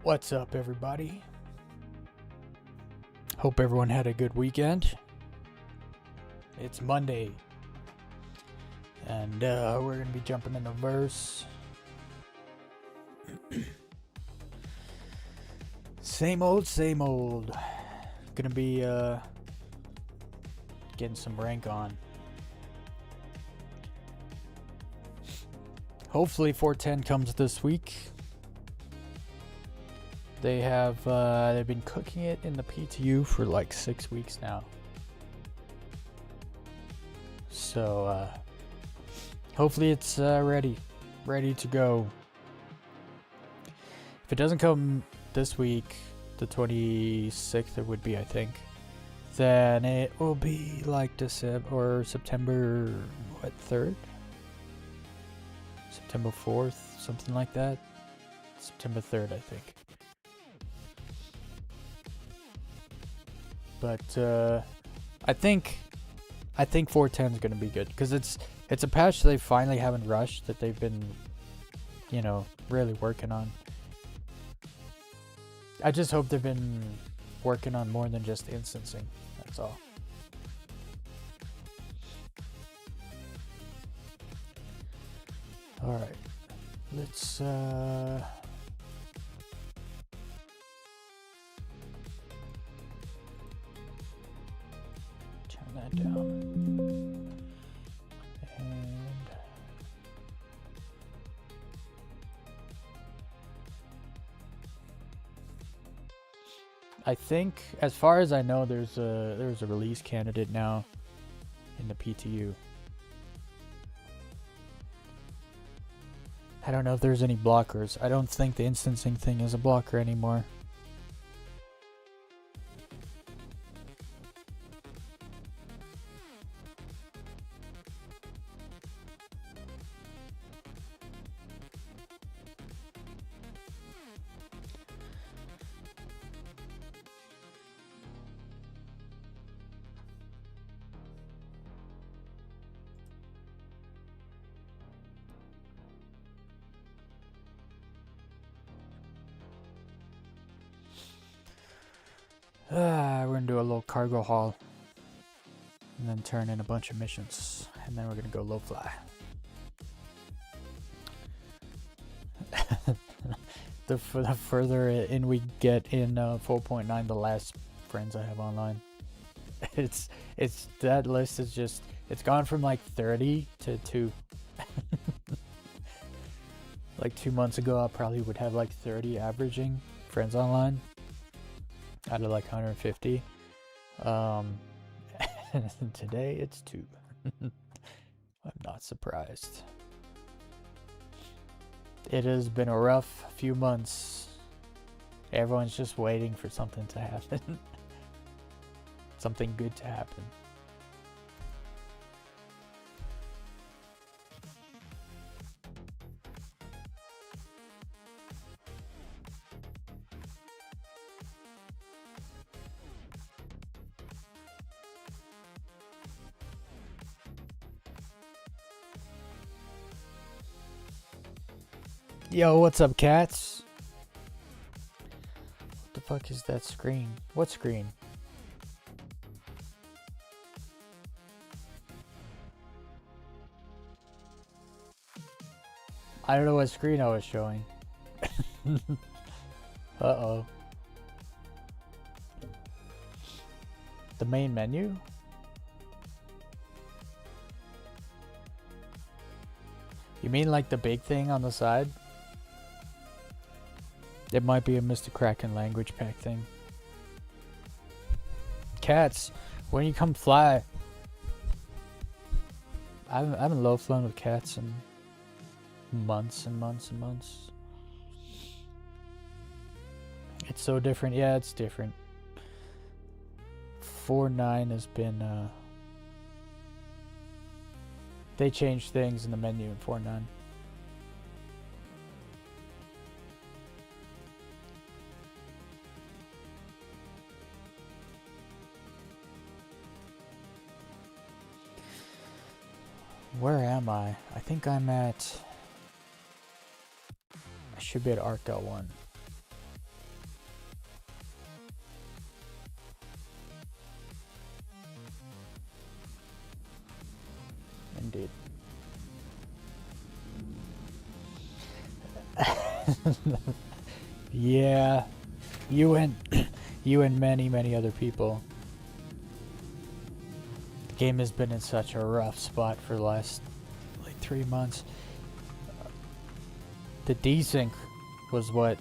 What's up, everybody? Hope everyone had a good weekend. It's Monday, and we're gonna be jumping in the verse. Same old, same old. Gonna be getting some rank on. Hopefully 410 comes this week. They've been cooking it in the PTU for like 6 weeks now. So hopefully it's ready to go. If it doesn't come this week, the 26th it would be, I think, then it will be like December or September 3rd? September 4th, something like that. September 3rd, I think. But I think 410 is gonna be good because it's a patch they finally haven't rushed, that they've been, really working on. I just hope they've been working on more than just instancing. That's all. All right, let's that down. And I think, as far as I know, there's a release candidate now in the PTU. I don't know if there's any blockers. I don't think the instancing thing is a blocker anymore. We're gonna do a little cargo haul and then turn in a bunch of missions, and then we're gonna go low fly. The further in we get in 4.9, the less friends I have online. It's that list is just, it's gone from like 30 to 2. Like 2 months ago I probably would have like 30 averaging friends online out of like 150. Today it's 2. I'm not surprised. It has been a rough few months. Everyone's just waiting for something to happen. Something good to happen. Yo, what's up, cats? What the fuck is that screen? What screen? I don't know what screen I was showing. Uh-oh. The main menu? You mean like the big thing on the side? It might be a Mr. Kraken language pack thing. Cats, when you come fly. I haven't low flown with cats in months and months and months. It's so different. Yeah, it's different. 4.9 has been they changed things in the menu in 4.9. Where am I? I think I should be at Arc L1. Indeed. Yeah, you and you and many other people. The game has been in such a rough spot for the last like 3 months. The desync was what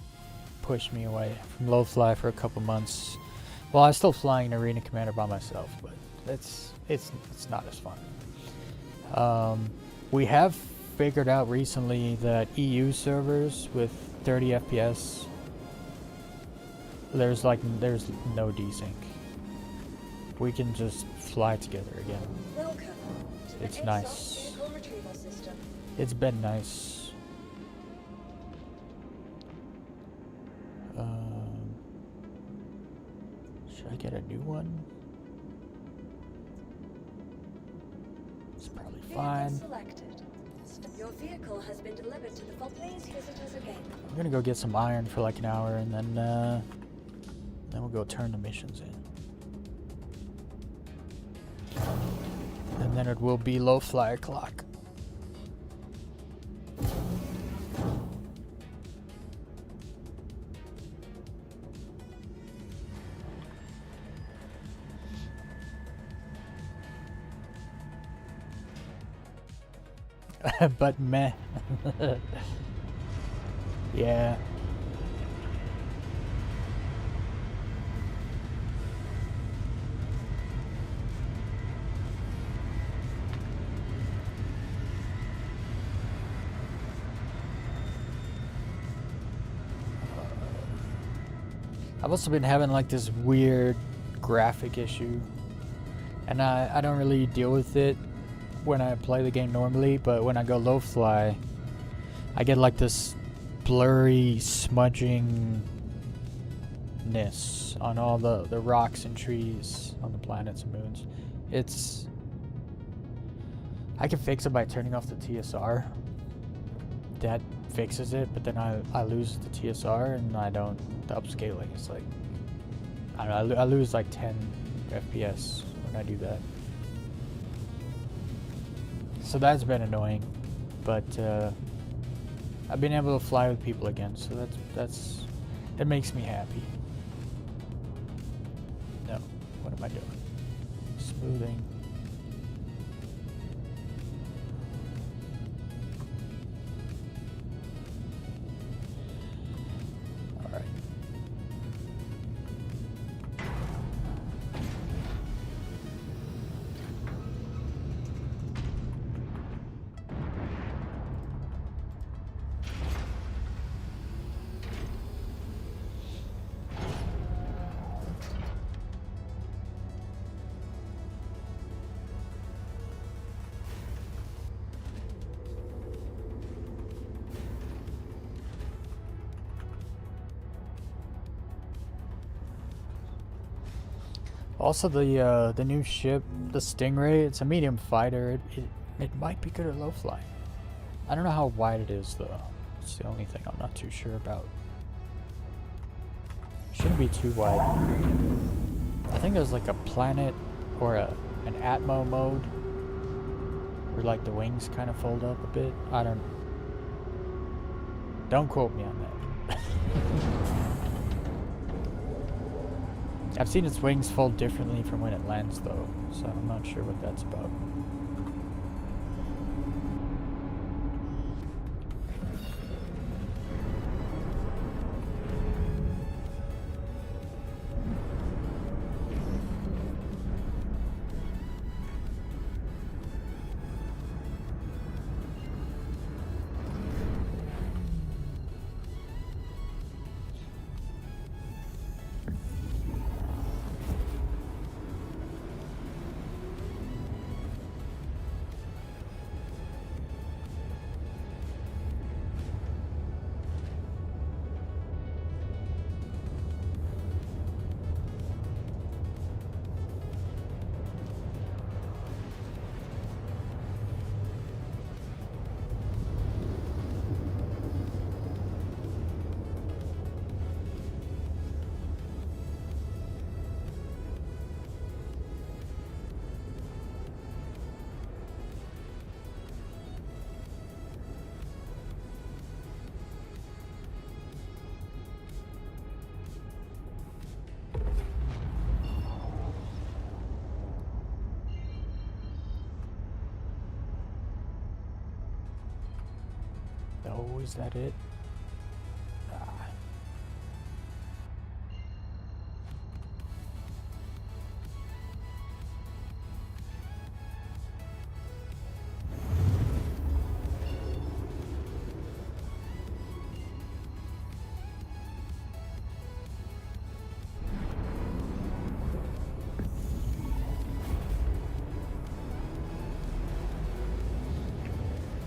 pushed me away from low fly for a couple months. Well, I was still flying an Arena Commander by myself, but it's not as fun. We have figured out recently that EU servers with 30 FPS, there's no desync. We can just fly together again. Welcome to It's the nice. vehicle retrieval system. It's been nice. Should I get a new one? It's probably fine. Vehicle selected. Your vehicle has been delivered to the vault. Please visit us again. I'm gonna go get some iron for like an hour, and then we'll go turn the missions in. And then it will be low fly o'clock. But meh. Yeah. I've also been having like this weird graphic issue, and I don't really deal with it when I play the game normally, but when I go low fly, I get like this blurry smudgingness on all the rocks and trees on the planets and moons. I can fix it by turning off the TSR. That fixes it, but then I lose the TSR and the upscaling. It's like, I don't know, I lose like 10 FPS when I do that. So that's been annoying, but I've been able to fly with people again, so that makes me happy. No, what am I doing? Smoothing. All right. Also, the new ship, the Stingray, it's a medium fighter. It might be good at low fly. I don't know how wide it is though. It's the only thing I'm not too sure about. Shouldn't be too wide. I think there's like a planet or an Atmo mode where like the wings kind of fold up a bit. Don't quote me on that. I've seen its wings fold differently from when it lands though, so I'm not sure what that's about. Oh, is that it? Ah.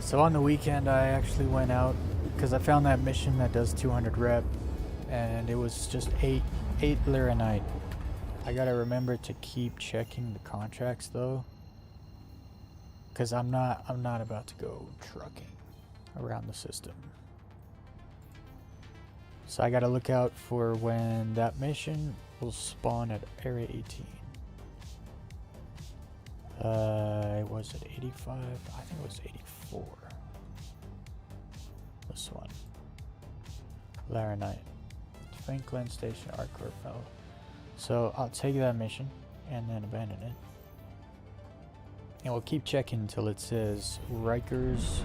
So on the weekend, I actually went out because I found that mission that does 200 rep, and it was just eight lira a night. I gotta remember to keep checking the contracts though, because I'm not about to go trucking around the system. So I gotta look out for when that mission will spawn at area 18. Was it 85? I think it was 84. This one. Laranite. Faint Glen Station, Arcor fell. So I'll take that mission and then abandon it. And we'll keep checking until it says Rikers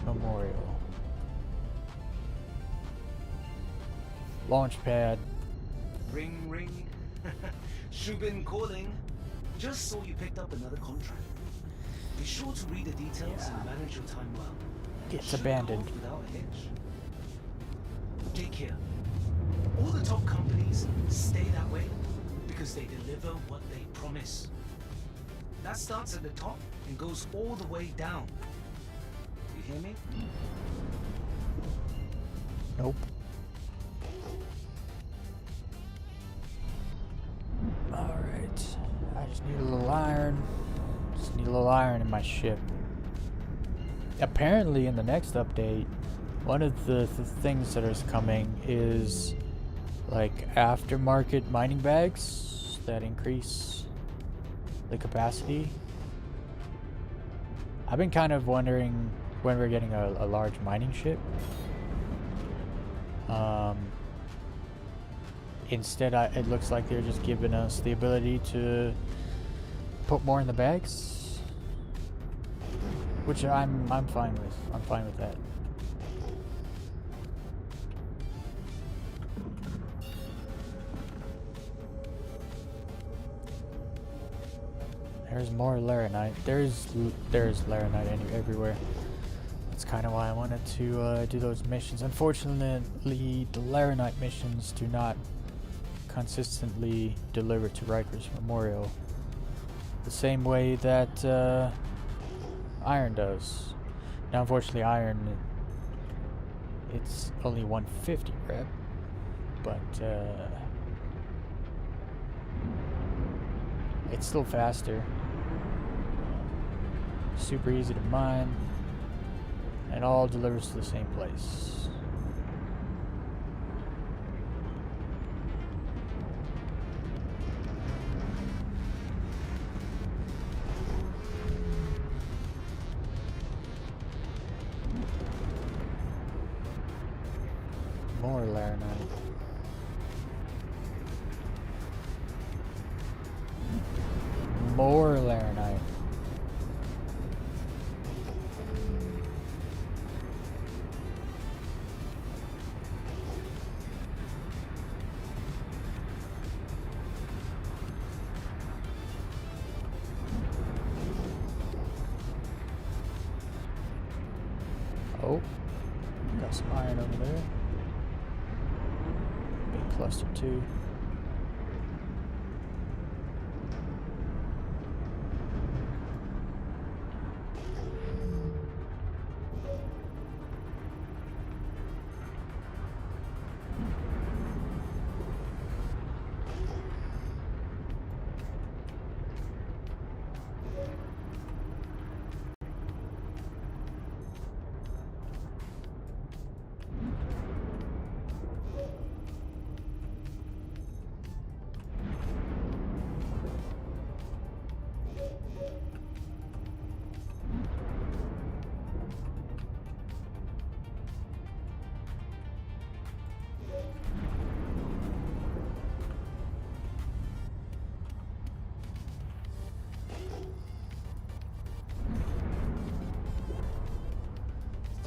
Memorial. Launch pad. Ring, ring. Shubin calling. Just saw you picked up another contract. Be sure to read the details and manage your time well. It's Should abandoned. go without a hitch. Dig here. All the top companies stay that way because they deliver what they promise. That starts at the top and goes all the way down. You hear me? Nope. Alright. I just need a little iron. Just need a little iron in my ship. Apparently in the next update, one of the things that is coming is like aftermarket mining bags that increase the capacity. I've been kind of wondering when we're getting a large mining ship. Instead, it looks like they're just giving us the ability to put more in the bags, which I'm fine with. I'm fine with that. There's more Laranite. There's Laranite everywhere. That's kind of why I wanted to do those missions. Unfortunately, the Laranite missions do not consistently deliver to Rikers Memorial the same way that iron does. Now, unfortunately, iron, it's only 150 rep, but it's still faster. Super easy to mine, and all delivers to the same place. More Laranite. More Laranite. Oh, got some iron over there. Big cluster too.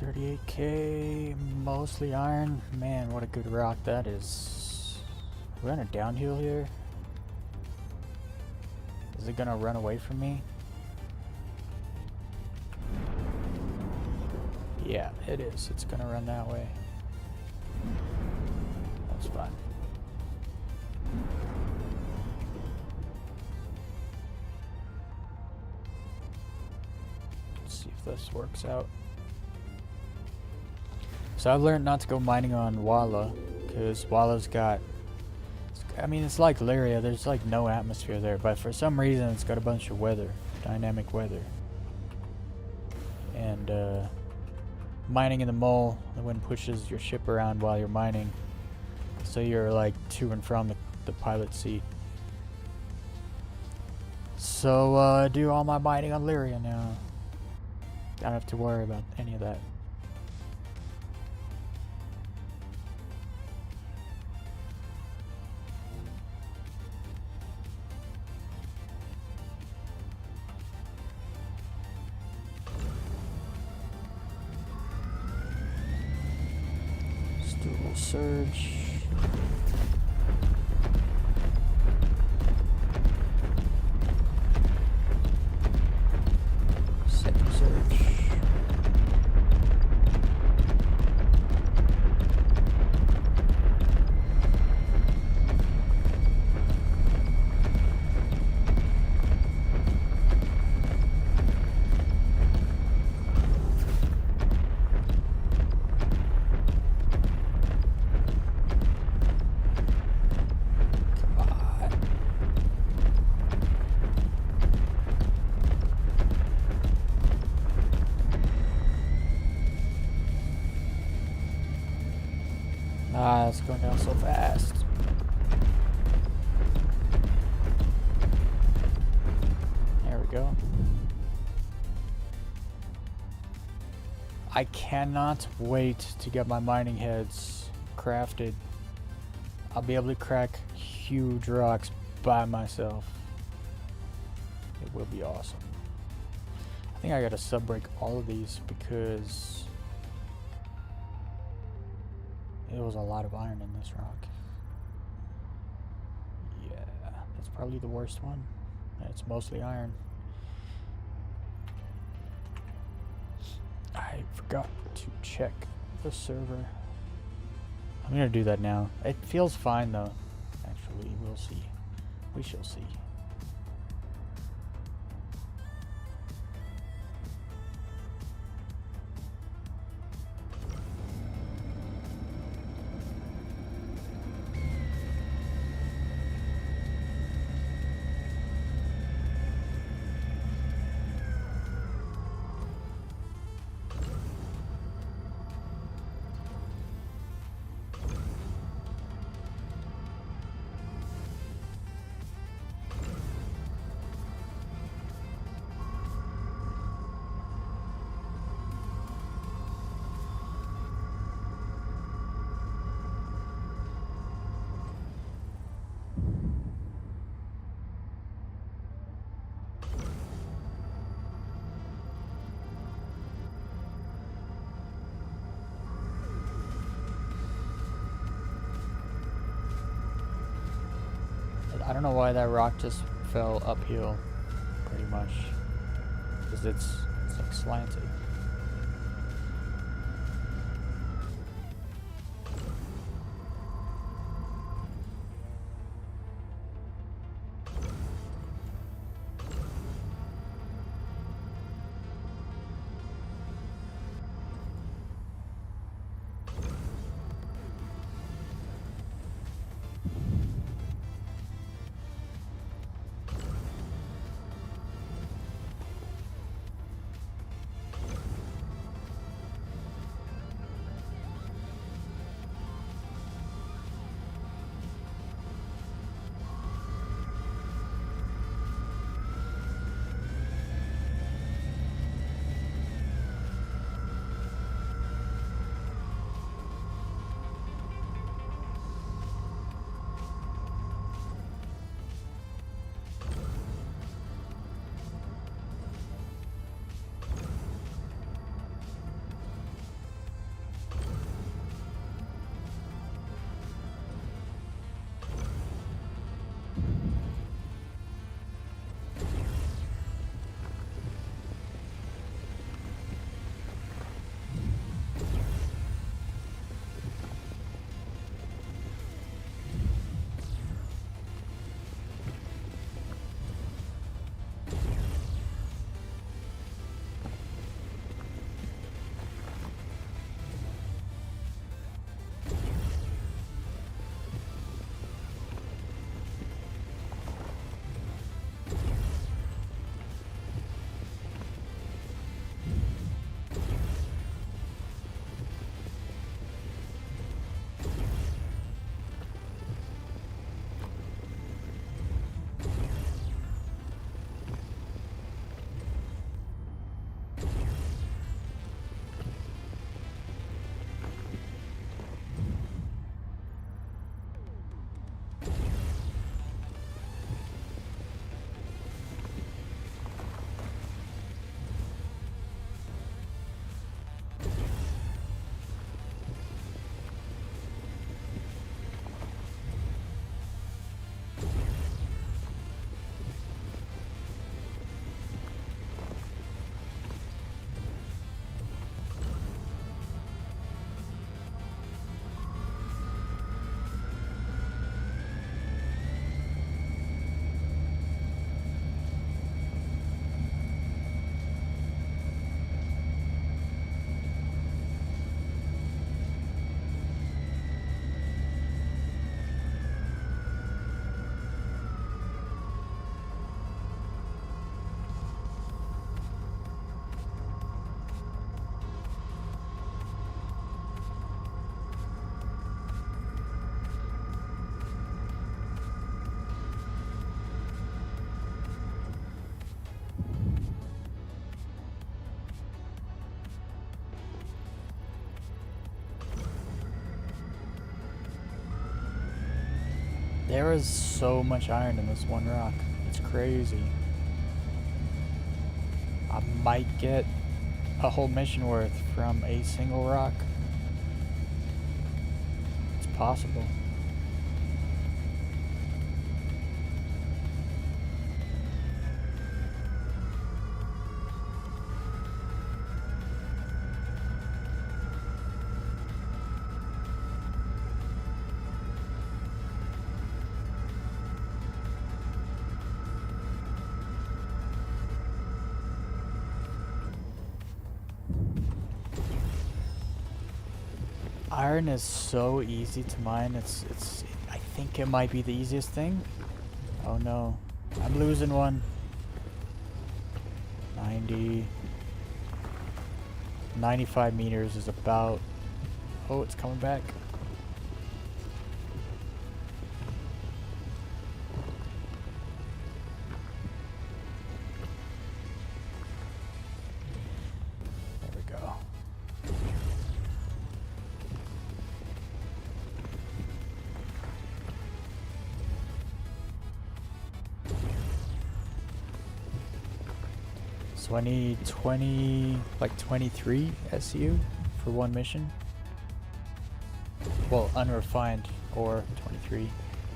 38k, mostly iron. Man, what a good rock that is. We're on a downhill here. Is it gonna run away from me? Yeah, it is. It's gonna run that way. That's fine. Let's see if this works out. So I've learned not to go mining on Walla, because Walla's got, I mean, it's like Lyria, there's like no atmosphere there, but for some reason it's got a bunch of weather, dynamic weather. And mining in the mole, the wind pushes your ship around while you're mining, so you're like to and from the pilot seat. So I do all my mining on Lyria now. Don't have to worry about any of that. Dual surge. Second surge. Ah, it's going down so fast. There we go. I cannot wait to get my mining heads crafted. I'll be able to crack huge rocks by myself. It will be awesome. I think I gotta sub-break all of these because it was a lot of iron in this rock. Yeah, that's probably the worst one. It's mostly iron. I forgot to check the server. I'm gonna do that now. It feels fine though. Actually, we'll see. We shall see. I don't know why that rock just fell uphill, pretty much, because it's like slanted. There is so much iron in this one rock. It's crazy. I might get a whole mission worth from a single rock. It's possible. Iron is so easy to mine. I think it might be the easiest thing. Oh no, I'm losing one. 90. 95 meters is about... Oh, it's coming back. There we go. So I need 23 SU for one mission. Well, unrefined ore 23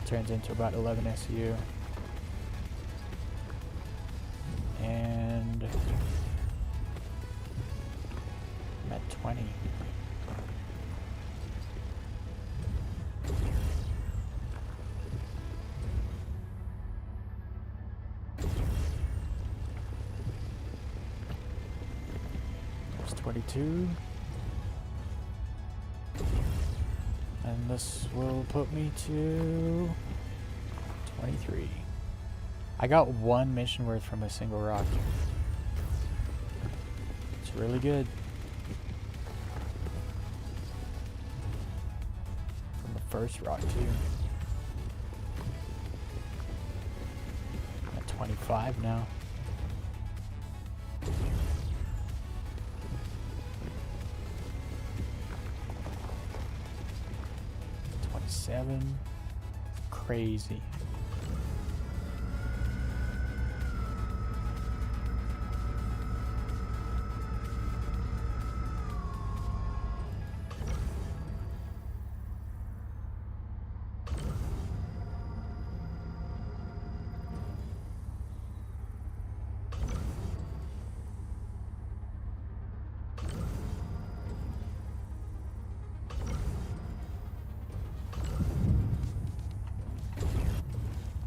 turns into about 11 SU. And I'm at 20. There's 22. And this will put me to 23. I got one mission worth from a single rock. It's really good. From the first rock too. I'm at 25 now. Crazy.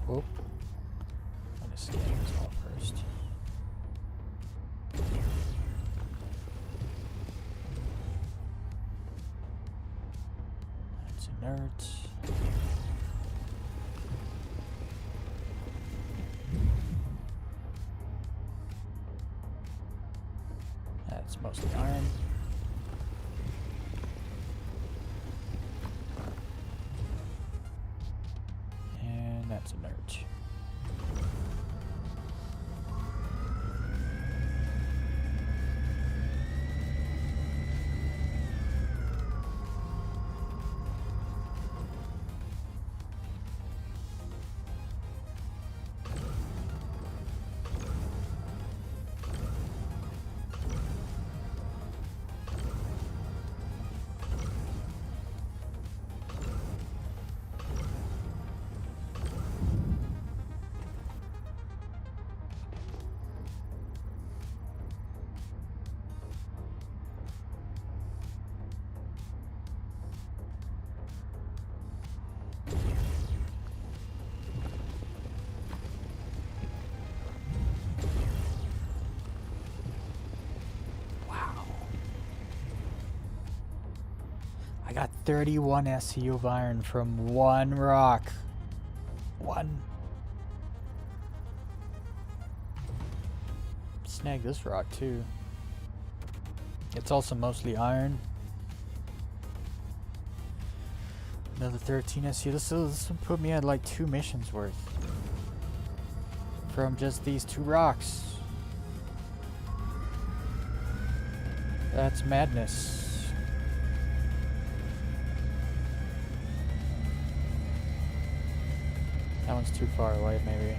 Oh, I'm gonna scan this all first. That's inert. That's mostly iron. That's inert. I got 31 SCU of iron from one rock. One. Snag this rock too. It's also mostly iron. Another 13 SCU. This will put me at like 2 missions worth. From just these 2 rocks. That's madness. one's too far away, maybe.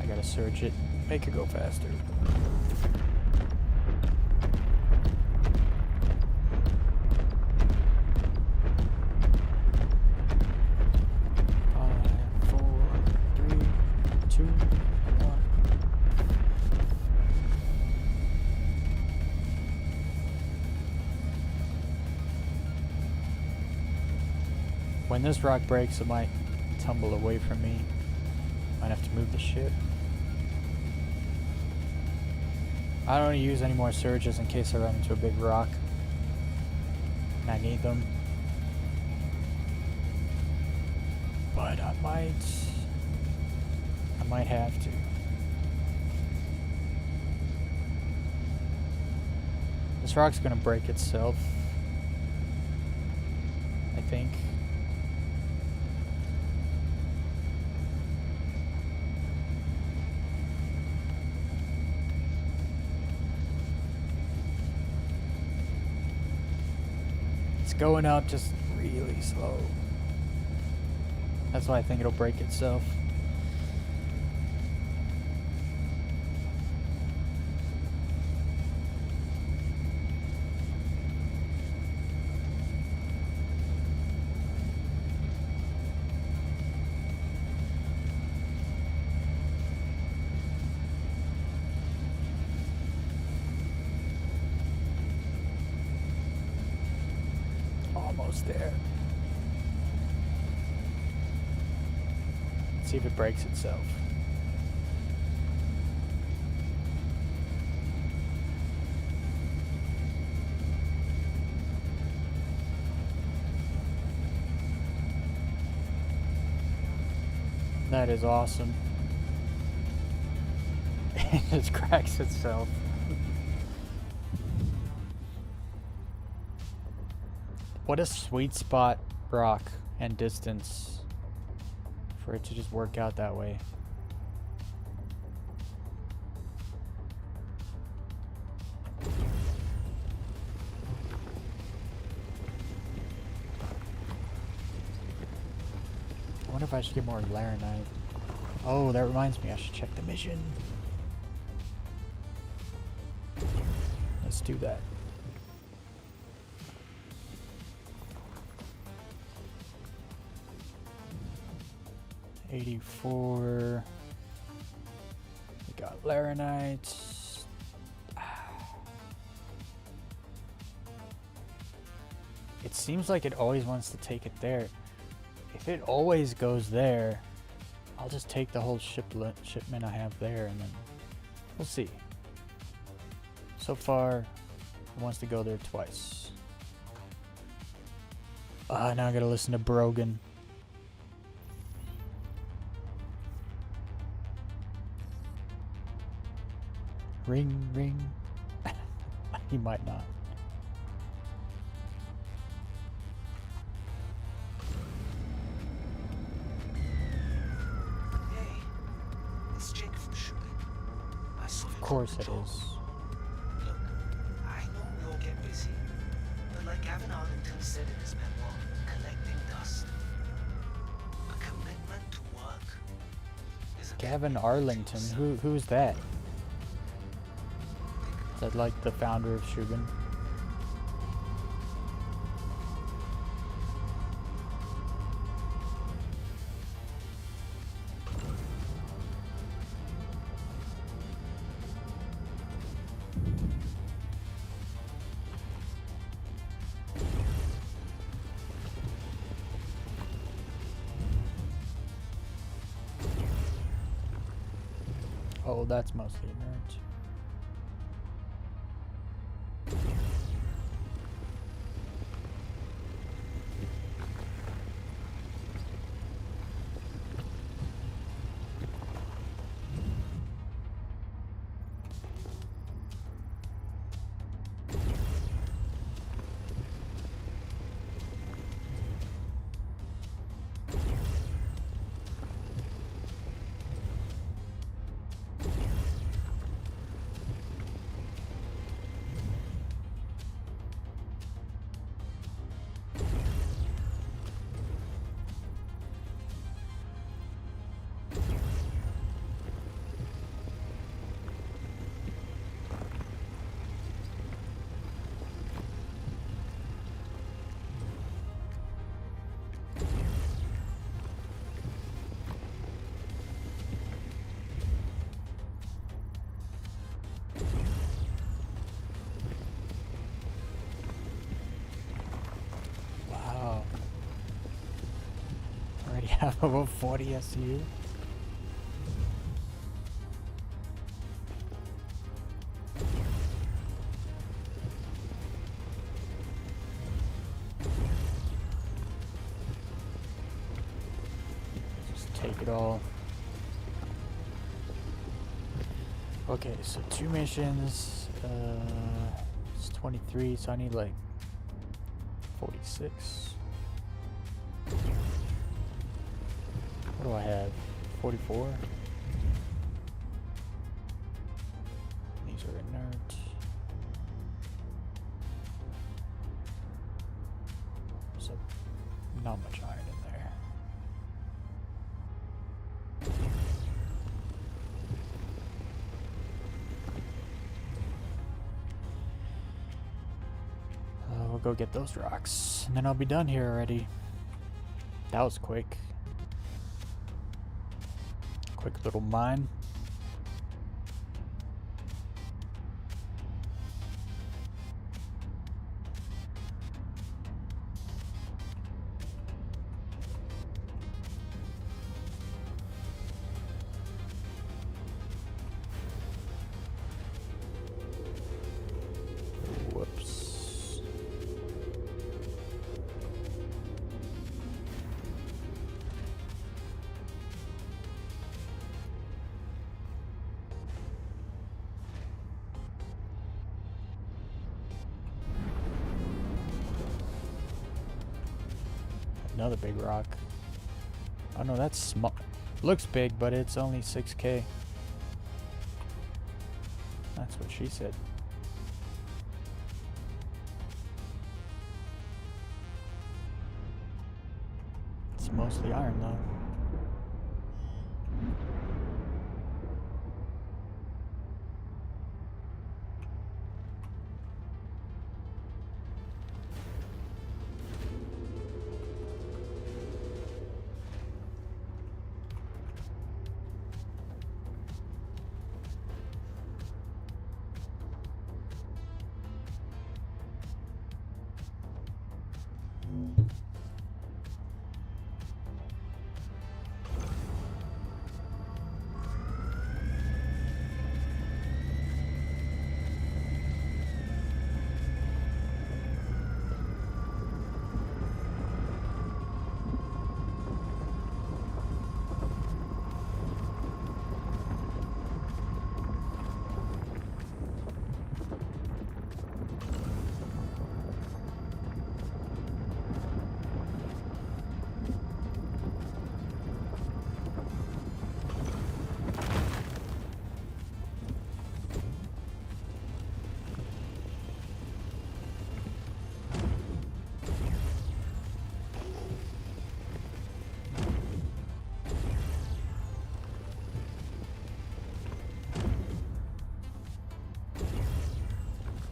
I gotta search it, make it go faster. When this rock breaks, it might tumble away from me. Might have to move the ship. I don't want to use any more surges in case I run into a big rock and I need them. But I might have to. This rock's gonna break itself, I think. Going up just really slow. That's why I think it'll break itself. Almost there. Let's see if it breaks itself. That is awesome. It just cracks itself. What a sweet spot rock and distance for it to just work out that way. I wonder if I should get more laranite. Oh, that reminds me, I should check the mission. Let's do that. $84. We got laranite. It seems like it always wants to take it there. If it always goes there, I'll just take the whole shipment I have there, and then we'll see. So far, it wants to go there twice. Now I gotta listen to Brogan. Ring, ring. He might not. Hey, it's Jake from Shubin. I saw you. Of course it is. Look, I know we all get busy, but like Gavin Arlington said in his memoir, collecting dust. A commitment to work is a Gavin Arlington, who's that? Is that like the founder of Shubin? Oh, that's mostly inert. have over 40 SU. Just take it all. Okay, so 2 missions. It's 23, so I need like 46. What do I have? 44? These are inert. So, not much iron in there. We'll go get those rocks, and then I'll be done here already. That was quick. Quick little mine. Whoops. Another big rock. Oh no, that's small. Looks big, but it's only 6K. That's what she said. It's mostly iron though.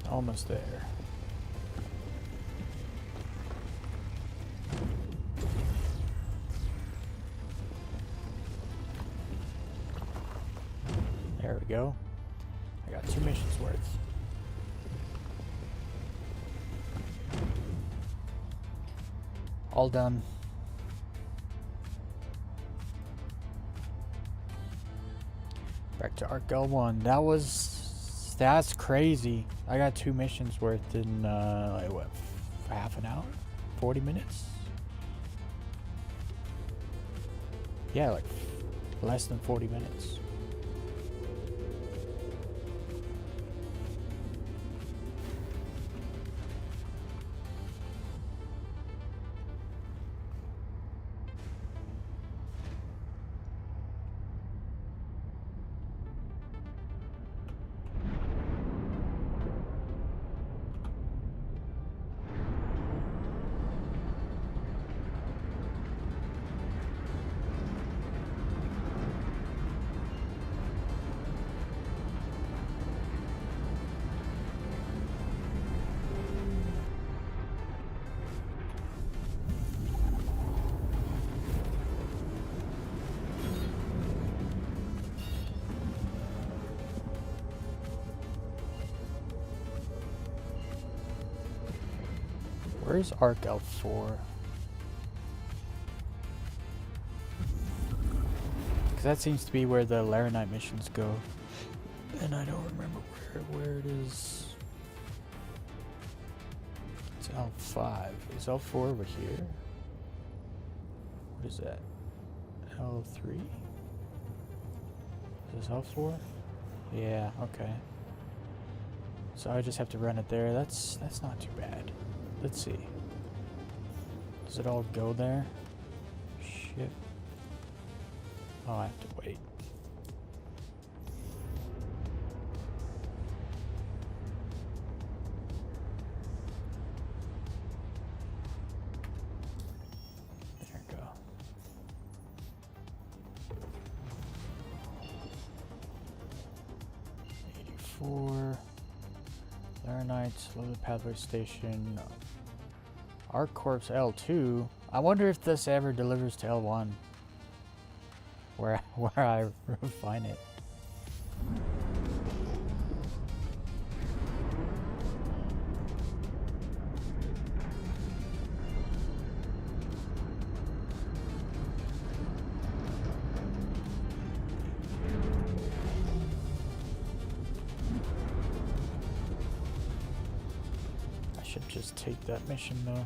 Almost there. There we go. I got 2 missions worth. All done. Back to Arc L1. That's crazy. I got 2 missions worth in like what, half an hour? 40 minutes? Yeah, like less than 40 minutes. Where's Arc L4? Because that seems to be where the Laranite missions go. And I don't remember where it is. It's L5. Is L4 over here? What is that? L3? Is this L4? Yeah, okay. So I just have to run it there. That's not too bad. Let's see. Does it all go there? Shit. Oh, I have to wait. There we go. 84. Laranites, loaded pathway station. Arc Corps L2. I wonder if this ever delivers to L1. Where I refine it. I should just take that mission though.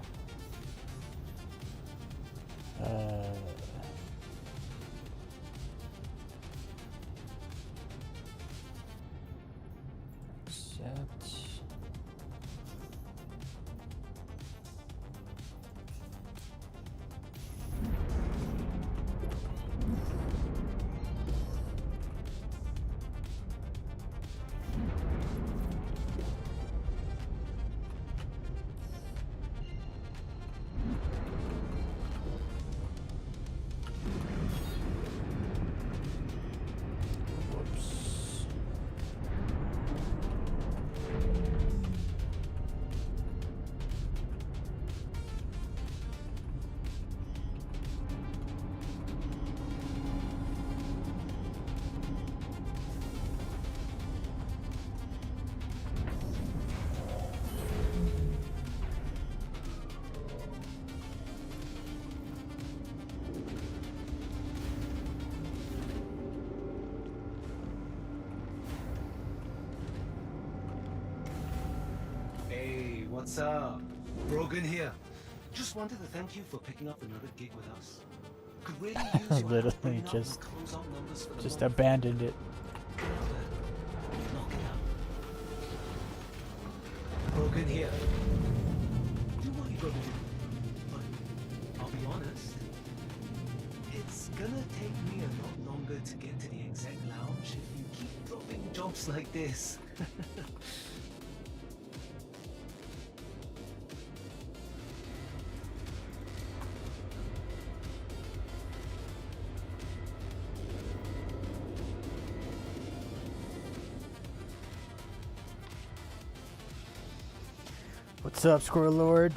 What's up? Brogan here. Just wanted to thank you for picking up another gig with us. Could really use your help bringing up the close-up numbers for the just month. abandoned it. Knock it out. Brogan here. Do what you gotta do. But I'll be honest, it's gonna take me a lot longer to get to the exec lounge if you keep dropping jobs like this. What's up, Squirrel Lord?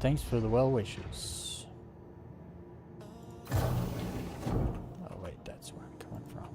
Thanks for the well wishes. Oh wait, that's where I'm coming from.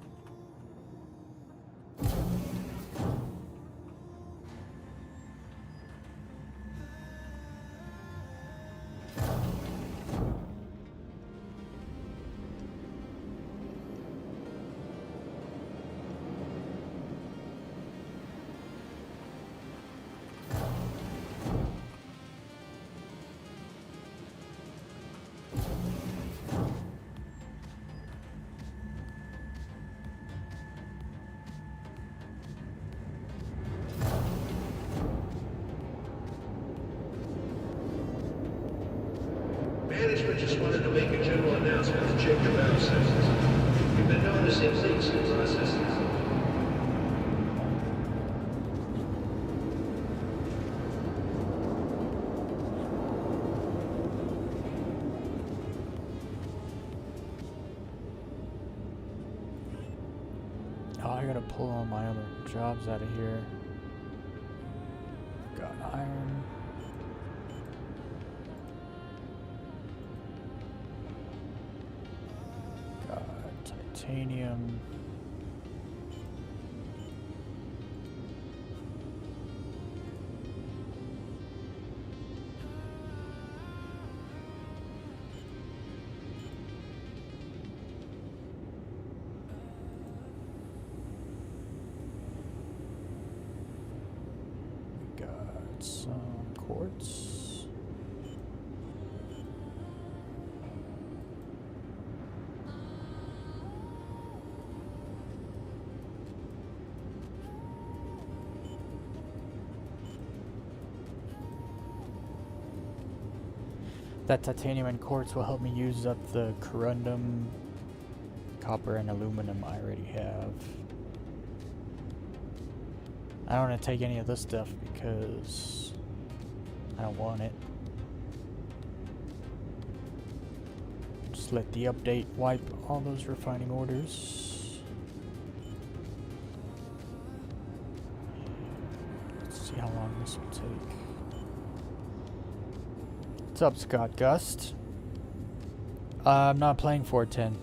Management just wanted to make a general announcement to check your battle systems. We've been noticing leaks in processes. Oh, I gotta pull all my other jobs out of here. Got iron. Titanium. That titanium and quartz will help me use up the corundum, copper, and aluminum I already have. I don't want to take any of this stuff because I don't want it. Just let the update wipe all those refining orders. Let's see how long this will take. What's up, Scott Gust? I'm not playing 410.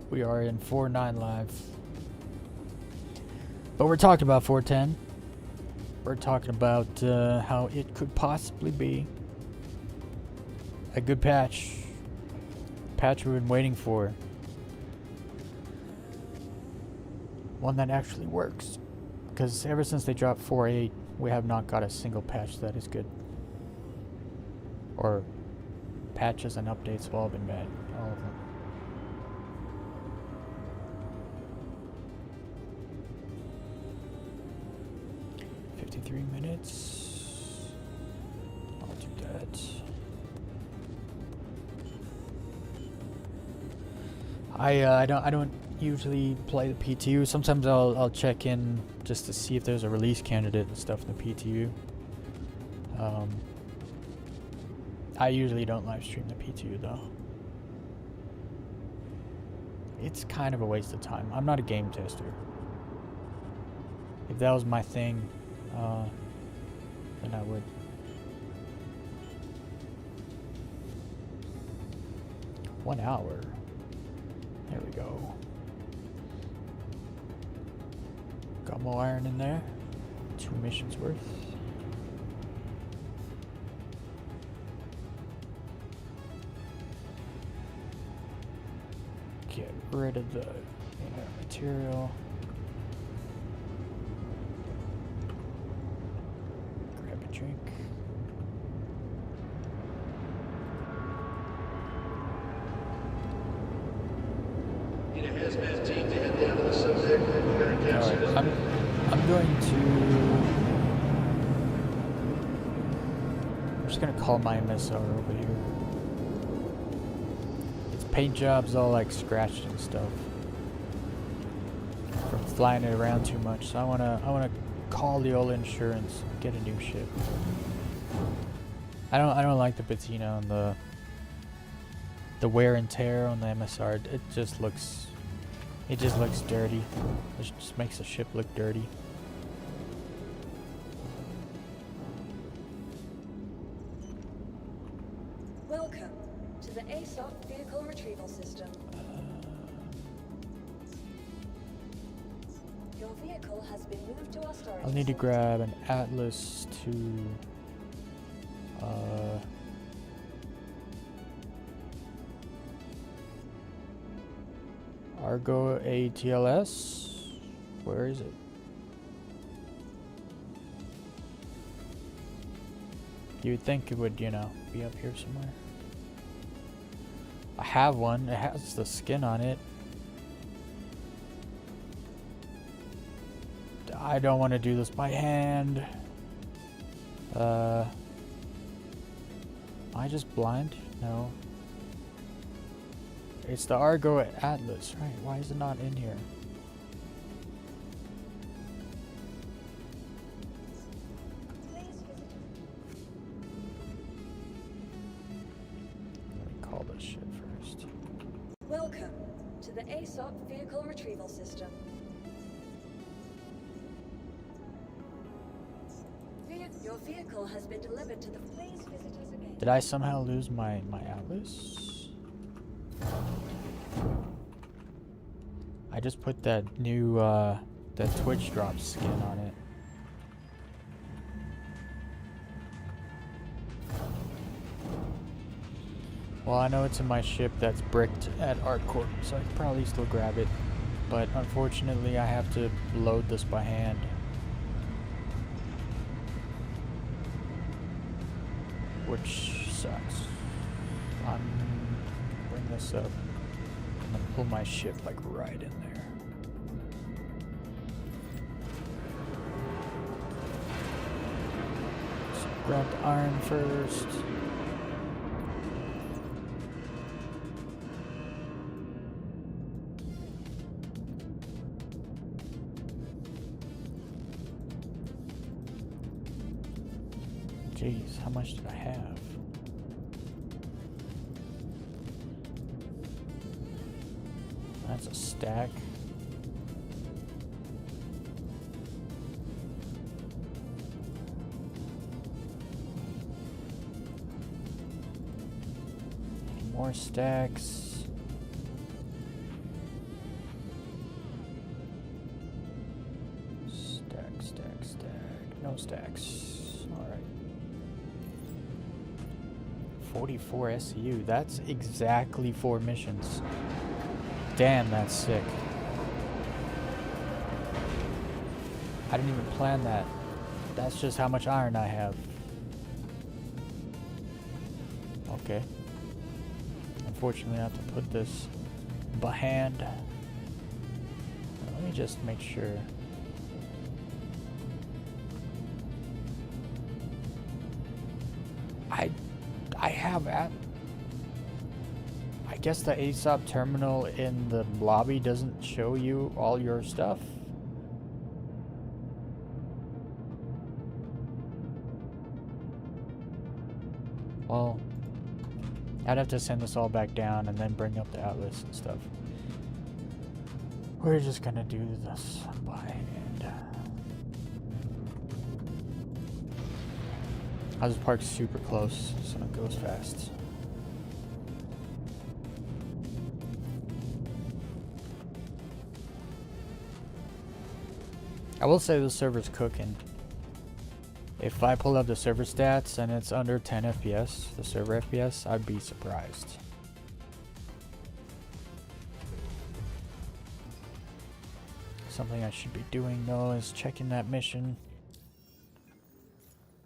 We are in 4.9 live. But we're talking about 410. We're talking about how it could possibly be a good patch. Patch we've been waiting for. One that actually works. Because ever since they dropped 4.8, we have not got a single patch that is good. Or patches and updates have all been bad. All of them. Minutes. I'll do that. I don't usually play the PTU. Sometimes I'll check in just to see if there's a release candidate and stuff in the PTU. I usually don't live stream the PTU though. It's kind of a waste of time. I'm not a game tester. If that was my thing, then I would. One hour. There we go. Got more iron in there. 2 missions worth. Get rid of the inert material. Drink. Need a hazmat team to head down to the subdeck. We're going to capture this. I'm going to. I'm just gonna call my MSR over here. Its paint job's all like scratched and stuff from flying it around too much. So I wanna call the old insurance, get a new ship. I don't like the patina on the wear and tear on the MSR. It just looks dirty. It just makes the ship look dirty. Welcome to the ASOP vehicle retrieval system. Your vehicle has been moved to our storage. I'll need to grab an Atlas to Argo ATLS. Where is it? You would think it would, be up here somewhere. I have one. It has the skin on it. I don't want to do this by hand. Am I just blind? No. It's the Argo Atlas, right? Why is it not in here? Let me call this shit first. Welcome to the ASOP vehicle retrieval system. Your vehicle has been delivered to the. Please visit us again. Did I somehow lose my Atlas? I just put that new that Twitch drop skin on it. Well, I know it's in my ship that's bricked at ArcCorp, so I could probably still grab it. But unfortunately, I have to load this by hand. Which sucks. I'm gonna bring this up and then pull my ship like right in there. So grab the iron first. Jeez, how much did I have? That's a stack. More stacks. Stack, stack, stack. No stacks. Alright. 44 SCU. That's exactly 4 missions. Damn, that's sick. I didn't even plan that. That's just how much iron I have. Okay. Unfortunately, I have to put this by hand. Let me just make sure. I have at. I guess the ASOP terminal in the lobby doesn't show you all your stuff. Well, I'd have to send this all back down and then bring up the atlas and stuff. We're just gonna do this by hand. I just parked super close, so it goes fast. I will say the server's cooking. If I pull up the server stats and it's under 10 FPS, the server FPS, I'd be surprised. Something I should be doing though is checking that mission.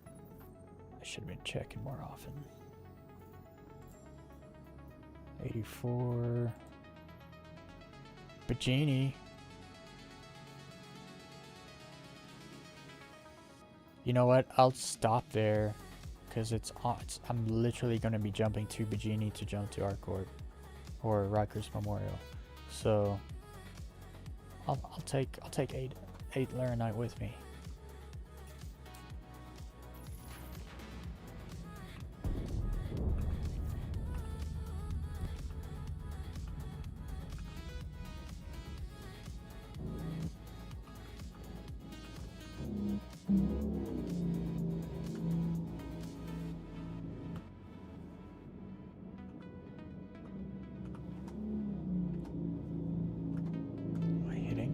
I should have been checking more often. 84. Bajini. You know what? I'll stop there because I'm literally going to be jumping to Bajini to jump to Arcourt or Rikers Memorial. So I'll take 8 Laranite with me.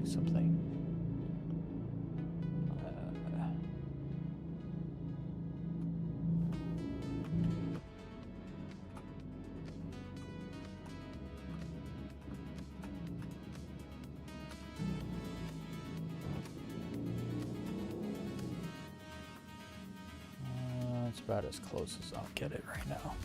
Something. That's about as close as I'll get it right now.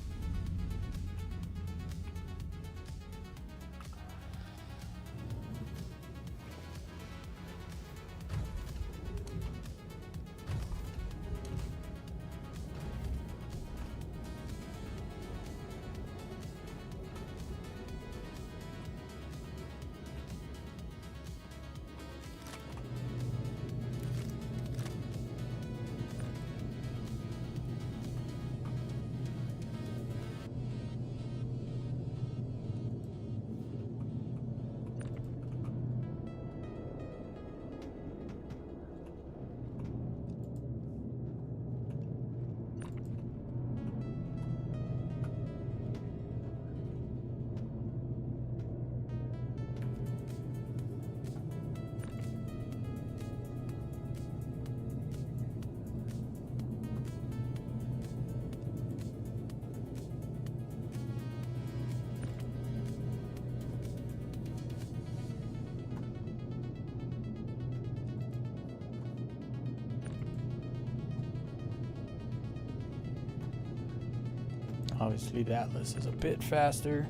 Obviously the Atlas is a bit faster.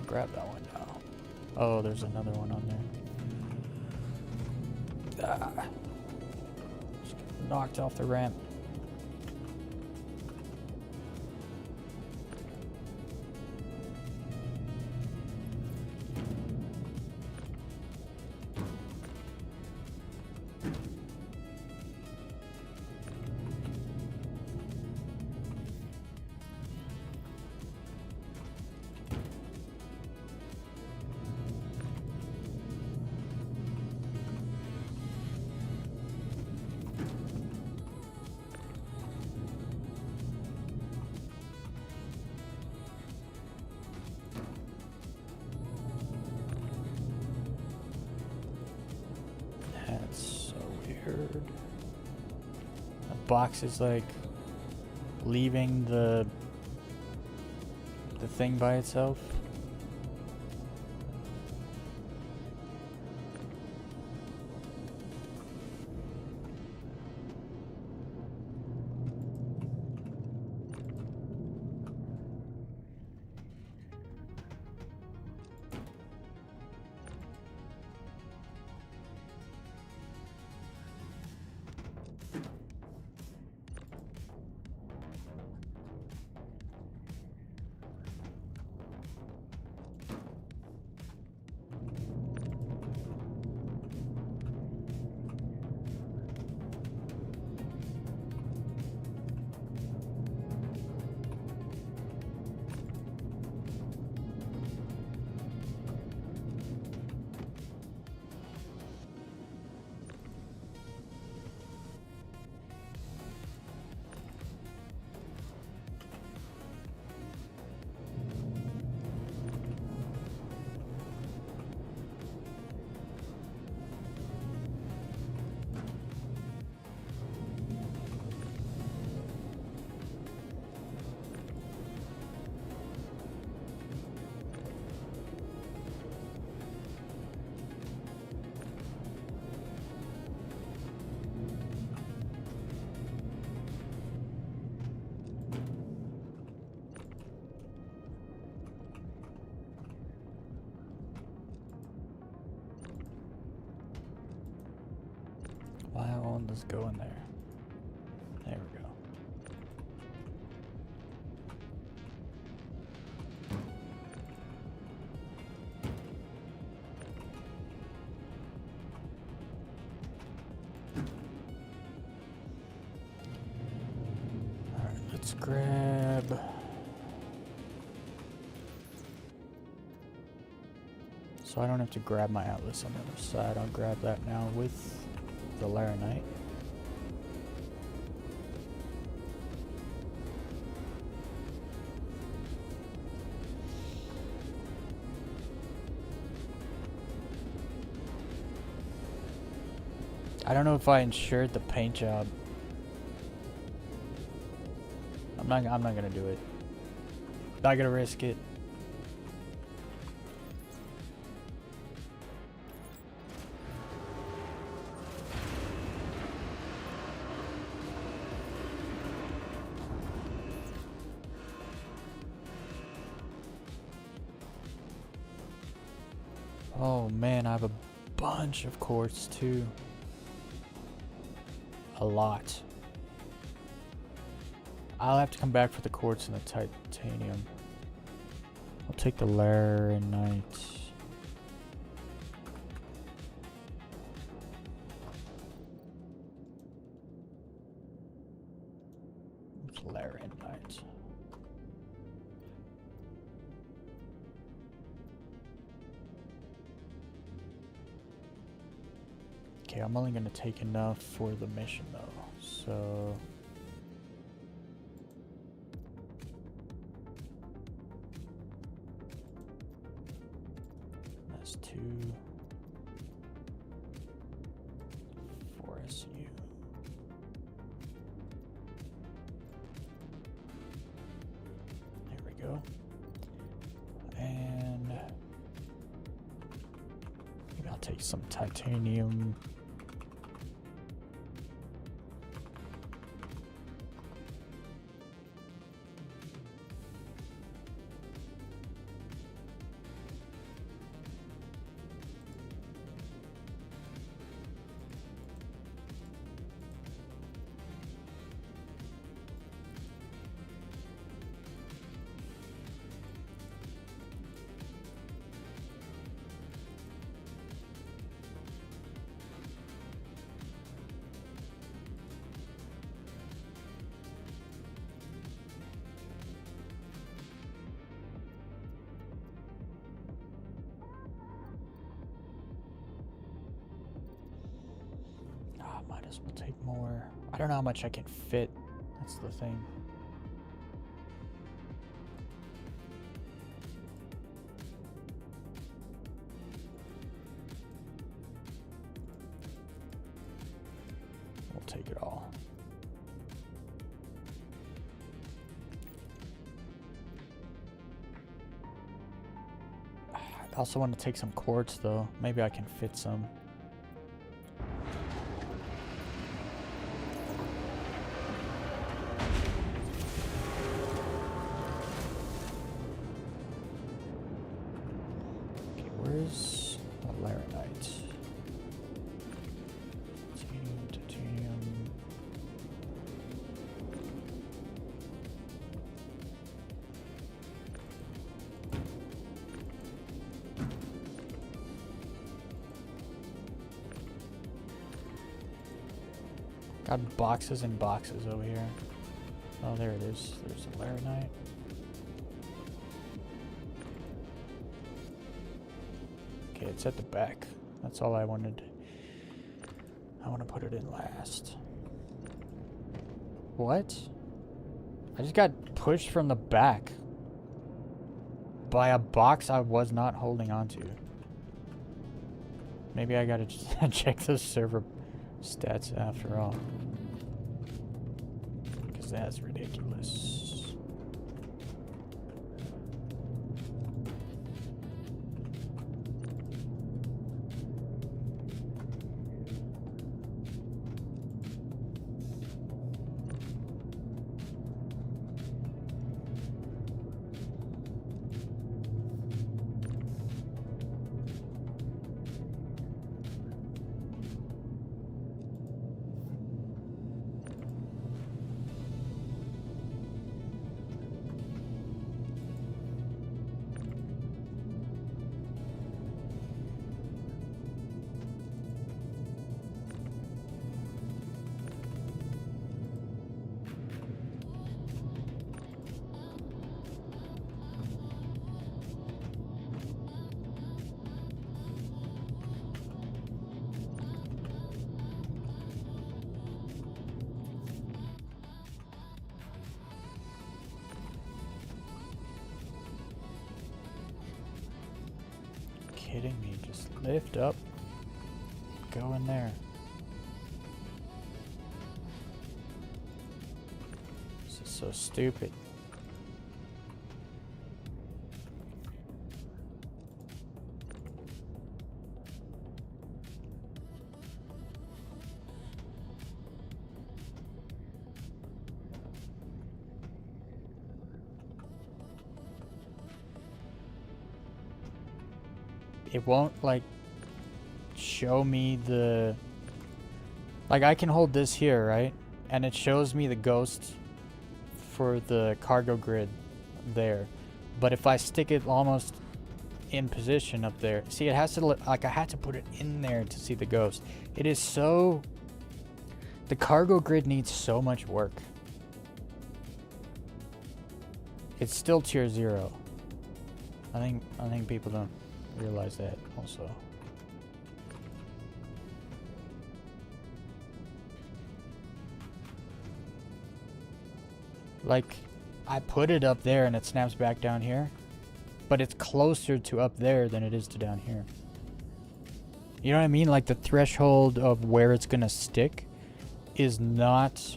grab that one now. Oh, there's another one on there. Ah. Just knocked off the ramp. That's so weird. The box is like leaving the thing by itself. Well, let's go in there. There we go. Alright, let's grab... So I don't have to grab my atlas on the other side. I'll grab that now with the Laranite. I don't know if I insured the paint job. I'm not gonna do it. Not gonna risk it. Oh man, I have a bunch of quartz too. A lot. I'll have to come back for the quartz and the titanium. I'll take the Laranite. It's Laranite. Okay, I'm only gonna take enough for the mission though, so that's 2 for SU. There we go. And maybe I'll take some titanium. might as well take more. I don't know how much I can fit. That's the thing. We'll take it all. I also want to take some quartz though. Maybe I can fit some. Okay, where's the laranite? Titanium, titanium. Got boxes and boxes over here. Oh, there it is. There's a laranite. Okay, it's at the back. That's all I wanted. I want to put it in last. What? I just got pushed from the back by a box I was not holding onto. Maybe I gotta just check the server stats after all. Because that's ridiculous. Kidding me? Just lift up, go in there. This is so stupid. It won't like show me the, like I can hold this here, right? And it shows me the ghost for the cargo grid there. But if I stick it almost in position up there, see, it has to look like I had to put it in there to see the ghost. It is so, the cargo grid needs so much work. It's still tier 0. I think people don't realize that also. Like, I put it up there and it snaps back down here, but it's closer to up there than it is to down here. You know what I mean? Like the threshold of where it's gonna stick is not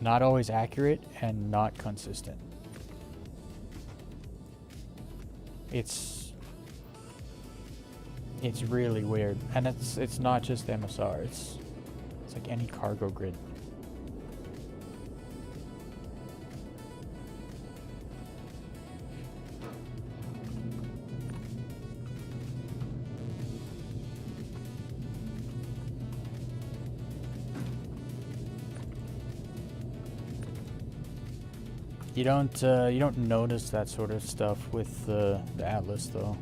always accurate and not consistent. It's really weird, and it's not just MSR. It's like any cargo grid. You don't notice that sort of stuff with the Atlas though.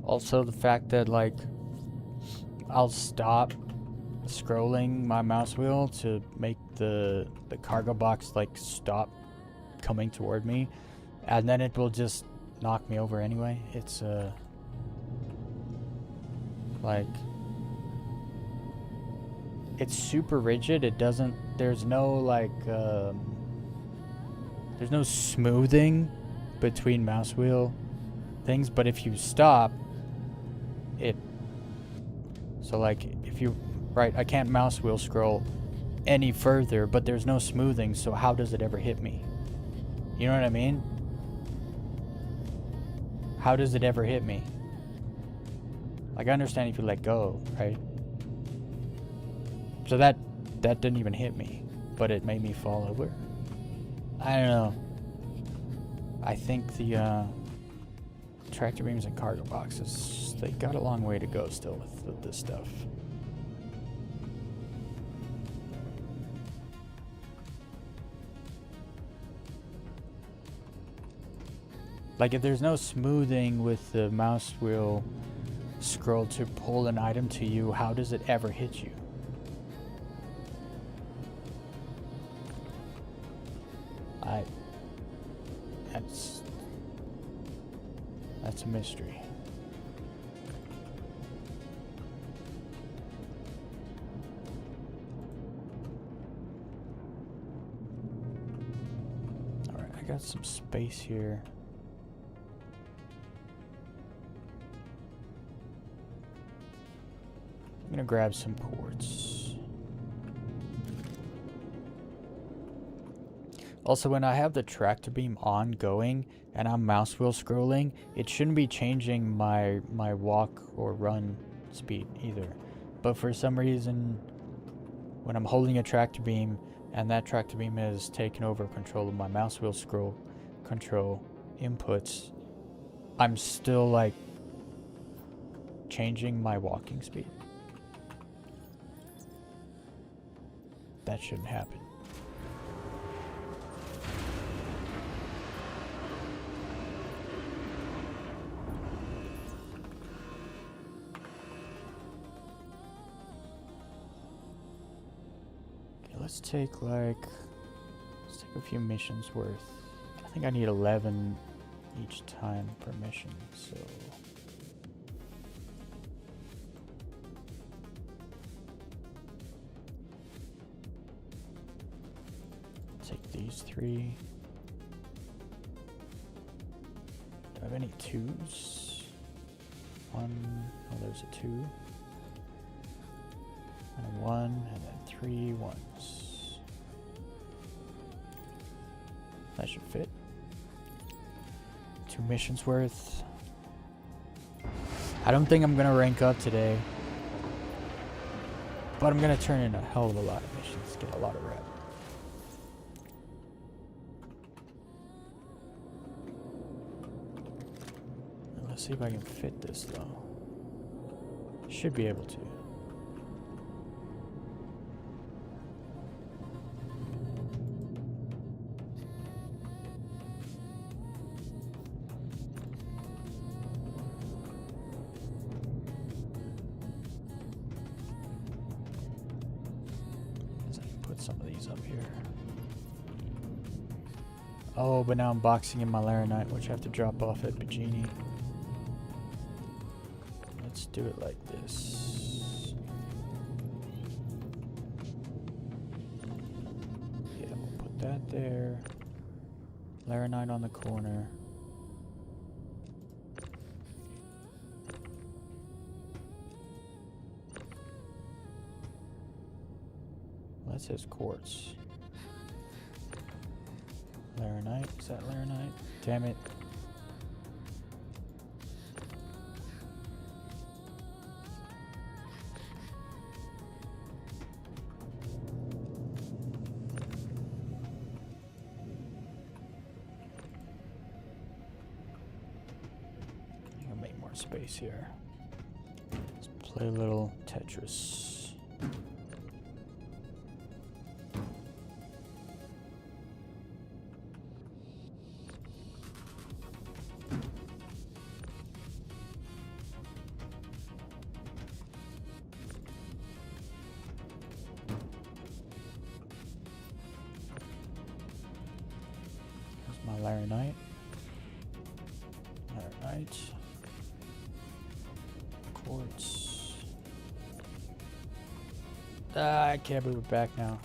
Also the fact that like I'll stop scrolling my mouse wheel to make the cargo box like stop coming toward me, and then it will just knock me over anyway. It's like it's super rigid. It doesn't. There's no like there's no smoothing between mouse wheel things. But if you stop it, so like if you I can't mouse wheel scroll any further, but there's no smoothing. So how does it ever hit me? You know what I mean? How does it ever hit me? Like, I understand if you let go, right? So that didn't even hit me, but it made me fall over. I don't know. I think the tractor beams and cargo boxes, they got a long way to go still with this stuff. Like, if there's no smoothing with the mouse wheel scroll to pull an item to you, how does it ever hit you? That's a mystery. All right, I got some space here. I'm gonna grab some ports. Also, when I have the tractor beam ongoing and I'm mouse wheel scrolling, it shouldn't be changing my walk or run speed either. But for some reason, when I'm holding a tractor beam and that tractor beam is taking over control of my mouse wheel scroll control inputs, I'm still like changing my walking speed. That shouldn't happen. Okay, let's take a few missions worth. I think I need 11 each time per mission, so take these 3. Do I have any 2s? 1, oh, there's a 2. And a 1, and then 3 1s. That should fit. 2 missions worth. I don't think I'm gonna rank up today, but I'm gonna turn in a hell of a lot of missions, get a lot of rep. Let's see if I can fit this though. Should be able to. Some of these up here. Oh, but now I'm boxing in my Laranite, which I have to drop off at Bajini. Let's do it like this. Yeah, we'll put that there. Laranite on the corner. That says quartz. Laranite? Is that Laranite? Damn it. I'm gonna make more space here. Let's play a little Tetris. My Laranite. I can't move it back now.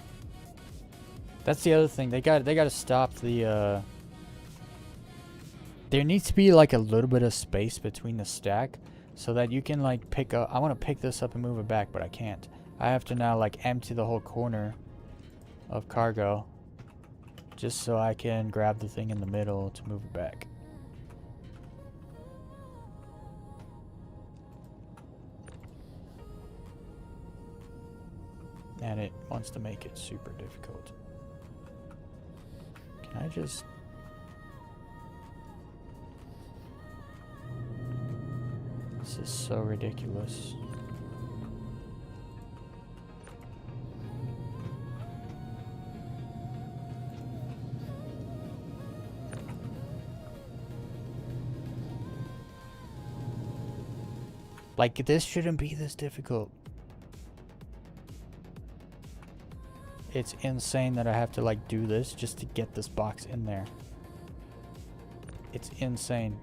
That's the other thing. They got to stop the there needs to be like a little bit of space between the stack so that you can like pick up. I want to pick this up and move it back, but I can't. I have to now like empty the whole corner of cargo just so I can grab the thing in the middle to move it back. And it wants to make it super difficult. Can I just... This is so ridiculous. Like, this shouldn't be this difficult. It's insane that I have to like do this just to get this box in there. It's insane.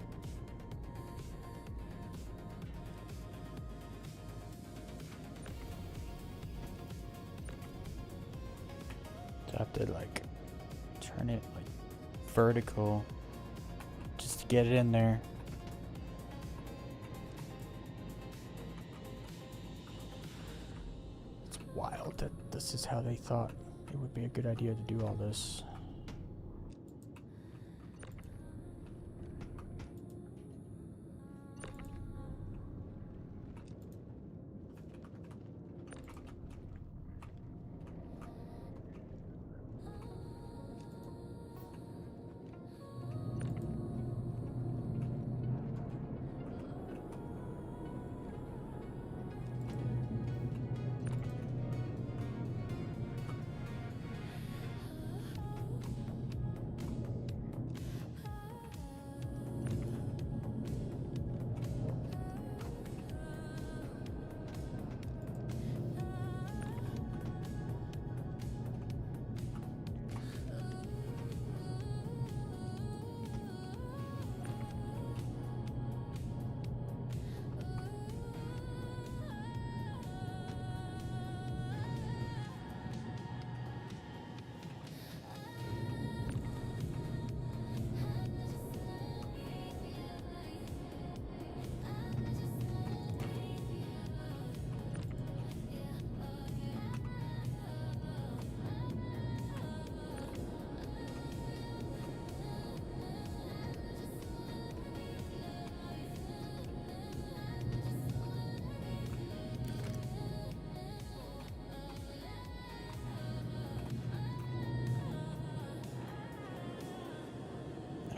So I have to like turn it like vertical just to get it in there. It's wild that this is how they thought it would be a good idea to do all this.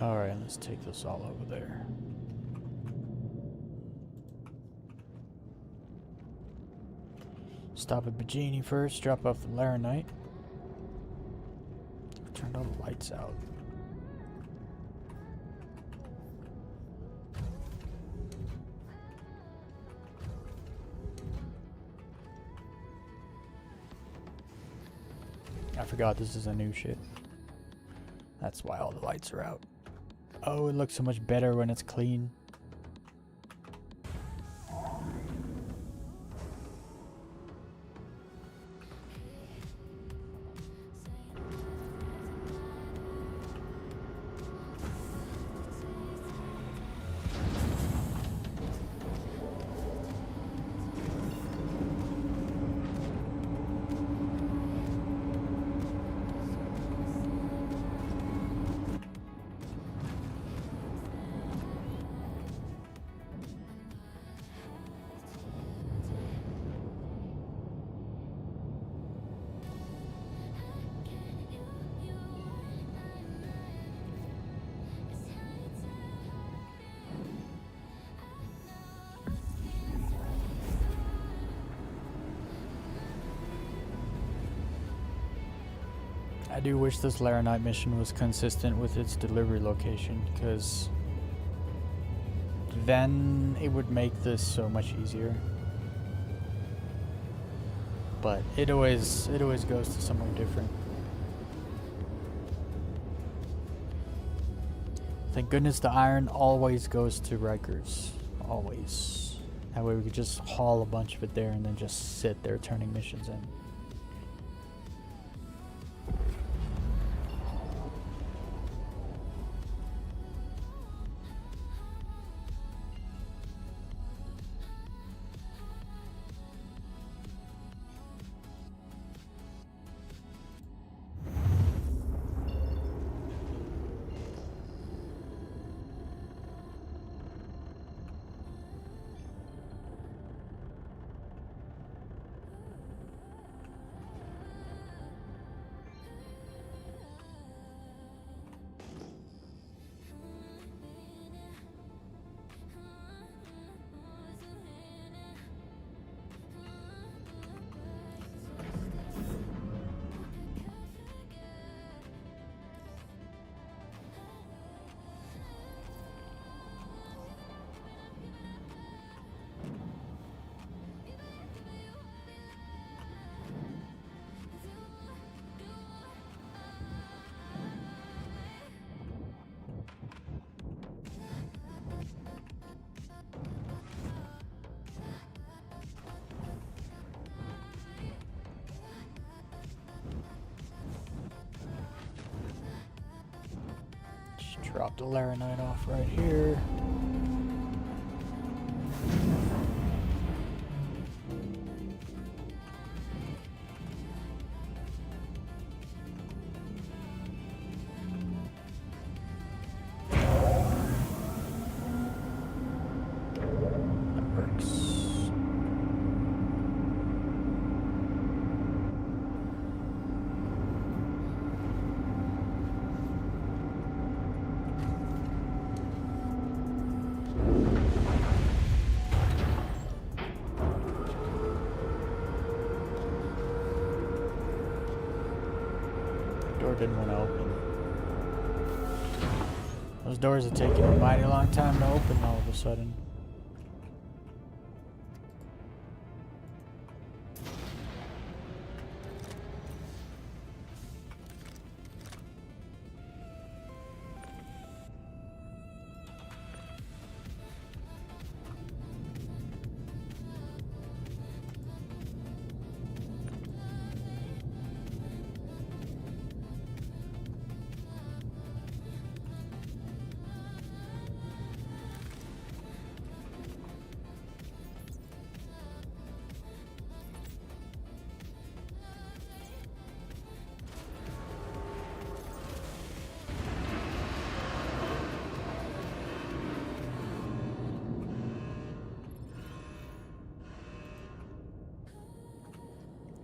Alright, let's take this all over there. Stop at Bajini first, drop off the Laranite. Turned all the lights out. I forgot this is a new shit. That's why all the lights are out. Oh, it looks so much better when it's clean. I do wish this Laranite mission was consistent with its delivery location, because then it would make this so much easier. But it always goes to somewhere different. Thank goodness the iron always goes to Rikers. Always. That way we could just haul a bunch of it there and then just sit there turning missions in. Drop the Laranite off right here. That works. Door didn't want to open. Those doors are taking a mighty long time to open all of a sudden.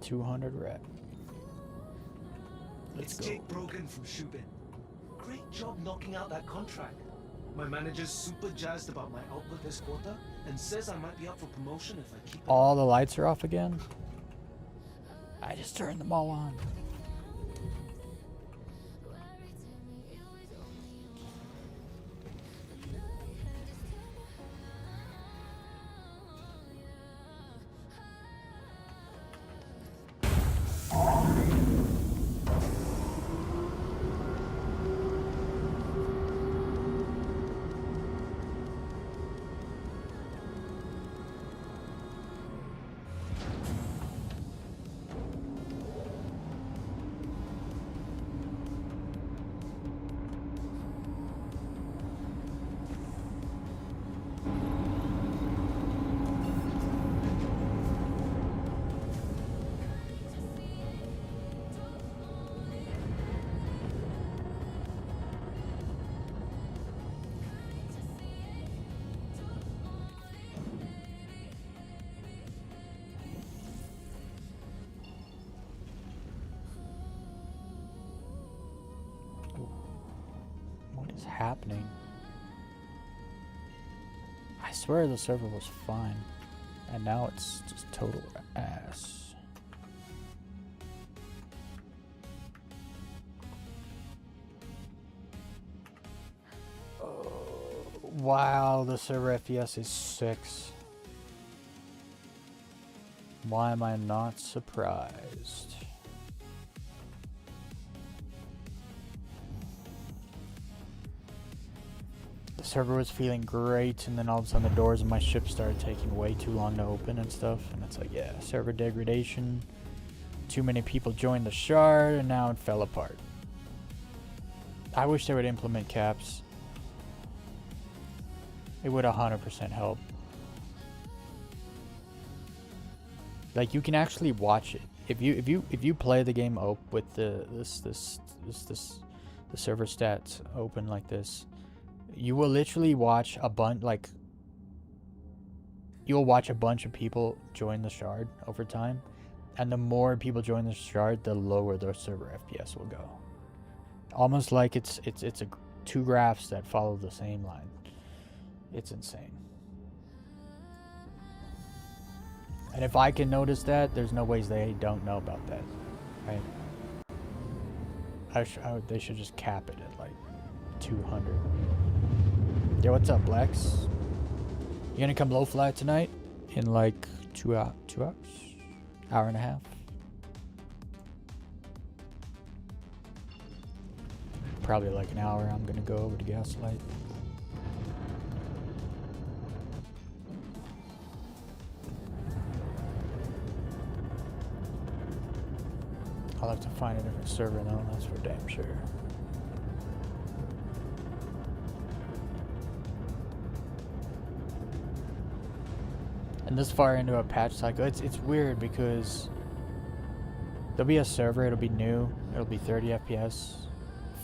$200 Let's It's go. Jake Brogan from Shubin. Great job knocking out that contract. My manager's super jazzed about my output this quarter and says I might be up for promotion if I keep it All up. the lights are off again? I just turned them all on. What is happening? I swear the server was fine, and now it's just total ass. Oh, wow, the server FPS is 6. Why am I not surprised? The server was feeling great, and then all of a sudden the doors of my ship started taking way too long to open and stuff, and it's like, yeah, server degradation. Too many people joined the shard, and now it fell apart. I wish they would implement caps. It would 100% help. Like, you can actually watch it. If you play the game with the server stats open like this, you will literally watch a bunch, like, you'll watch a bunch of people join the shard over time, and the more people join the shard, the lower the server FPS will go. Almost like it's two graphs that follow the same line. It's insane. And if I can notice that, there's no ways they don't know about that, right? They should just cap it at like 200. Yo, what's up, Lex? You gonna come low fly tonight? In like 2 hours? Hour and a half? Probably like an hour. I'm gonna go over to Gaslight. I'll have to find a different server though, that's for damn sure. And this far into a patch cycle, it's weird because there'll be a server, it'll be new, it'll be 30 FPS,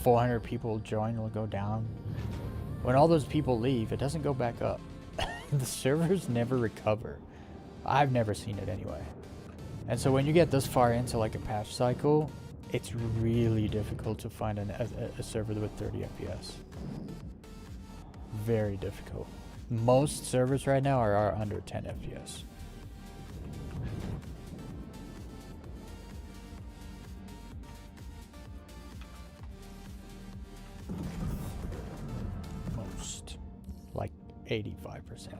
400 people join, it'll go down. When all those people leave, it doesn't go back up. The servers never recover. I've never seen it anyway. And so when you get this far into like a patch cycle, it's really difficult to find a server with 30 FPS. Very difficult. Most servers right now are under 10 FPS. Most. Like 85%.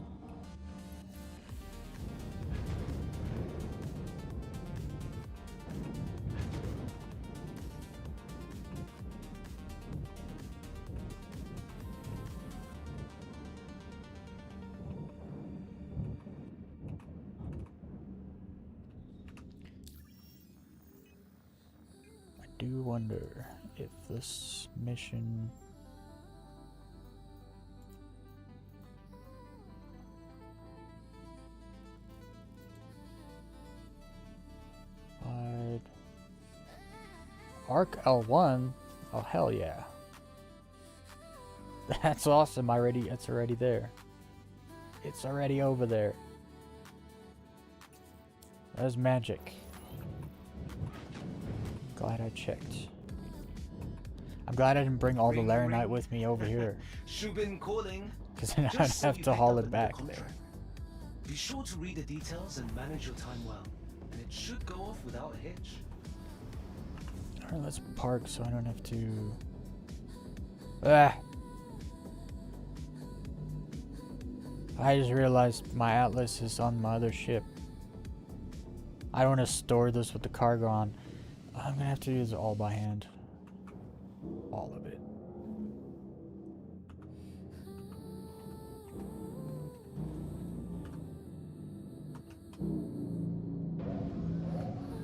I do wonder if this mission Arc L1? Oh hell yeah. That's awesome. It's already there. It's already over there. That's magic. Glad I checked. I'm glad I didn't bring all the Laranite with me over here. Shubin calling. Because then I'd Just so have you to picked haul up it on back the there. contract. Be sure to read the details and manage your time well, and it should go off without a hitch. Alright, let's park so I don't have to... Ah! I just realized my Atlas is on my other ship. I don't want to store this with the cargo on. I'm gonna have to do this all by hand. All of it.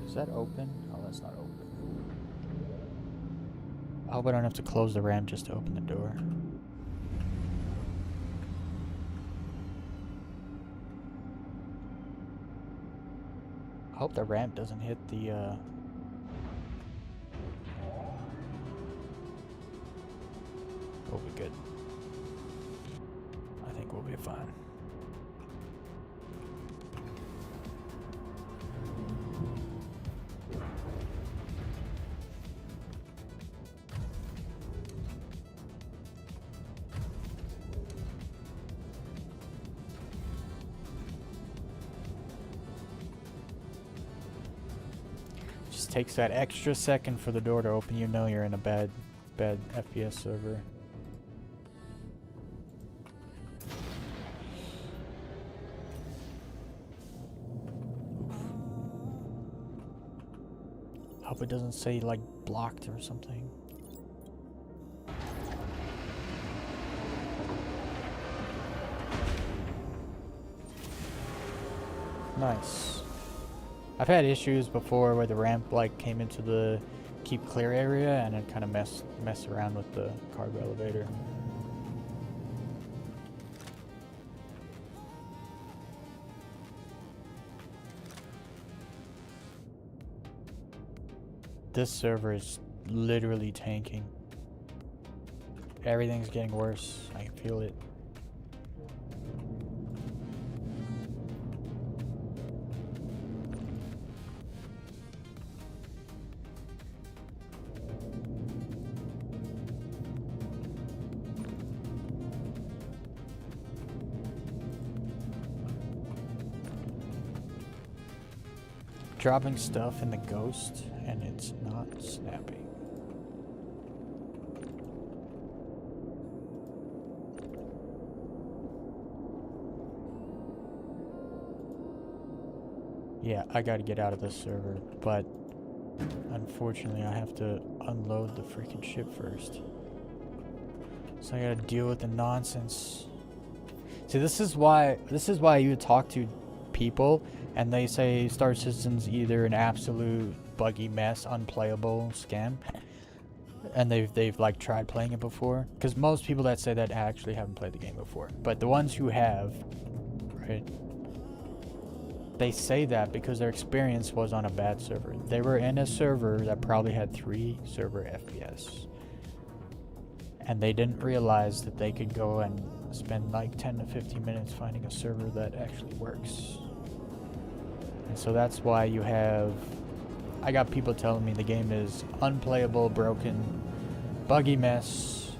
Is that open? Oh, that's not open. I hope I don't have to close the ramp just to open the door. I hope the ramp doesn't hit the, We'll be good. I think we'll be fine. Just takes that extra second for the door to open. You know you're in a bad FPS server. Hope it doesn't say like blocked or something. Nice. I've had issues before where the ramp like came into the keep clear area and it kind of mess around with the cargo elevator. This server is literally tanking. Everything's getting worse. I can feel it. Dropping stuff in the ghost and it's not snapping. Yeah, I gotta get out of this server, but unfortunately I have to unload the freaking ship first. So I gotta deal with the nonsense. See, this is why you talk to people and they say Star Citizen's either an absolute buggy mess, unplayable scam, and they've like tried playing it before, because most people that say that actually haven't played the game before, but the ones who have, right, they say that because their experience was on a bad server. They were in a server that probably had 3 server FPS. And they didn't realize that they could go and spend like 10 to 15 minutes finding a server that actually works. And so that's why you have... I got people telling me the game is unplayable, broken, buggy mess.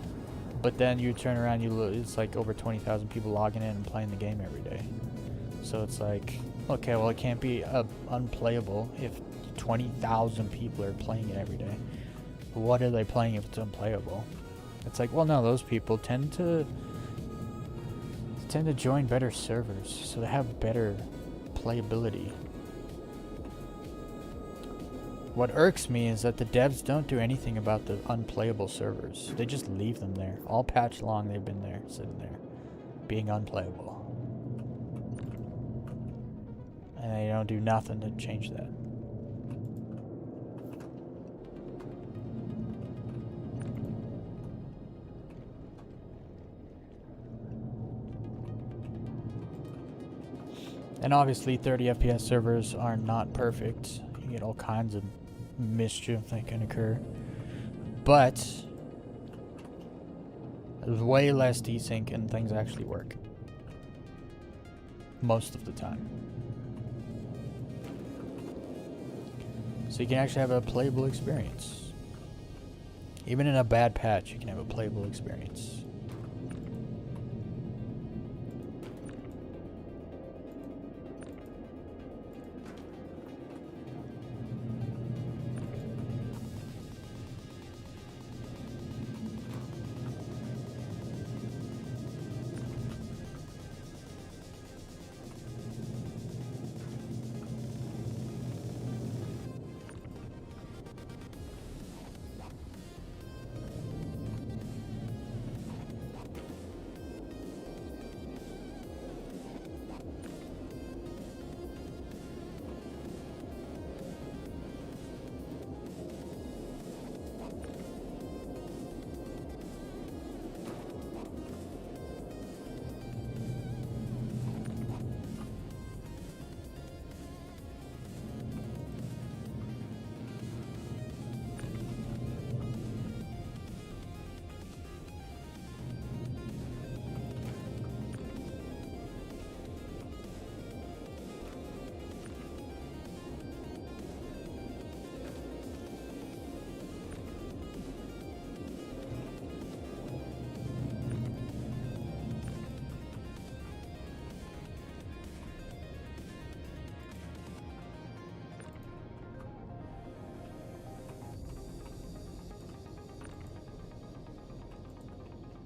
But then you turn around, it's like over 20,000 people logging in and playing the game every day. So it's like, okay, well, it can't be unplayable if 20,000 people are playing it every day. What are they playing if it's unplayable? It's like, well, no, those people tend to join better servers, so they have better playability. What irks me is that the devs don't do anything about the unplayable servers. They just leave them there. All patch long, they've been there, sitting there, being unplayable. And they don't do nothing to change that. And obviously 30 FPS servers are not perfect. You get all kinds of mischief that can occur. But there's way less desync and things actually work. Most of the time. So you can actually have a playable experience. Even in a bad patch, you can have a playable experience.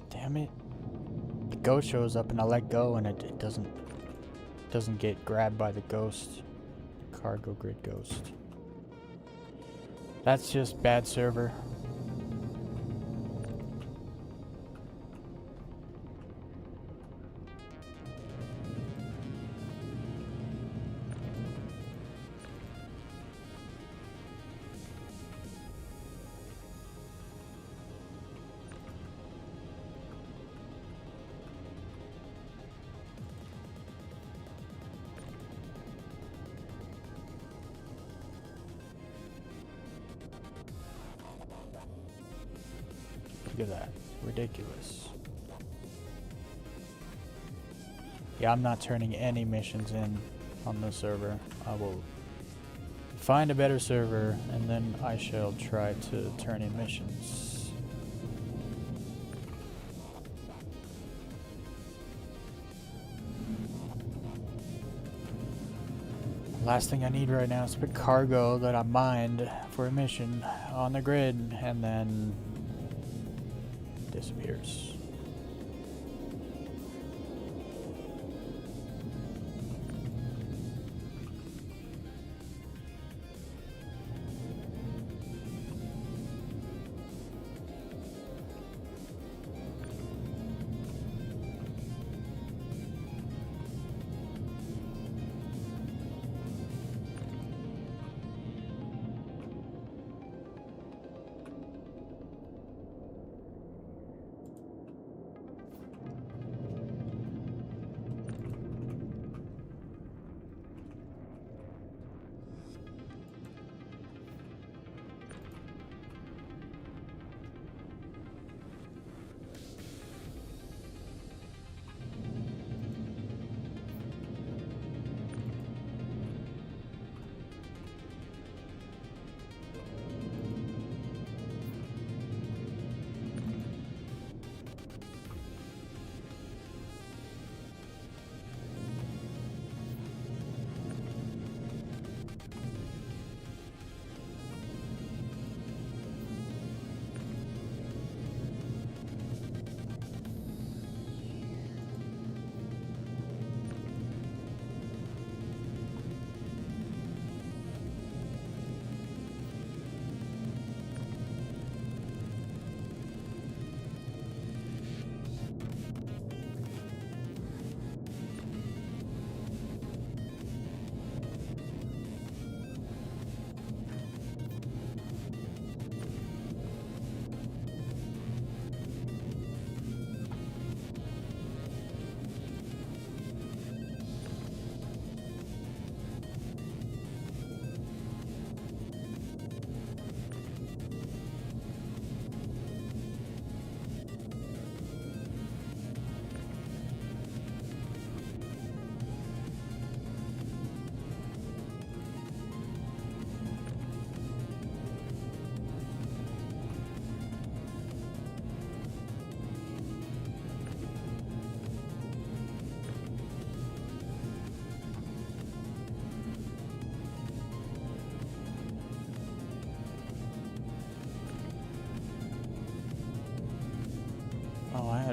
Damn it. The ghost shows up and I let go and it doesn't get grabbed by the ghost. Cargo grid ghost. That's just bad server. Look at that. Ridiculous. Yeah, I'm not turning any missions in on the server. I will find a better server and then I shall try to turn in missions. Last thing I need right now is to put cargo that I mined for a mission on the grid and then disappears.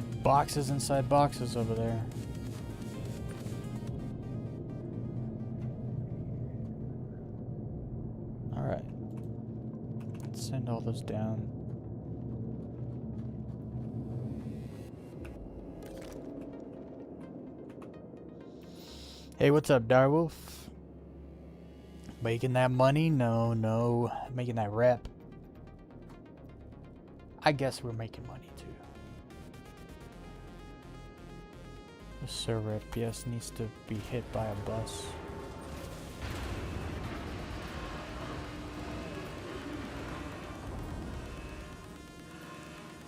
Got boxes inside boxes over there. Alright. Let's send all those down. Hey, what's up, Direwolf? Making that money? No. Making that rep. I guess we're making money too. The server FPS needs to be hit by a bus.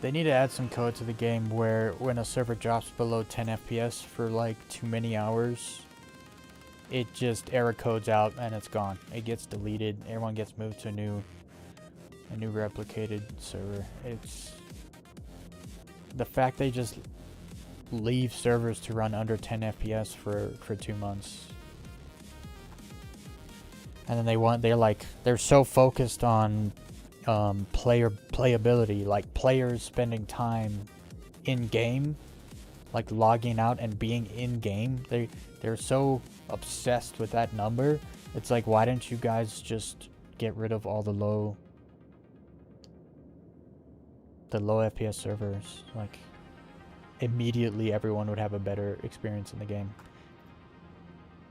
They need to add some code to the game where when a server drops below 10 FPS for like too many hours, it just error codes out and it's gone. It gets deleted. Everyone gets moved to a new replicated server. It's the fact they just leave servers to run under 10 FPS for 2 months. And then they're so focused on playability, like players spending time in game, like logging out and being in game. They're so obsessed with that number. It's like, why didn't you guys just get rid of all the low FPS servers? Like, immediately everyone would have a better experience in the game.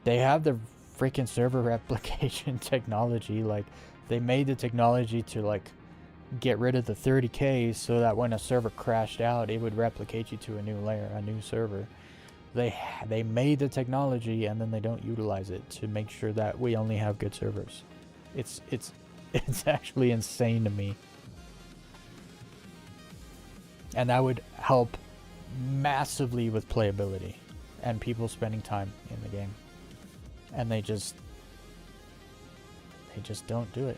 They have the freaking server replication technology. Like, they made the technology to like get rid of the 30K so that when a server crashed out, it would replicate you to a new layer, a new server. They made the technology and then they don't utilize it to make sure that we only have good servers. It's actually insane to me. And that would help massively with playability and people spending time in the game. And they just don't do it.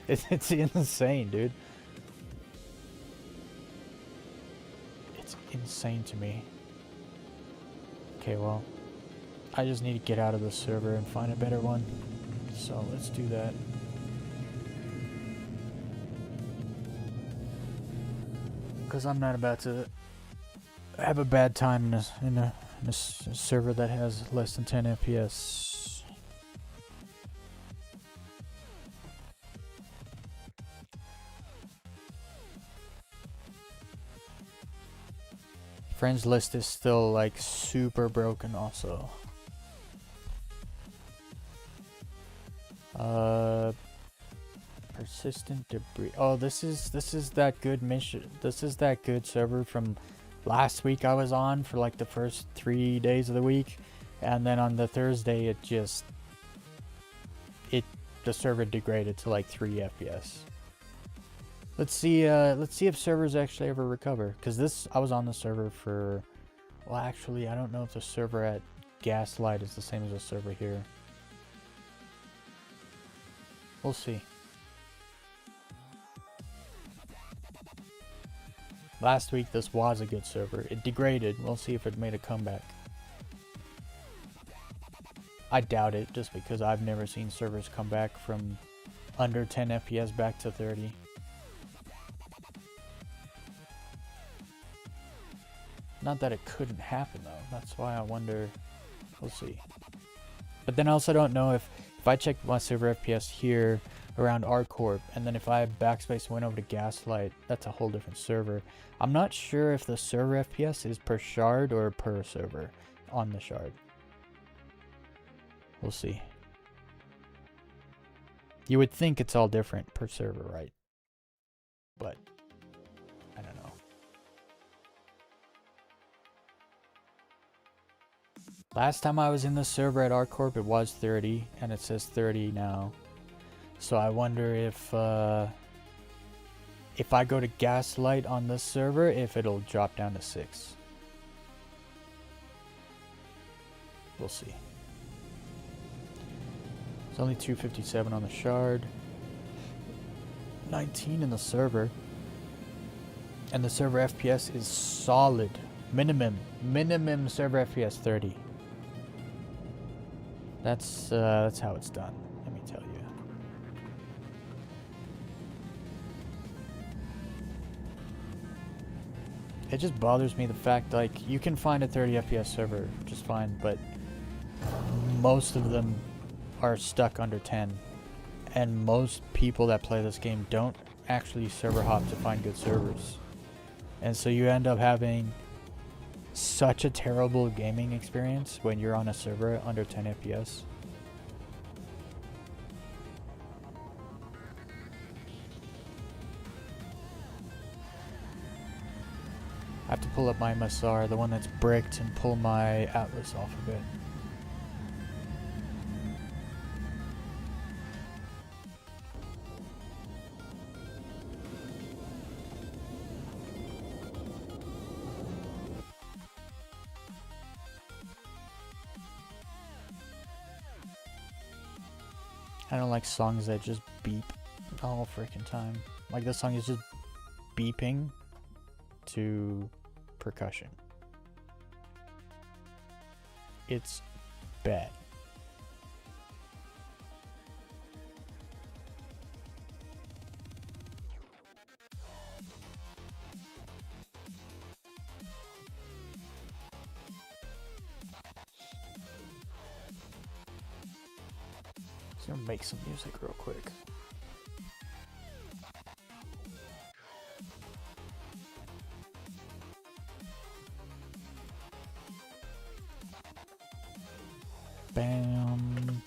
It's insane, dude. It's insane to me. Okay, well, I just need to get out of the server and find a better one. So let's do that. Because I'm not about to have a bad time in a server that has less than 10 FPS. Friends list is still like super broken also. Persistent debris. Oh, this is that good mission. This is that good server from last week I was on for like the first 3 days of the week, and then on the Thursday the server degraded to like 3 FPS. Let's see if servers actually ever recover, because I was on the server for, well, actually I don't know if the server at Gaslight is the same as the server here. We'll see. Last week this was a good server. It degraded. We'll see if it made a comeback. I doubt it, just because I've never seen servers come back from under 10 FPS back to 30. Not that it couldn't happen though. That's why I wonder. We'll see. But then I also don't know if I check my server FPS here around RCorp, and then if I backspace and went over to Gaslight, that's a whole different server. I'm not sure if the server FPS is per shard or per server on the shard. We'll see. You would think it's all different per server, right? But I don't know. Last time I was in the server at RCorp, it was 30, and it says 30 now. So I wonder if I go to Gaslight on this server, if it'll drop down to 6. We'll see. It's only 257 on the shard. 19 in the server. And the server FPS is solid. Minimum server FPS 30. That's how it's done. Let me tell you. it just bothers me the fact, like, you can find a 30 FPS server just fine, but most of them are stuck under 10. And most people that play this game don't actually server hop to find good servers. And so you end up having such a terrible gaming experience when you're on a server under 10 FPS. I have to pull up my MSR, the one that's bricked, and pull my Atlas off of it. I don't like songs that just beep the whole freaking time. Like, this song is just beeping to percussion. It's bad. Just gonna make some music real quick. Bam.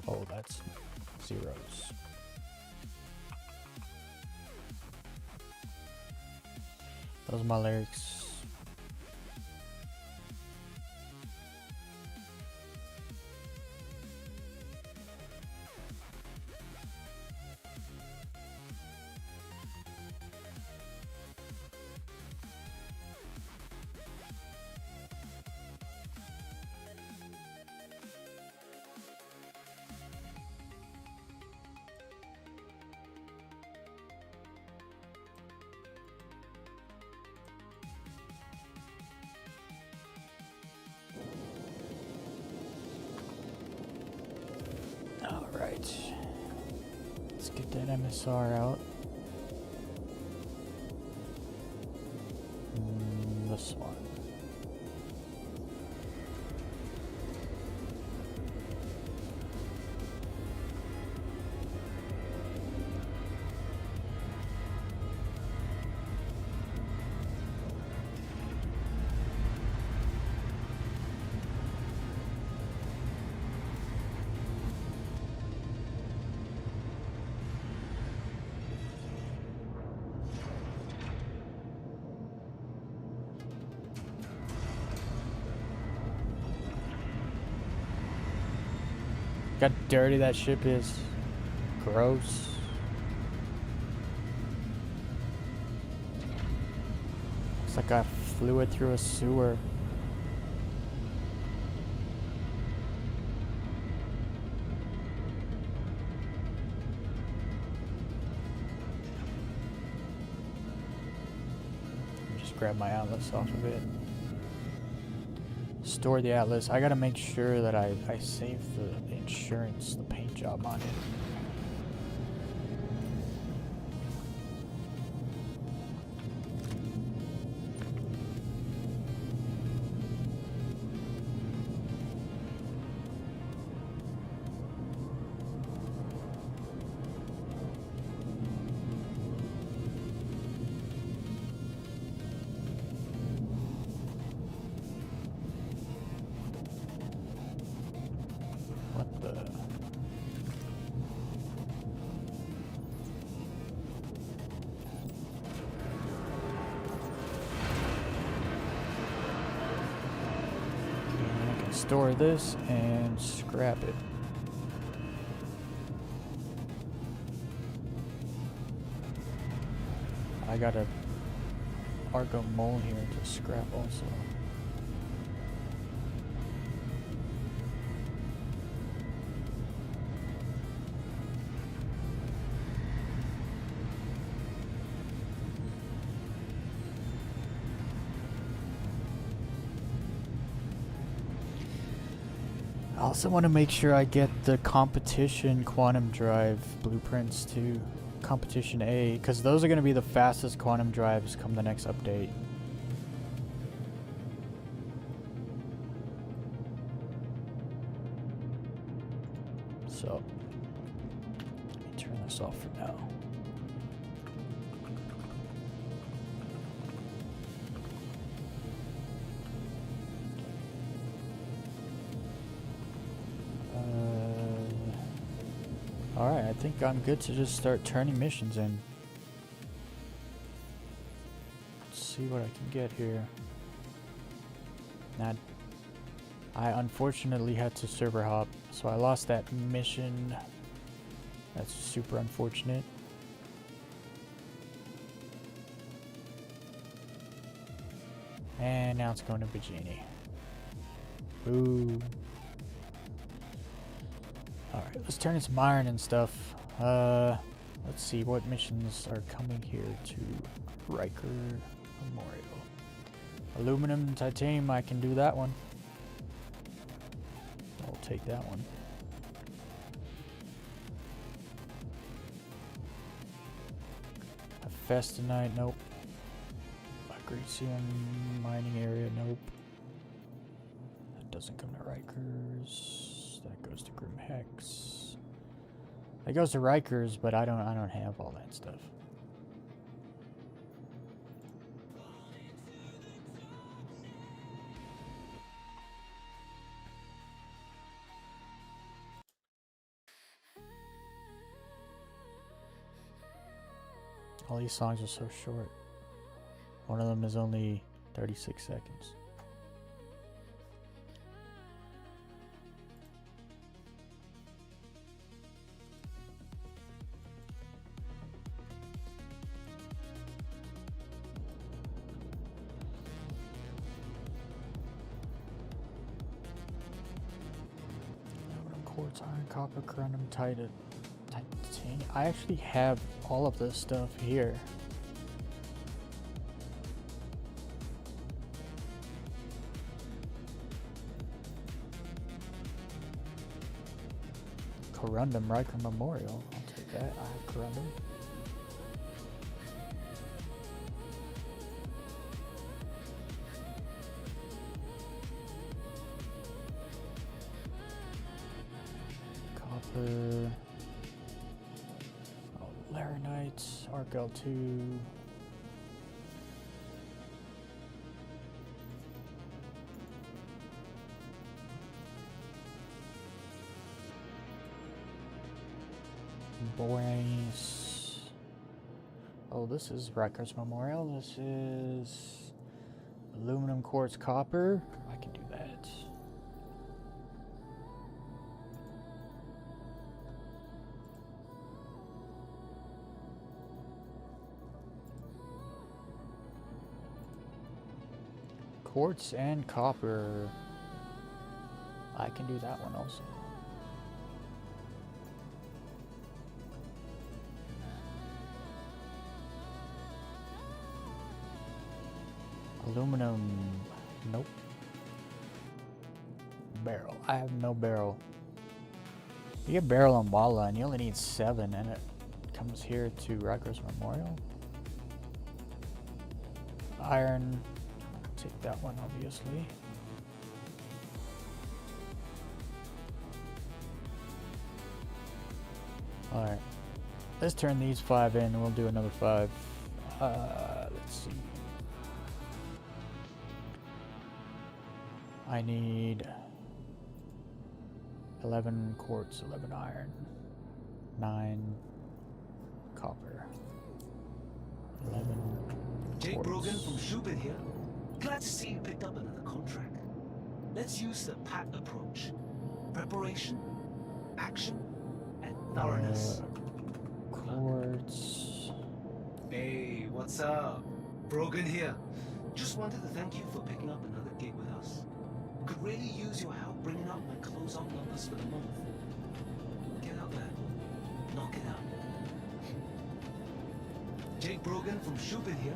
Oh, that's zeros. Those are my lyrics. Alright, let's get that MSR out. This one. Look how dirty that ship is. Gross. Looks like I flew it through a sewer. Just grab my Atlas off of it. Store the Atlas. I gotta make sure that I save the insurance, the paint job on it. Store this and scrap it. I got a Argo Mole here to scrap also. I also want to make sure I get the competition quantum drive blueprints to competition A, because those are going to be the fastest quantum drives come the next update. So, let me turn this off for now. Alright, I think I'm good to just start turning missions in. Let's see what I can get here. Now, I unfortunately had to server hop, so I lost that mission. That's super unfortunate. And now it's going to Bajini. Ooh. Alright, let's turn in some iron and stuff. Let's see what missions are coming here to Riker Memorial. Aluminum and titanium, I can do that one. I'll take that one. Festinite, nope. Magnesium mining area, nope. That doesn't come to Rikers. That goes to Grim Hex. That goes to Rikers, but I don't have all that stuff. All these songs are so short. One of them is only 36 seconds. Quartz, iron, copper, corundum, titanium. I actually have all of this stuff here. Corundum, Riker Memorial. I'll take that. I have corundum. Copper. Oh, Laranite, Arc L2. Borace. Oh, this is Rikers Memorial. This is aluminum, quartz, copper. I can do that. Quartz and copper. I can do that one also. Aluminum, nope. Barrel, I have no barrel. You get barrel on Walla and you only need 7 and it comes here to Rikers Memorial. Iron, take that one obviously. Alright, let's turn these 5 in and we'll do another 5. Let's see. I need 11 quartz, 11 iron, 9 copper, 11 Jake quartz. Brogan from Schubert here. Glad to see you picked up another contract. Let's use the PAT approach. Preparation, action, and thoroughness. Quartz. Hey, what's up? Brogan here. Just wanted to thank you for picking up another gig with us. Could really use your help bringing up my close-up numbers for the month. Get out there. Knock it out. Jake Brogan from Shubin here.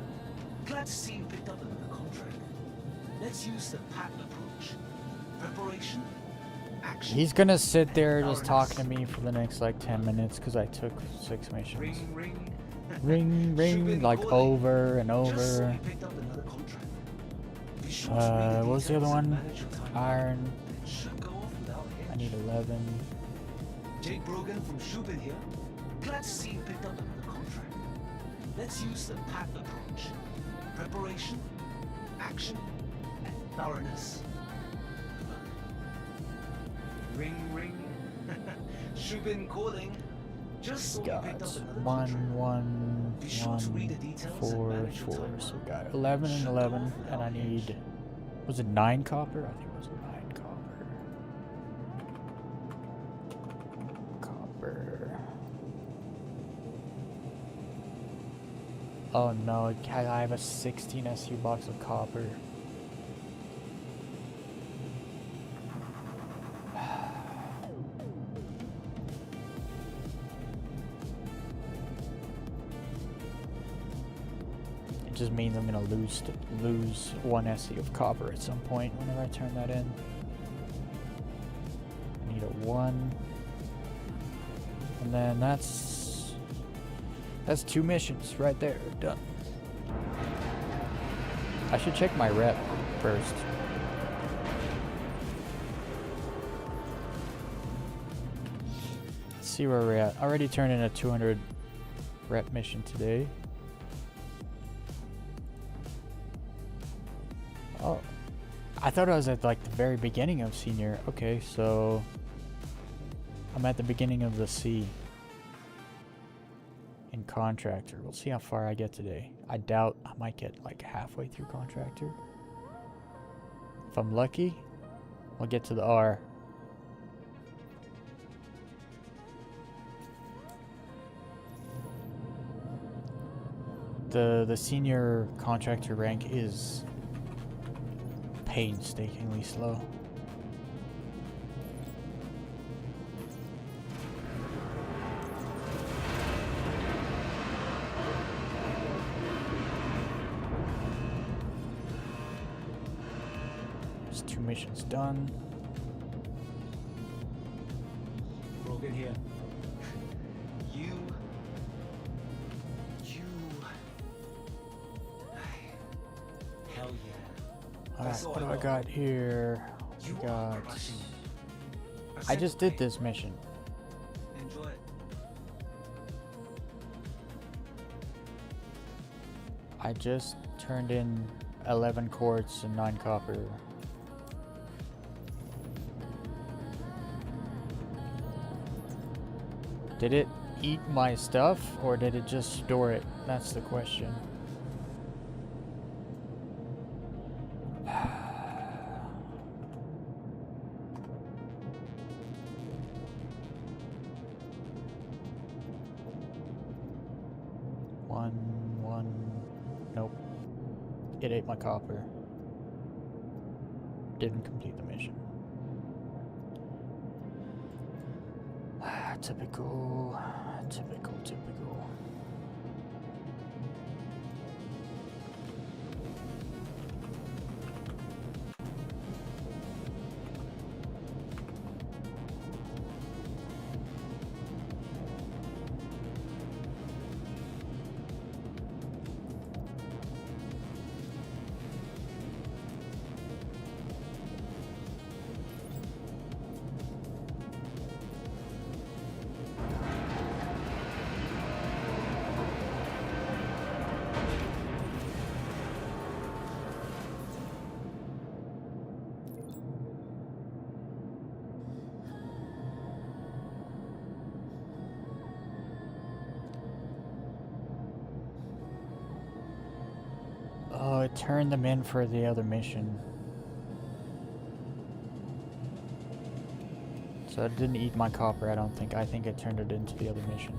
Glad to see you picked up another contract. Let's use the PAT approach. Preparation, action. He's gonna sit there and just thoroughness. talking to me for the next like 10 minutes because I took 6 missions. Ring, ring. Ring, ring, Shubin like calling. over and Just so over. you picked up another contract. Be sure to read What was the other details and one? manage your time. Iron. It should go off without a hitch. I need 11. Jake Brogan from Shubin here. Glad to see you picked up another contract. Let's use the PAT approach. Preparation, action, and thoroughness. Good luck. Ring, ring. Shubin calling. Just so you picked up Gods. another 1, contract. 1, Be sure to read the 1, details and 4, manage your 4. time. So we got 11 and Should go 11, off and I without a hitch. need. Was it 9 copper? I think it was 9 copper. Copper. Oh no, I have a 16 SU box of copper. It just means I'm gonna lose 1 SE of copper at some point whenever I turn that in. I need a 1. And then that's 2 missions right there, done. I should check my rep first. Let's see where we're at. I already turned in a 200 rep mission today. Oh, I thought I was at like the very beginning of senior. Okay, so I'm at the beginning of the C in contractor. We'll see how far I get today. I doubt I might get like halfway through contractor. If I'm lucky, I'll get to the R. The senior contractor rank is painstakingly slow. There's 2 missions done. Brogan here. You. Hell yeah. Alright, That's all what do I I want. got here? You We are got. crushing it. I just did Reciprocate. this mission. Enjoy it. I just turned in 11 quartz and 9 copper. Did it eat my stuff or did it just store it? That's the question. One. Nope. It ate my copper. Didn't complete the mission. Typical. Oh, it turned them in for the other mission. So it didn't eat my copper, I don't think. I think it turned it into the other mission.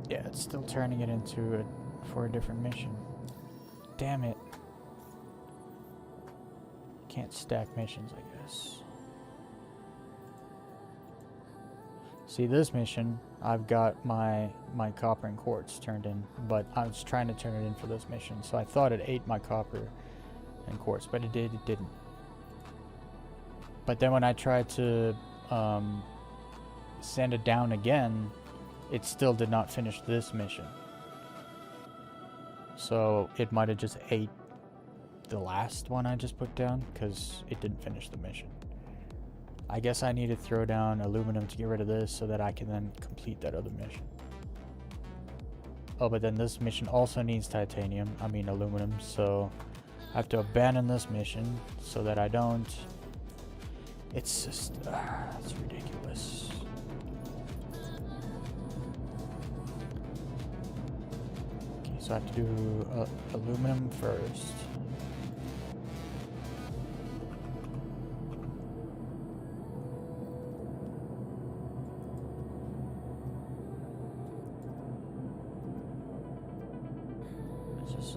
Yeah, it's still turning it into for a different mission. Damn it. Can't stack missions, I guess. See, this mission, I've got my copper and quartz turned in, but I was trying to turn it in for this mission, so I thought it ate my copper and quartz, but it didn't. But then when I tried to send it down again, it still did not finish this mission. So it might have just ate the last one I just put down because it didn't finish the mission. I guess I need to throw down aluminum to get rid of this so that I can then complete that other mission. Oh, but then this mission also needs aluminum, so I have to abandon this mission so that I don't. It's just, it's ridiculous. Okay, so I have to do aluminum first.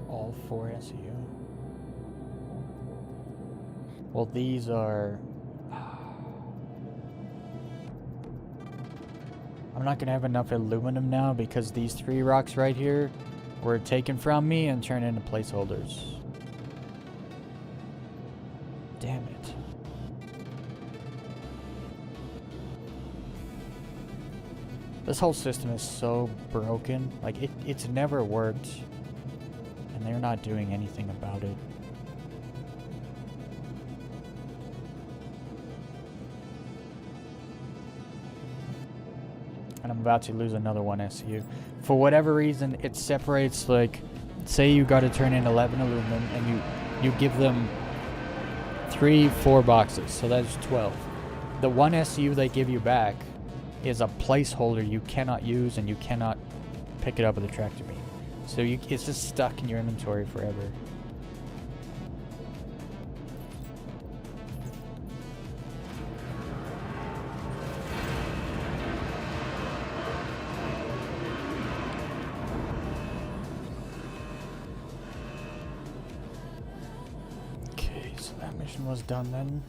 All 4 SU. Well, these are. I'm not gonna have enough aluminum now because these 3 rocks right here were taken from me and turned into placeholders. Damn it. This whole system is so broken. Like, it's never worked. And they're not doing anything about it. And I'm about to lose another 1 SU. For whatever reason, it separates, like, say you got to turn in 11 aluminum and you give them 3-4 boxes, so that's 12. The 1 SU they give you back is a placeholder you cannot use and you cannot pick it up with a tractor beam. So it's just stuck in your inventory forever. Okay, so that mission was done then.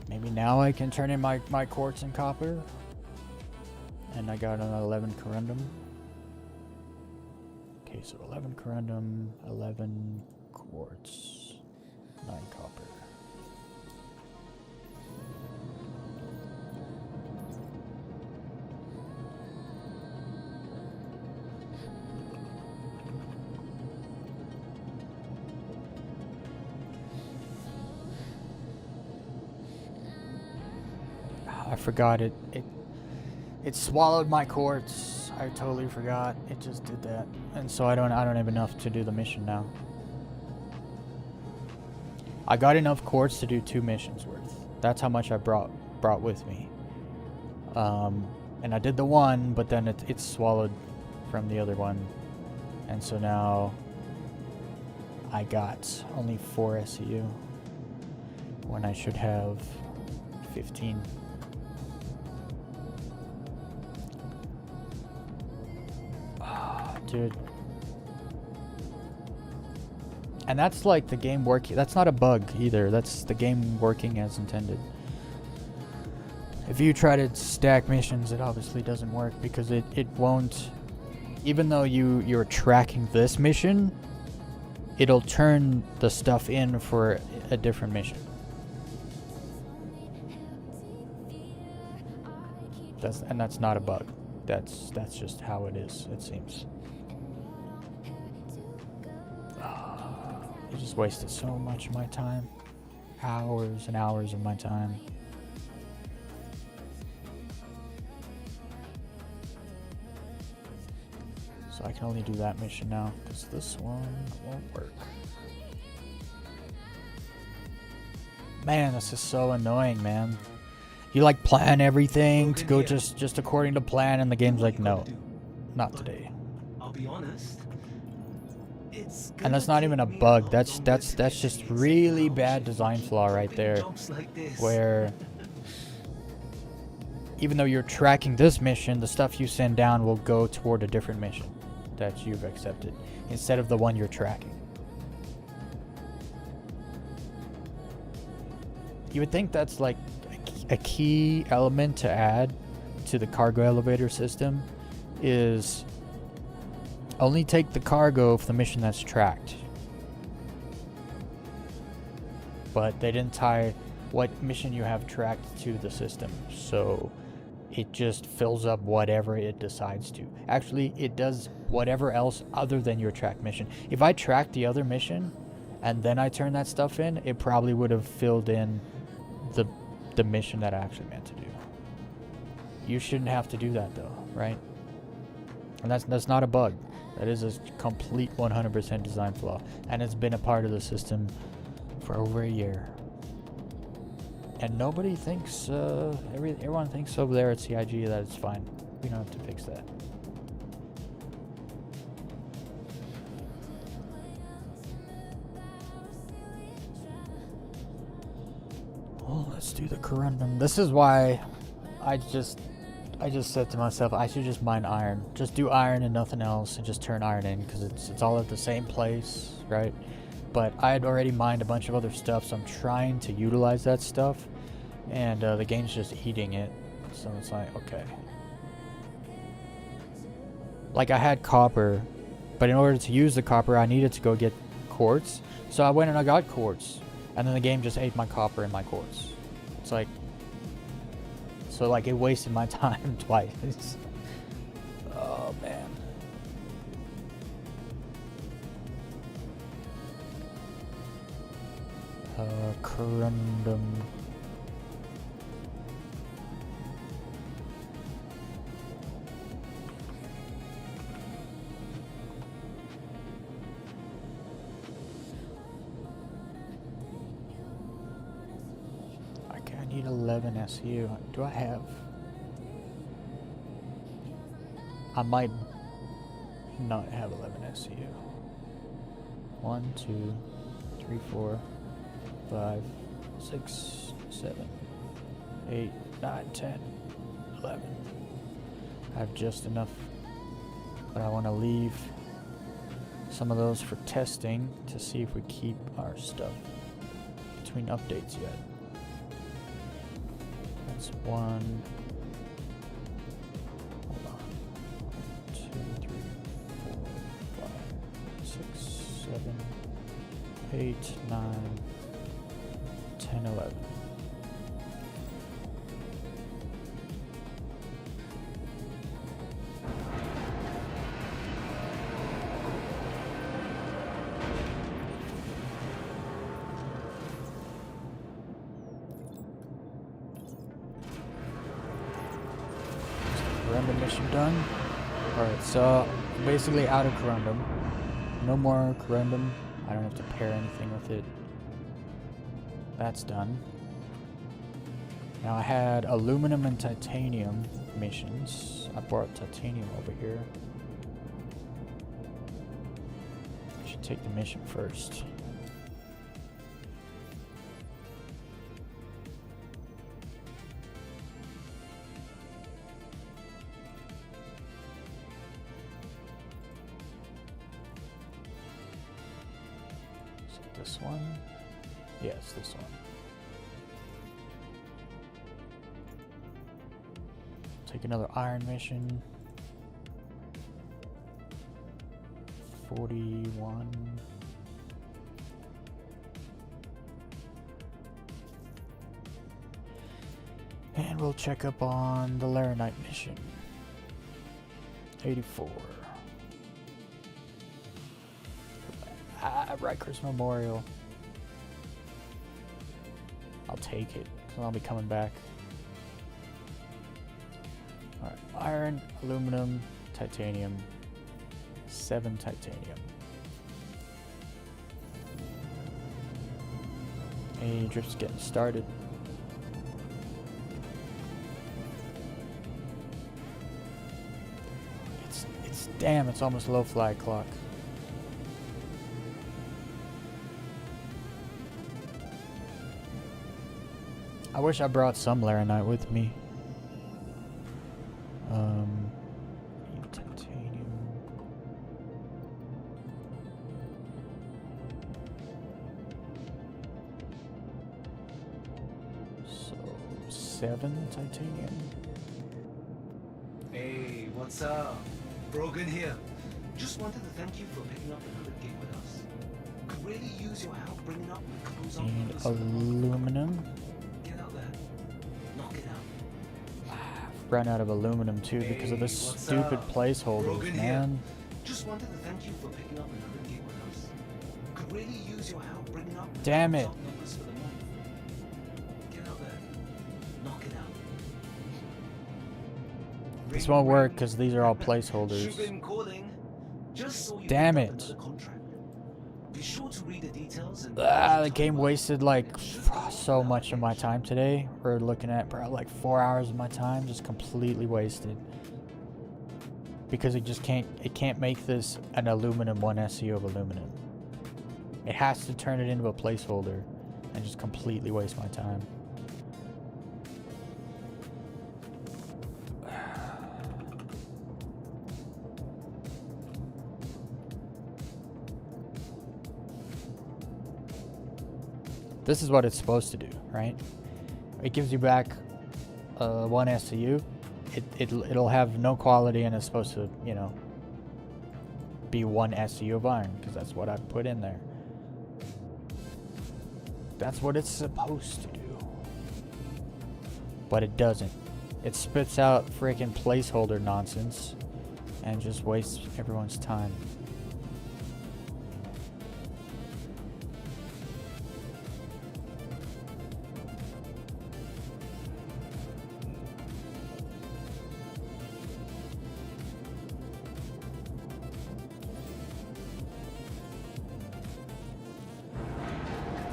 Maybe now I can turn in my quartz and copper. And I got an 11 corundum. Okay, so 11 corundum, 11 quartz, 9 copper. I forgot it swallowed my quartz. I totally forgot. It just did that. And so I don't have enough to do the mission now. I got enough quartz to do 2 missions worth. That's how much I brought with me. And I did the one, but then it's swallowed from the other one. And so now I got only 4 SEU when I should have 15. Dude. And that's like the game working. That's not a bug either. That's the game working as intended. If you try to stack missions, it obviously doesn't work because it won't. Even though you're tracking this mission, it'll turn the stuff in for a different mission. That's not a bug. That's just how it is, it seems. I just wasted so much of my time. Hours and hours of my time. So I can only do that mission now, because this one won't work. Man, this is so annoying, man. You like plan everything to go Broken just according to plan, and the game's like, What you no, gotta do. not But today. I'll be honest. It's And that's gonna not even a take me bug. lot That's longer that's to that's get just to the exact really route bad if design we keep flaw right dropping there. jobs like this. Where even though you're tracking this mission, the stuff you send down will go toward a different mission that you've accepted instead of the one you're tracking. You would think that's like a key element to add to the cargo elevator system is only take the cargo for the mission that's tracked. But they didn't tie what mission you have tracked to the system, so it just fills up whatever it decides to. Actually, it does whatever else other than your tracked mission. If I tracked the other mission and then I turned that stuff in, it probably would have filled in the mission that I actually meant to do. You shouldn't have to do that though, right? And that's not a bug. That is a complete 100% design flaw, and it's been a part of the system for over a year. And nobody thinks, everyone thinks over there at CIG that it's fine. We don't have to fix that. Well, let's do the corundum. This is why I just said to myself, I should just mine iron. Just do iron and nothing else, and just turn iron in, because it's all at the same place, right? But I had already mined a bunch of other stuff, so I'm trying to utilize that stuff, and the game's just eating it. So it's like, okay. Like, I had copper, but in order to use the copper, I needed to go get quartz. So I went and I got quartz, and then the game just ate my copper and my quartz. It's like, so like it wasted my time twice. Oh man. Corundum. Okay, I need 11 SU. Do I have? I might not have 11 SU. 1, 2, 3, 4, 5, 6, 7, 8, 9, 10, 11. I have just enough, but I want to leave some of those for testing to see if we keep our stuff between updates yet. That's 1. Hold on. 1, 2, 3, 4, 5, 6, 7, 8, 9, 10, 11. Corundum mission done. Alright, so basically out of corundum. No more corundum. I don't have to pair anything with it. That's done. Now I had aluminum and titanium missions. I brought titanium over here. I should take the mission first. Is it this one? Yes, this one. Take another iron mission. 41. And we'll check up on the Laranite mission. 84. Rikers Memorial. I'll take it, because I'll be coming back. Alright, iron, aluminum, titanium. 7 titanium. Hey, drift's getting started. It's damn, it's almost low flag clock. I wish I brought some Laranite with me. Titanium. So 7 titanium. Hey, what's up? Brogan here. Just wanted to thank you for picking up another gig with us. Could really use your help bringing up the crews on And the aluminum. Get out there. Knock it out. Run out of aluminum too because of the Hey, what's stupid up? placeholders, Brogan man. here. Just wanted to thank you for picking up another gig with us. Could really use your help bringing up the Damn crews it. on numbers for the month. Get out there. Knock it out. This Ring, won't work ring. because these are all placeholders. Shubin calling. Just so you Damn picked up it. another contract. Be sure to read the details and The game wasted like so much of my time today. We're looking at probably like 4 hours of my time just completely wasted. Because it can't make this an aluminum 1 SEO of aluminum. It has to turn it into a placeholder and just completely waste my time. This is what it's supposed to do, right? It gives you back 1 SCU. It'll have no quality and it's supposed to, you know, be 1 SCU of iron because that's what I put in there. That's what it's supposed to do. But it doesn't. It spits out freaking placeholder nonsense and just wastes everyone's time.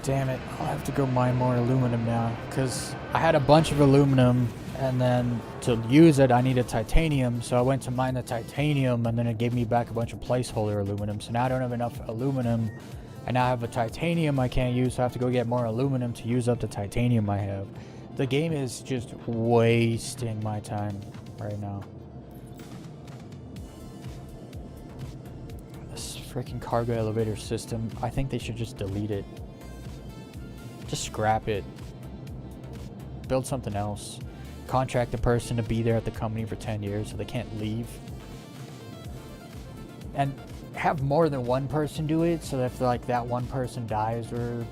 Damn it, I'll have to go mine more aluminum now, because I had a bunch of aluminum, and then to use it I needed titanium, so I went to mine the titanium, and then it gave me back a bunch of placeholder aluminum, so now I don't have enough aluminum, and now I have a titanium I can't use, so I have to go get more aluminum to use up the titanium I have. The game is just wasting my time right now. This freaking cargo elevator system, I think they should just delete it. Just scrap it. Build something else. Contract a person to be there at the company for 10 years so they can't leave. And have more than one person do it so that if like that one person dies or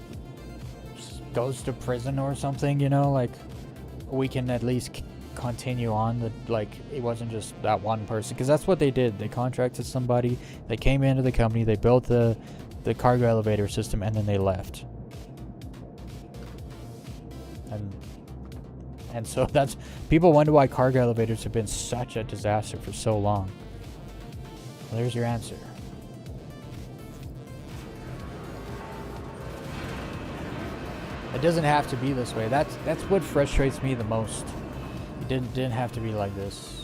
goes to prison or something, you know, like we can at least continue on. Like it wasn't just that one person, because that's what they did. They contracted somebody, they came into the company, they built the cargo elevator system, and then they left. And so that's, people wonder why cargo elevators have been such a disaster for so long. Well, there's your answer. It doesn't have to be this way. That's what frustrates me the most. It didn't have to be like this.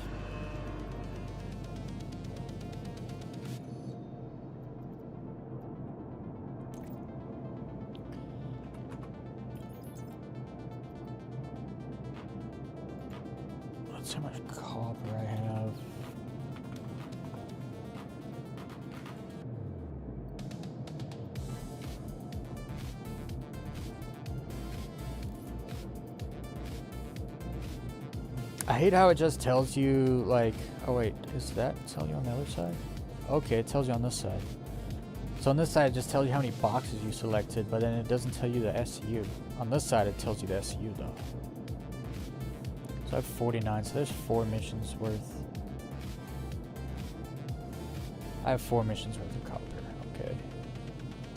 Let's see how much copper I have. I hate how it just tells you, like, oh wait, is that tell you on the other side? Okay, it tells you on this side. So on this side, it just tells you how many boxes you selected, but then it doesn't tell you the SCU. On this side, it tells you the SCU though. So I have 49, so there's 4 missions worth. I have 4 missions worth of copper, okay.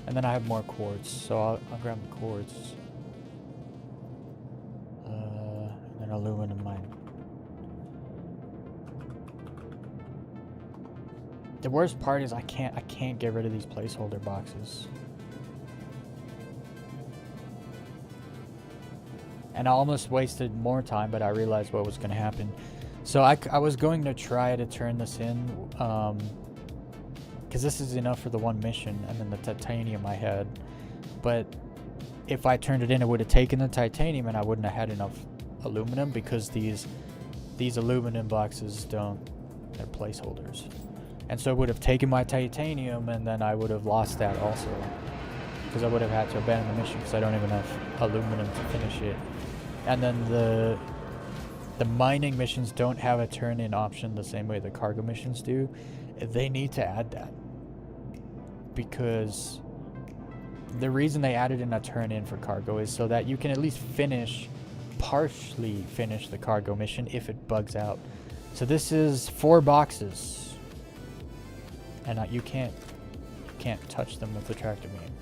And then I have more quartz, so I'll grab the quartz. And then aluminum mine. The worst part is I can't get rid of these placeholder boxes. And I almost wasted more time, but I realized what was going to happen. So I was going to try to turn this in, because this is enough for the one mission, and then the titanium I had. But if I turned it in, it would have taken the titanium, and I wouldn't have had enough aluminum, because these aluminum boxes don't, they're placeholders. And so it would have taken my titanium, and then I would have lost that also, because I would have had to abandon the mission because I don't have enough aluminum to finish it. And then the mining missions don't have a turn-in option the same way the cargo missions do. They need to add that, because the reason they added in a turn-in for cargo is so that you can at least partially finish the cargo mission if it bugs out. So this is 4 boxes, and you can't touch them with the tractor beam.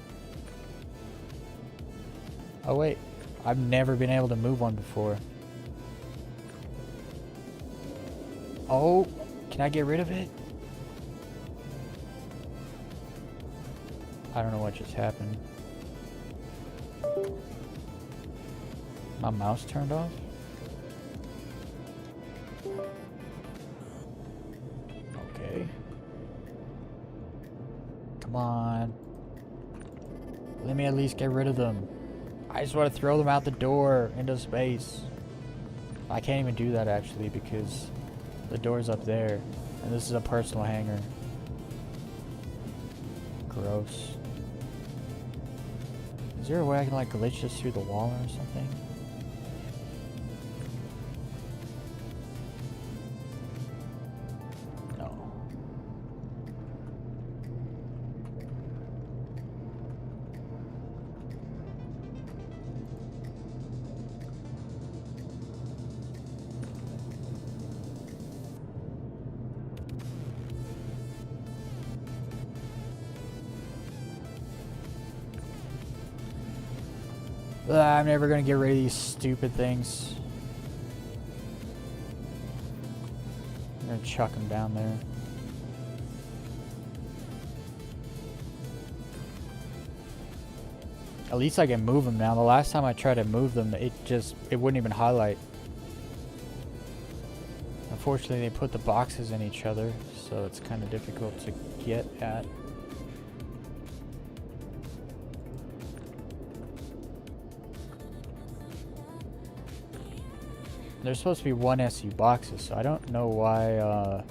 Oh wait, I've never been able to move one before. Oh, can I get rid of it? I don't know what just happened. My mouse turned off? Okay. Come on. Let me at least get rid of them. I just want to throw them out the door into space. I can't even do that actually because the door's up there. And this is a personal hangar. Gross. Is there a way I can like glitch this through the wall or something? No. I'm never gonna get rid of these stupid things. I'm gonna chuck them down there. At least I can move them now. The last time I tried to move them, it wouldn't even highlight. Unfortunately, they put the boxes in each other, so it's kind of difficult to get at. There's supposed to be 1 SU boxes, so I don't know why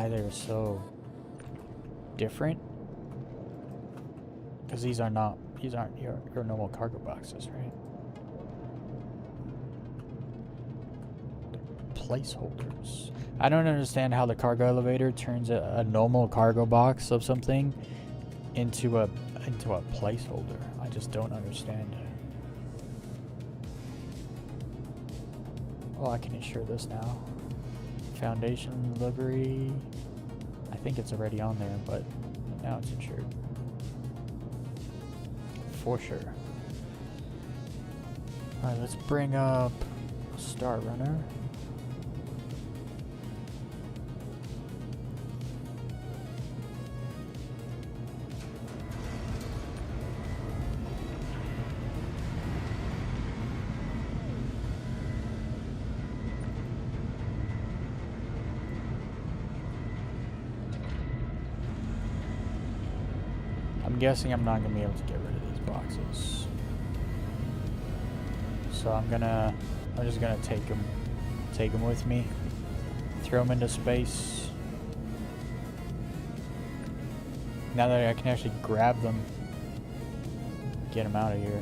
they're so different. Because these aren't your normal cargo boxes, right? Placeholders. I don't understand how the cargo elevator turns a normal cargo box of something into a placeholder. I just don't understand it. Oh, I can insure this now. Foundation livery. I think it's already on there, but now it's insured. For sure. Alright, let's bring up Star Runner. I'm guessing I'm not gonna be able to get rid of these boxes, so I'm just gonna take them with me, throw them into space. Now that I can actually grab them, get them out of here.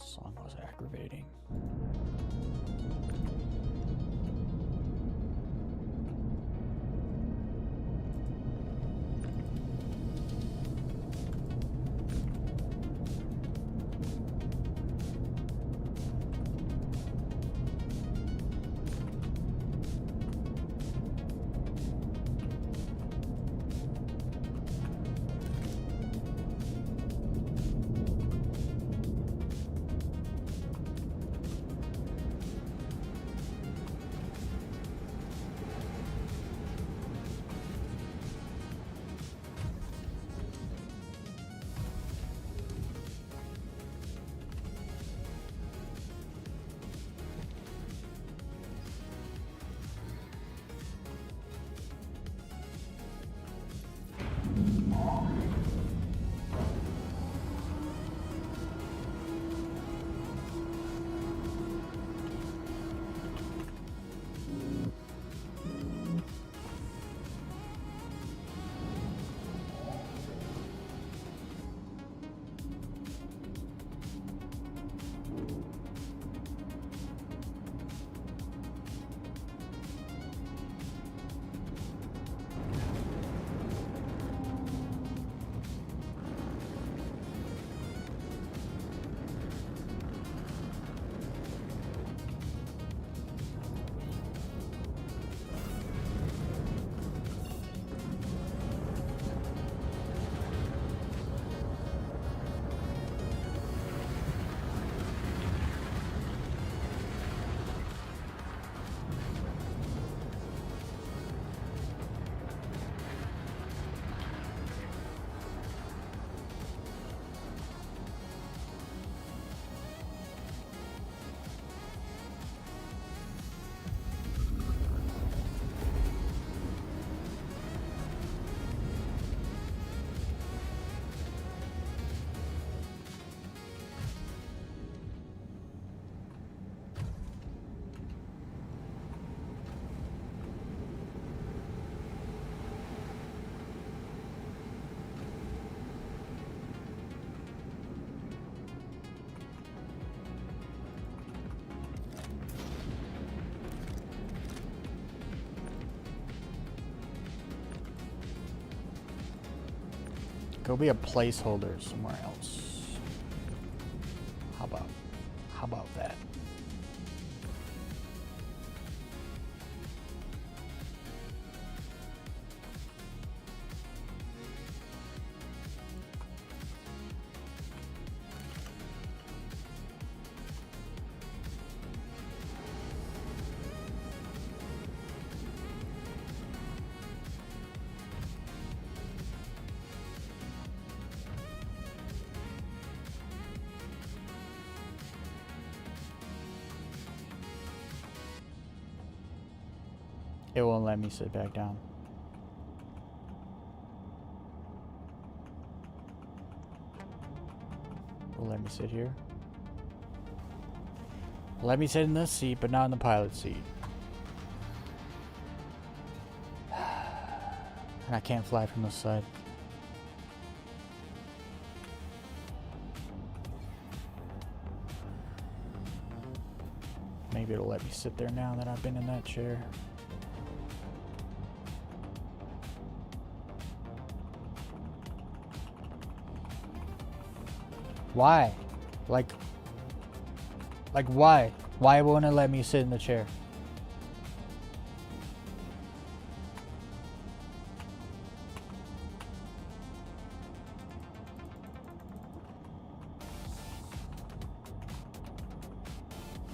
Song was aggravating. Go be a placeholder somewhere else. How about that? It won't let me sit back down. Will let me sit here. Let me sit in this seat, but not in the pilot seat. And I can't fly from this side. Maybe it'll let me sit there now that I've been in that chair. Why? Like why? Why won't it let me sit in the chair?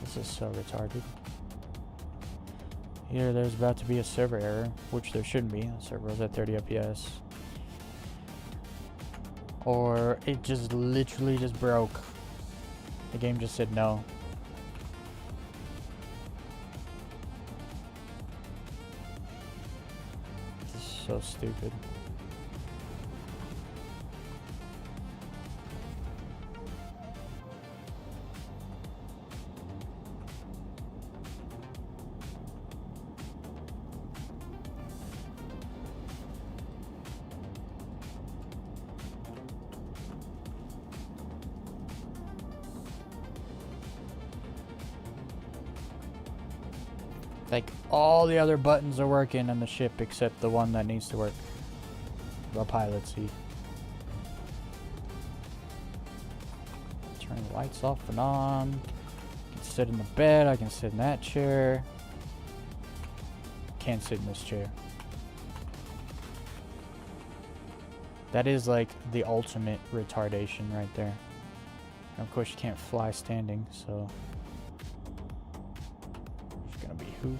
This is so retarded. Either there's about to be a server error, which there shouldn't be. The server was at 30 FPS. Or it just literally just broke. The game just said no. This is so stupid. Like, all the other buttons are working on the ship except the one that needs to work. The pilot seat. Turn the lights off and on. I can sit in the bed, I can sit in that chair. Can't sit in this chair. That is like the ultimate retardation right there. And of course you can't fly standing, so it's gonna be hoot.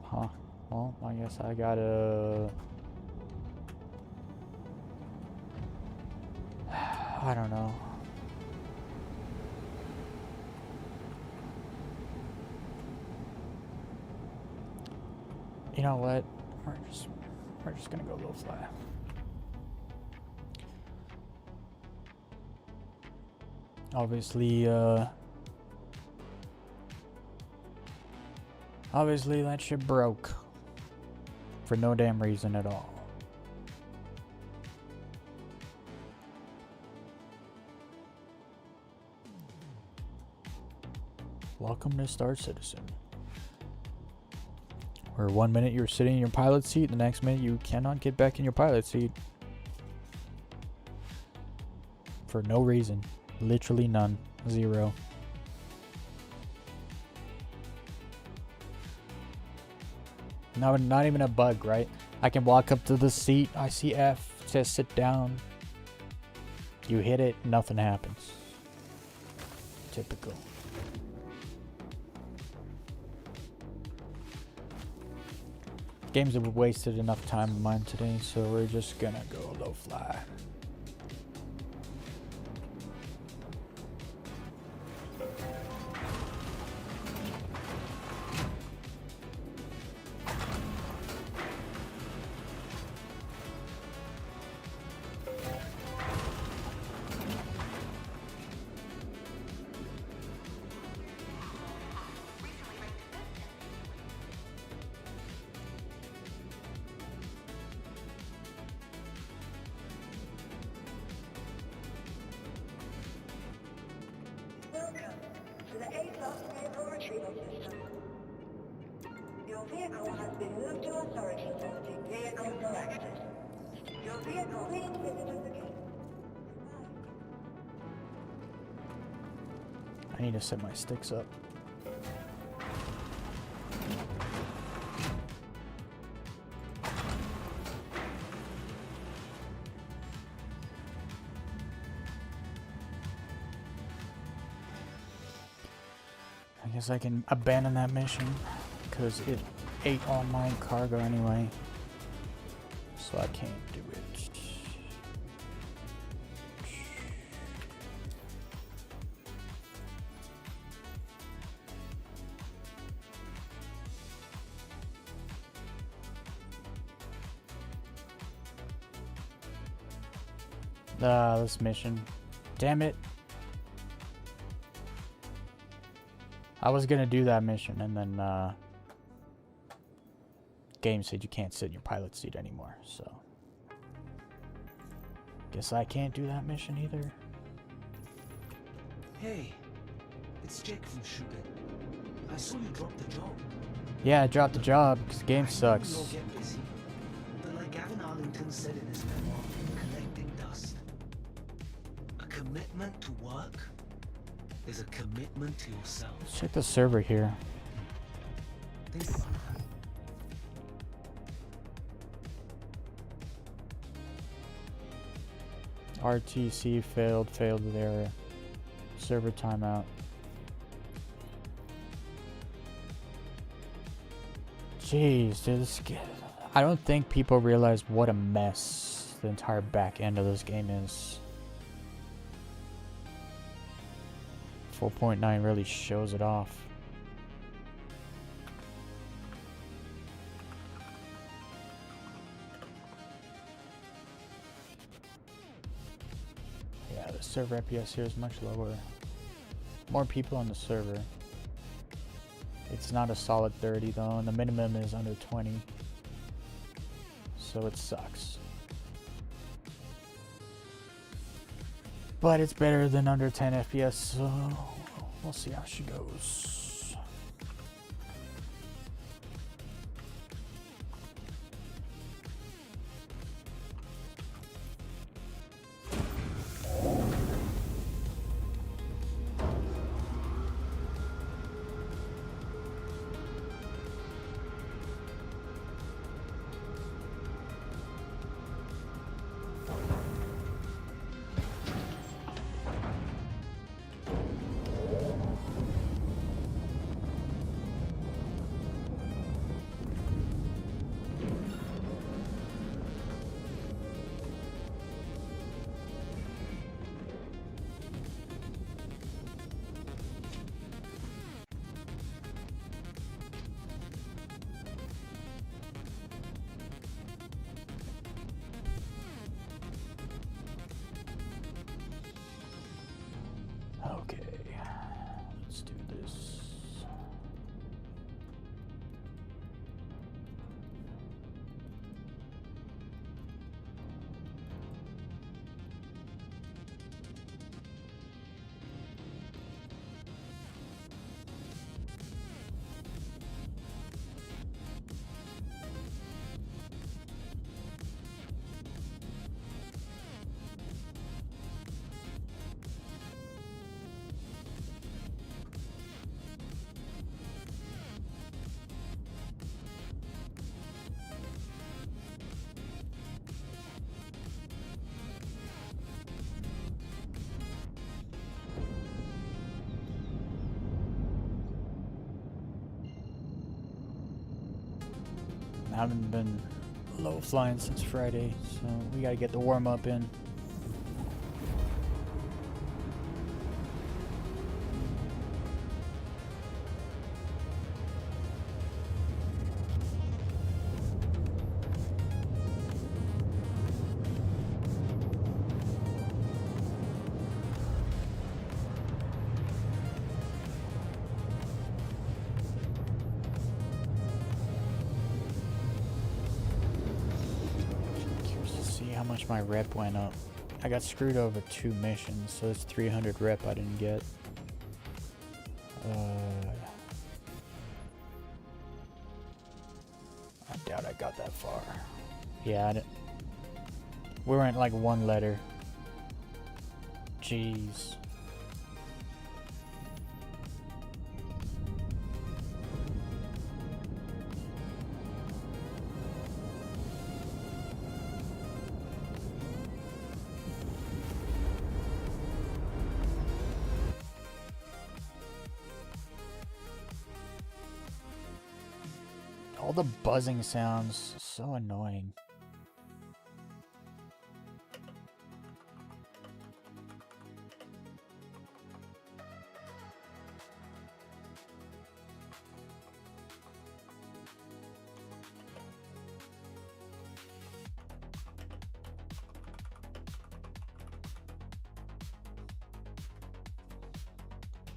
Huh. Well, I guess I gotta... I don't know. You know what? We're just gonna go low fly. Obviously that shit broke. For no damn reason at all. Welcome to Star Citizen. Where 1 minute you're sitting in your pilot seat, the next minute you cannot get back in your pilot seat. For no reason. Literally none. Zero. No, not even a bug, right? I can walk up to the seat, I see F, it says sit down. You hit it, nothing happens. Typical. Games have wasted enough time of mine today, so we're just gonna go low fly. lost vehicle retrieval system. Your vehicle has been moved to authority posting vehicle selected. Your vehicle, please visit us again. I need to set my sticks up. I guess I can abandon that mission because it ate all my cargo anyway. So I can't do it. This mission. Damn it. I was gonna do that mission and then game said you can't sit in your pilot seat anymore, so guess I can't do that mission either. Hey, it's Jake from Shooting. I saw you drop the job. Yeah, I dropped the job because the game I know sucks. we all get busy, but like Gavin Arlington said in his memoir, Collecting Dust, a commitment to work is a commitment to yourself. Let's check the server here. Think about that. RTC failed with error. Server timeout. Jeez, dude, I don't think people realize what a mess the entire back end of this game is. 4.9 really shows it off. Yeah, the server FPS here is much lower. More people on the server. It's not a solid 30 though, and the minimum is under 20. So it sucks. But it's better than under 10 FPS, so we'll see how she goes. Okay, let's do this. I haven't been low flying since Friday, so we gotta get the warm up in. How much my rep went up. I got screwed over 2 missions, so it's 300 rep I didn't get. got that far. Yeah, we went like one letter. Jeez. All the buzzing sounds, so annoying.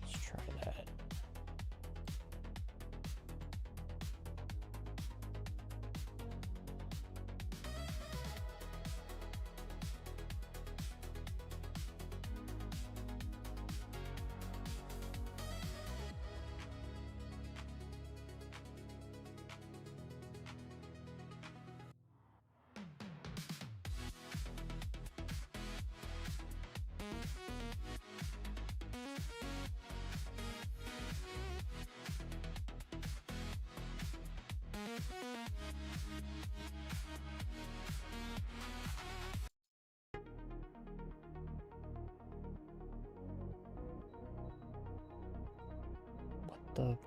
Let's try that. What the?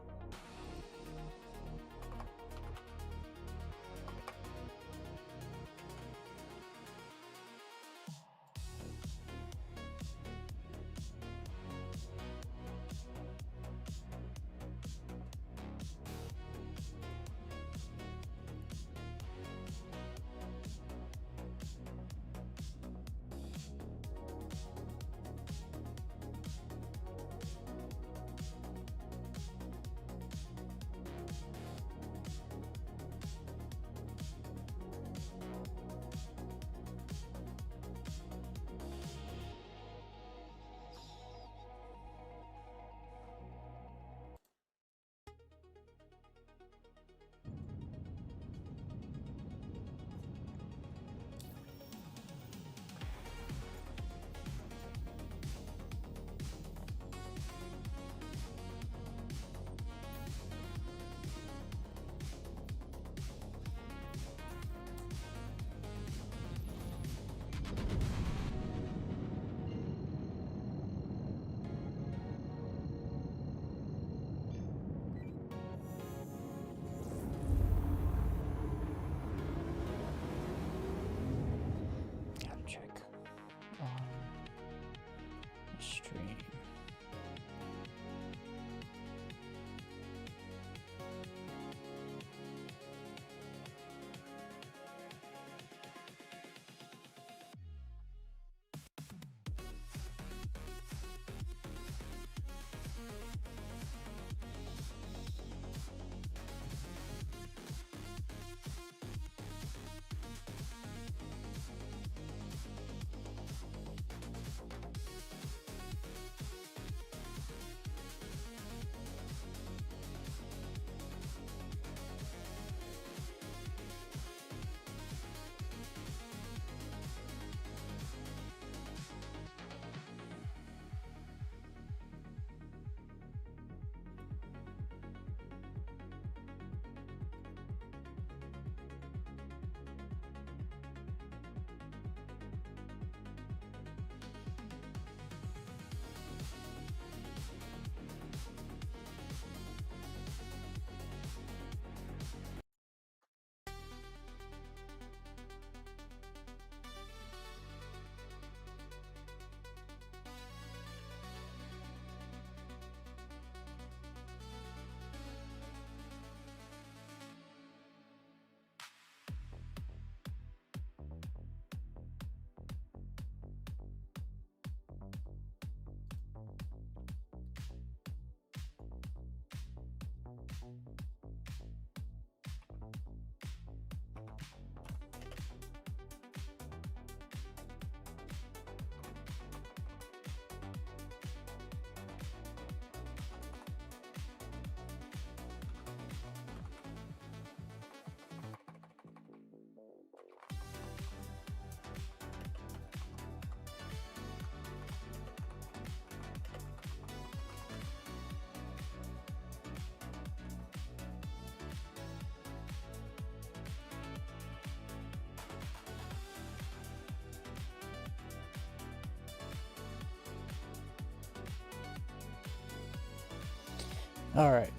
All right.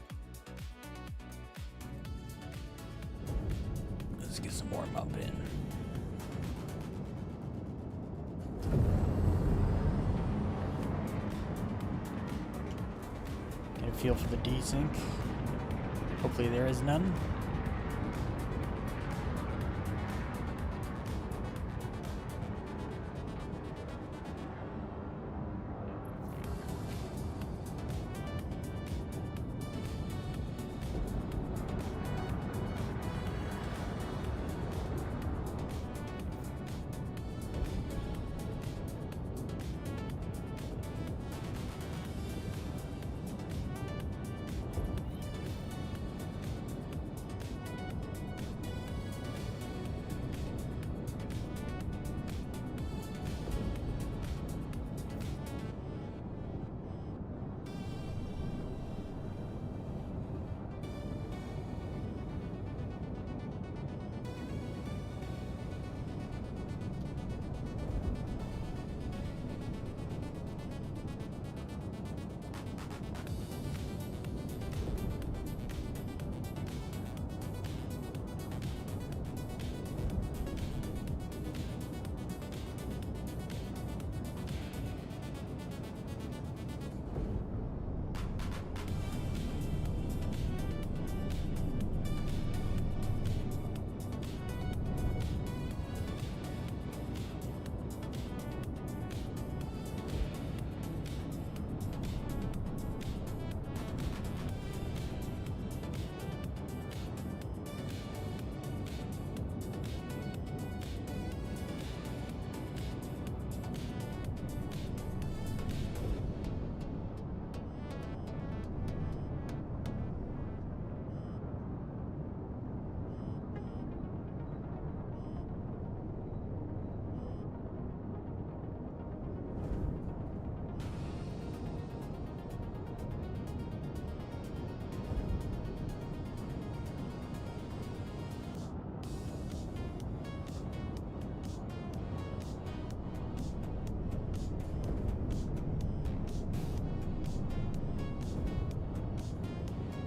Let's get some warm up in. Get a feel for the desync. Hopefully there is none.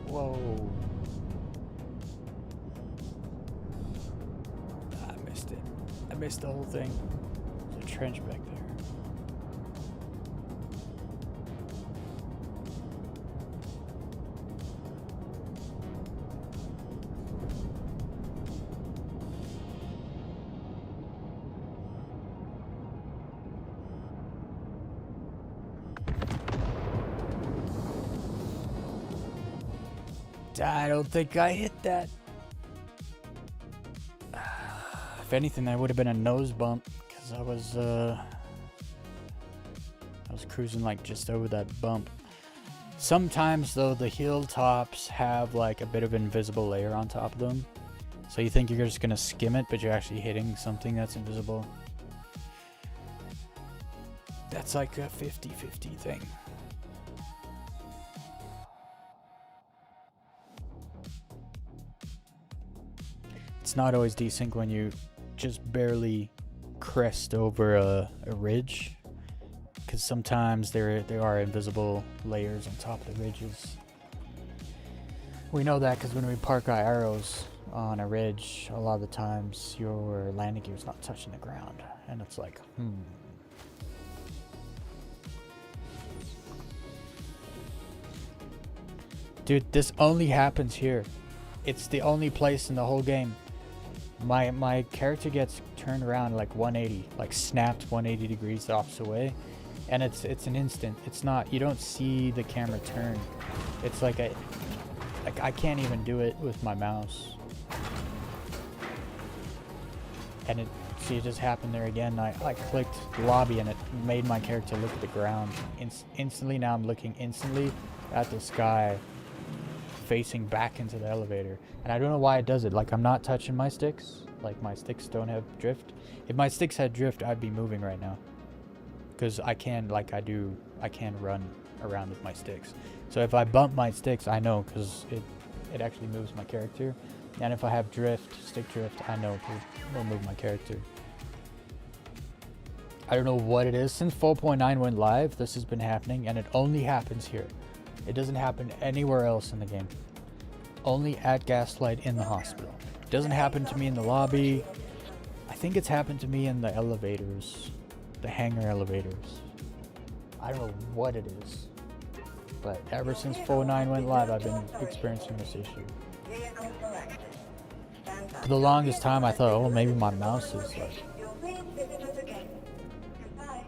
Whoa. I missed it. I missed the whole thing. There's a trench back there. I don't think I hit that. If anything, that would have been a nose bump because I was cruising like just over that bump. Sometimes though, the hilltops have like a bit of invisible layer on top of them, so you think you're just gonna skim it, but you're actually hitting something that's invisible. That's like a 50-50 thing. It's not always desync when you just barely crest over a ridge, because sometimes there are invisible layers on top of the ridges. We know that because when we park our arrows on a ridge, a lot of the times your landing gear is not touching the ground, and it's like, Dude, this only happens here. It's the only place in the whole game. My character gets turned around like 180, like snapped 180 degrees the opposite way, and it's an instant. It's not, you don't see the camera turn. It's like I can't even do it with my mouse. And it just happened there again. I clicked lobby and it made my character look at the ground. Instantly now I'm looking instantly at the sky, facing back into the elevator, and I don't know why it does it. Like, I'm not touching my sticks. Like, my sticks don't have drift. If my sticks had drift, I'd be moving right now, because I can, like I can run around with my sticks. So if I bump my sticks, I know, because it actually moves my character. And if I have drift, stick drift, I know it will move my character. I don't know what it is. Since 4.9 went live, this has been happening, and it only happens here. It doesn't happen anywhere else in the game. Only at Gaslight in the hospital. It doesn't happen to me in the lobby. I think it's happened to me in the elevators. The hangar elevators. I don't know what it is. But ever since 4.9 went live, I've been experiencing this issue. Vehicle selected. For the longest time, I thought, oh, maybe my mouse is You'll please visit us again. Goodbye.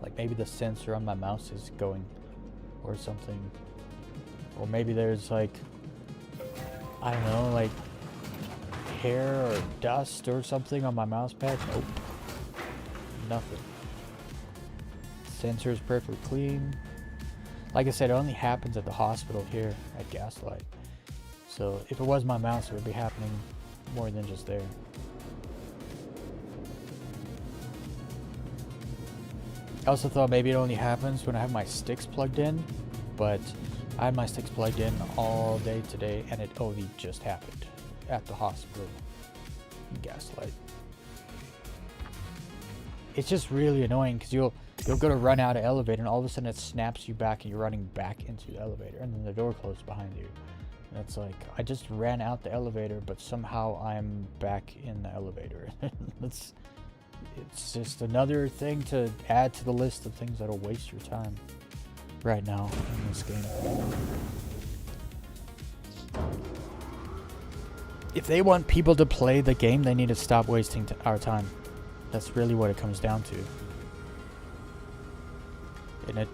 like maybe the sensor on my mouse is going or something. Or maybe there's like, I don't know, like hair or dust or something on my mouse pad. Nope. Nothing. Sensor is perfectly clean. Like I said, it only happens at the hospital here at Gaslight. So if it was my mouse, it would be happening more than just there. I also thought maybe it only happens when I have my sticks plugged in, but I had my sticks plugged in all day today, and it only just happened at the hospital in Gaslight. It's just really annoying because you'll go to run out of elevator, and all of a sudden it snaps you back, and you're running back into the elevator, and then the door closes behind you. And it's like, I just ran out the elevator, but somehow I'm back in the elevator. It's just another thing to add to the list of things that'll waste your time right now in this game. If they want people to play the game, they need to stop wasting our time. That's really what it comes down to. And at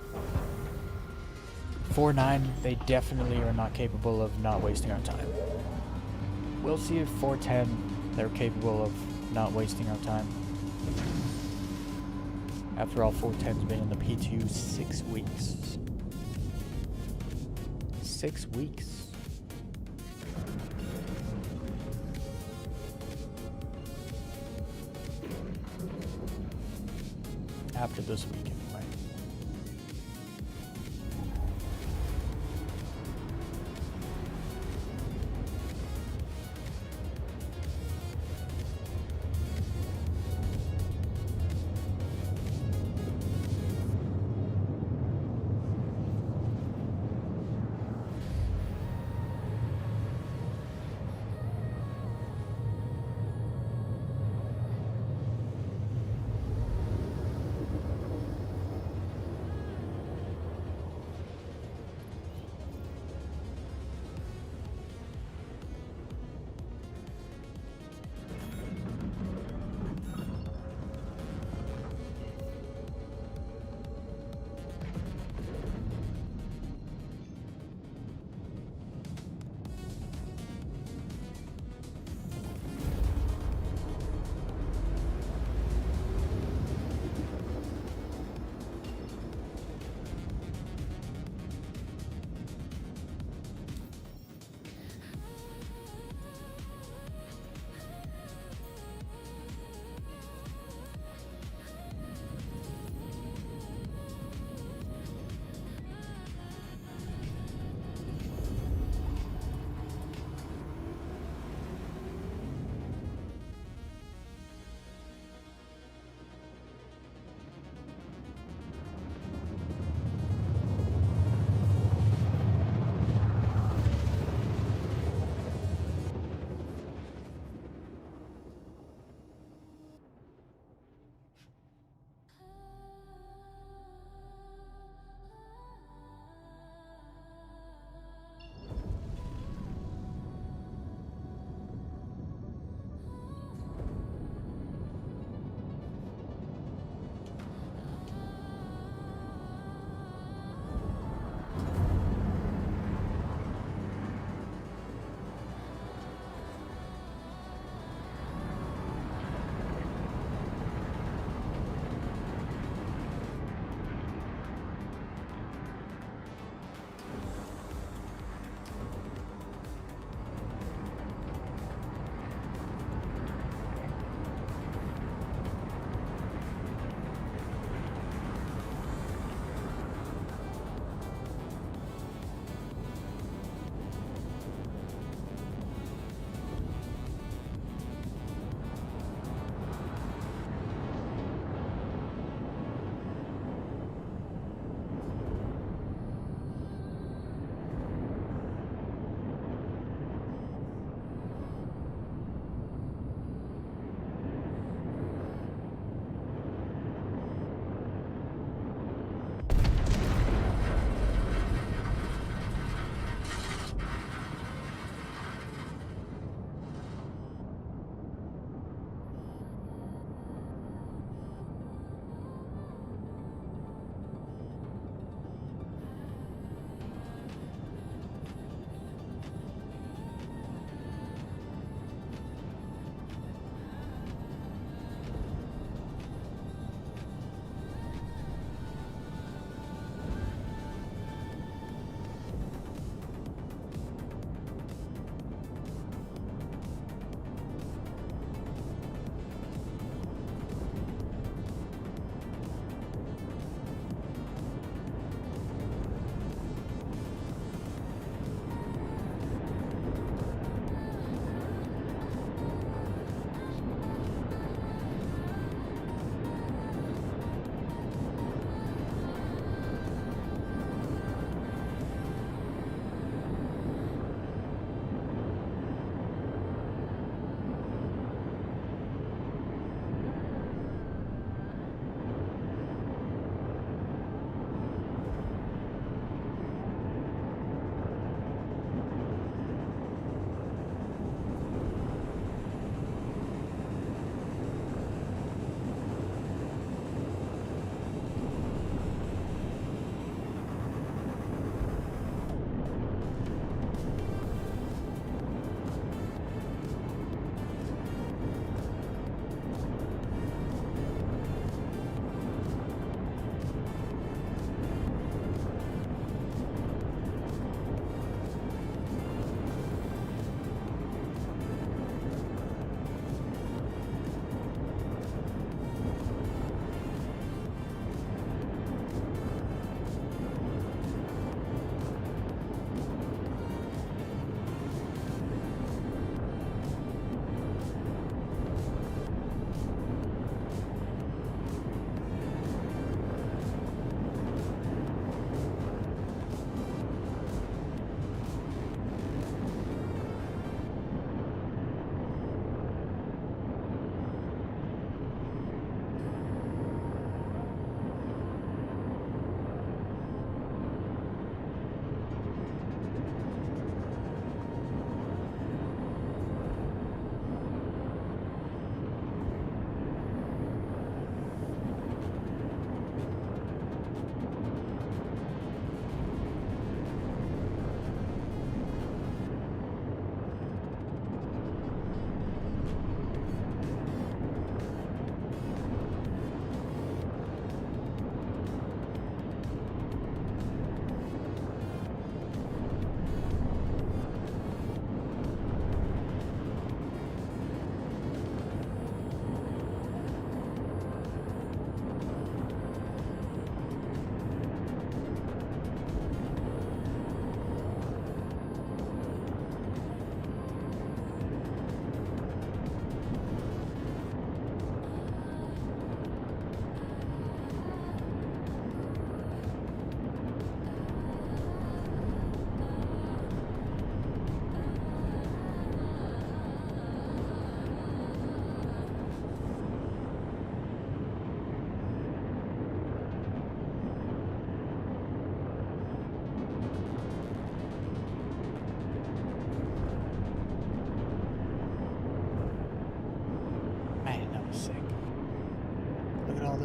4.9, they definitely are not capable of not wasting our time. We'll see if 4.10, they're capable of not wasting our time. After all, 4.10's been in the P2 6 weeks. 6 weeks. After this week, anyway.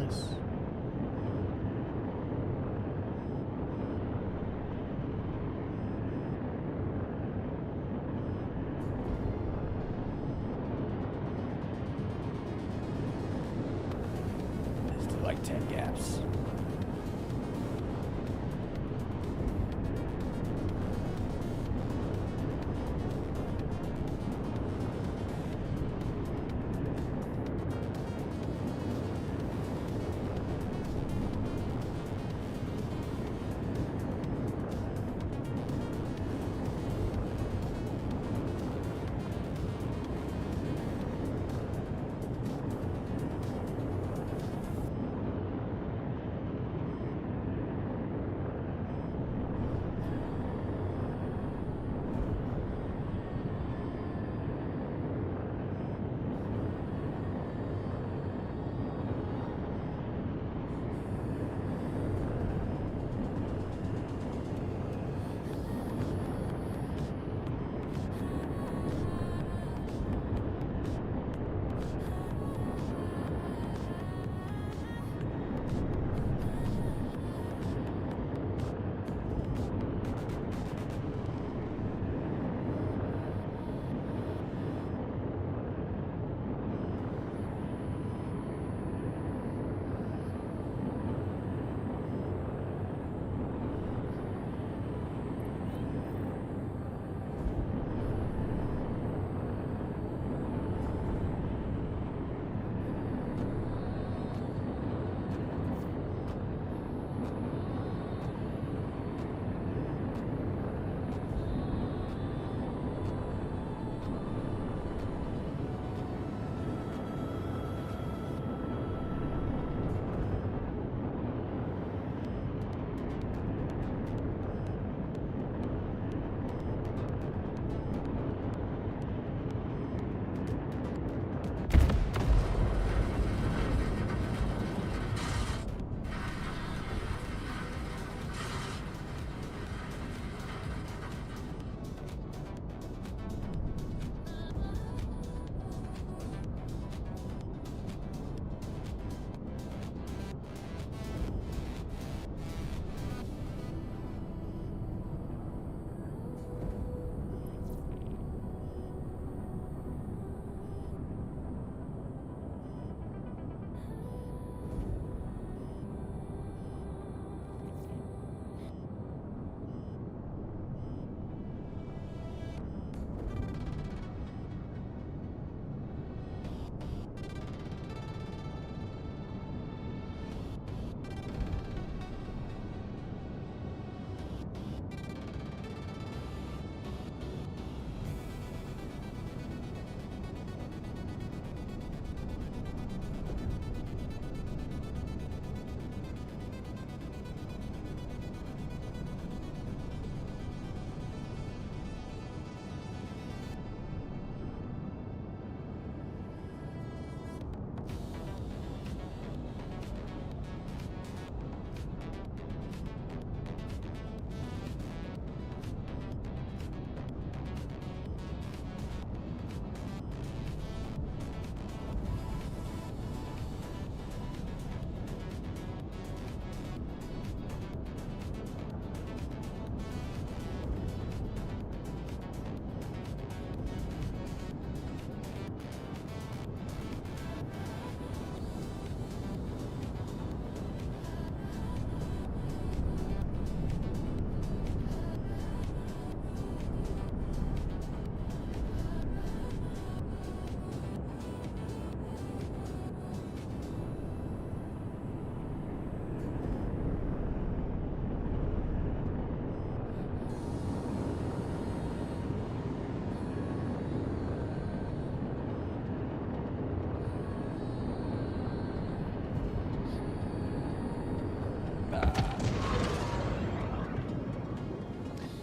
this. Let's do like 10 gaps.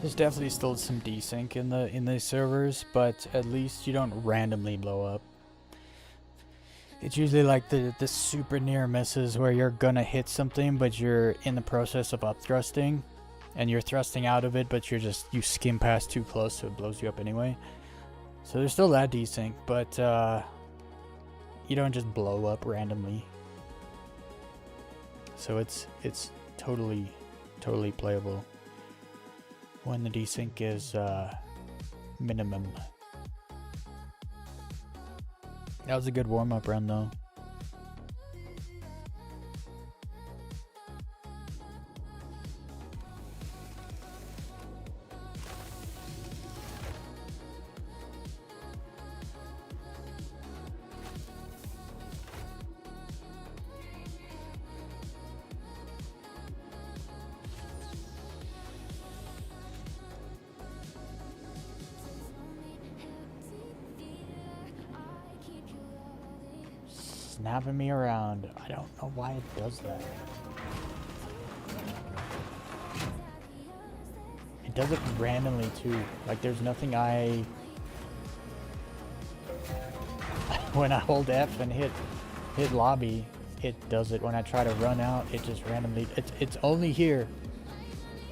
There's definitely still some desync in the servers, but at least you don't randomly blow up. It's usually like the super near misses where you're gonna hit something, but you're in the process of up thrusting, and you're thrusting out of it, but you skim past too close, so it blows you up anyway. So there's still that desync, but you don't just blow up randomly. So it's totally playable when the desync is minimum. That was a good warm-up run though. Snapping me around. I don't know why it does that. It does it randomly too. Like there's nothing when I hold F and hit lobby, it does it. When I try to run out, it just randomly it's only here.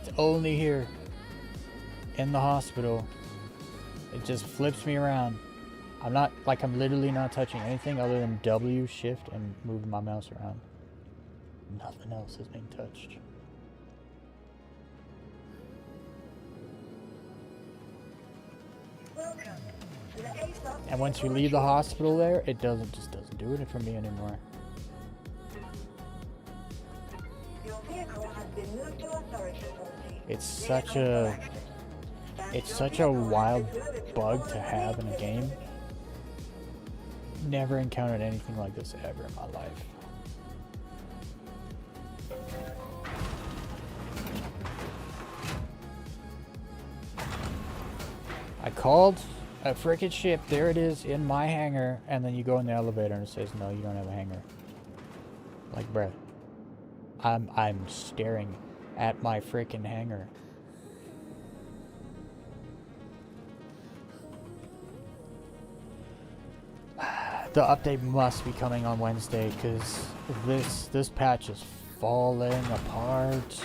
It's only here in the hospital. It just flips me around. I'm literally not touching anything other than W, shift, and moving my mouse around. Nothing else is being touched. And once you leave the hospital there, it just doesn't do it for me anymore. It's such a wild bug to have in a game. Never encountered anything like this ever in my life. I called a frickin' ship. There it is in my hangar, and then you go in the elevator and it says, "No, you don't have a hangar." Like, bruh, I'm staring at my frickin' hangar. The update must be coming on Wednesday because this patch is falling apart.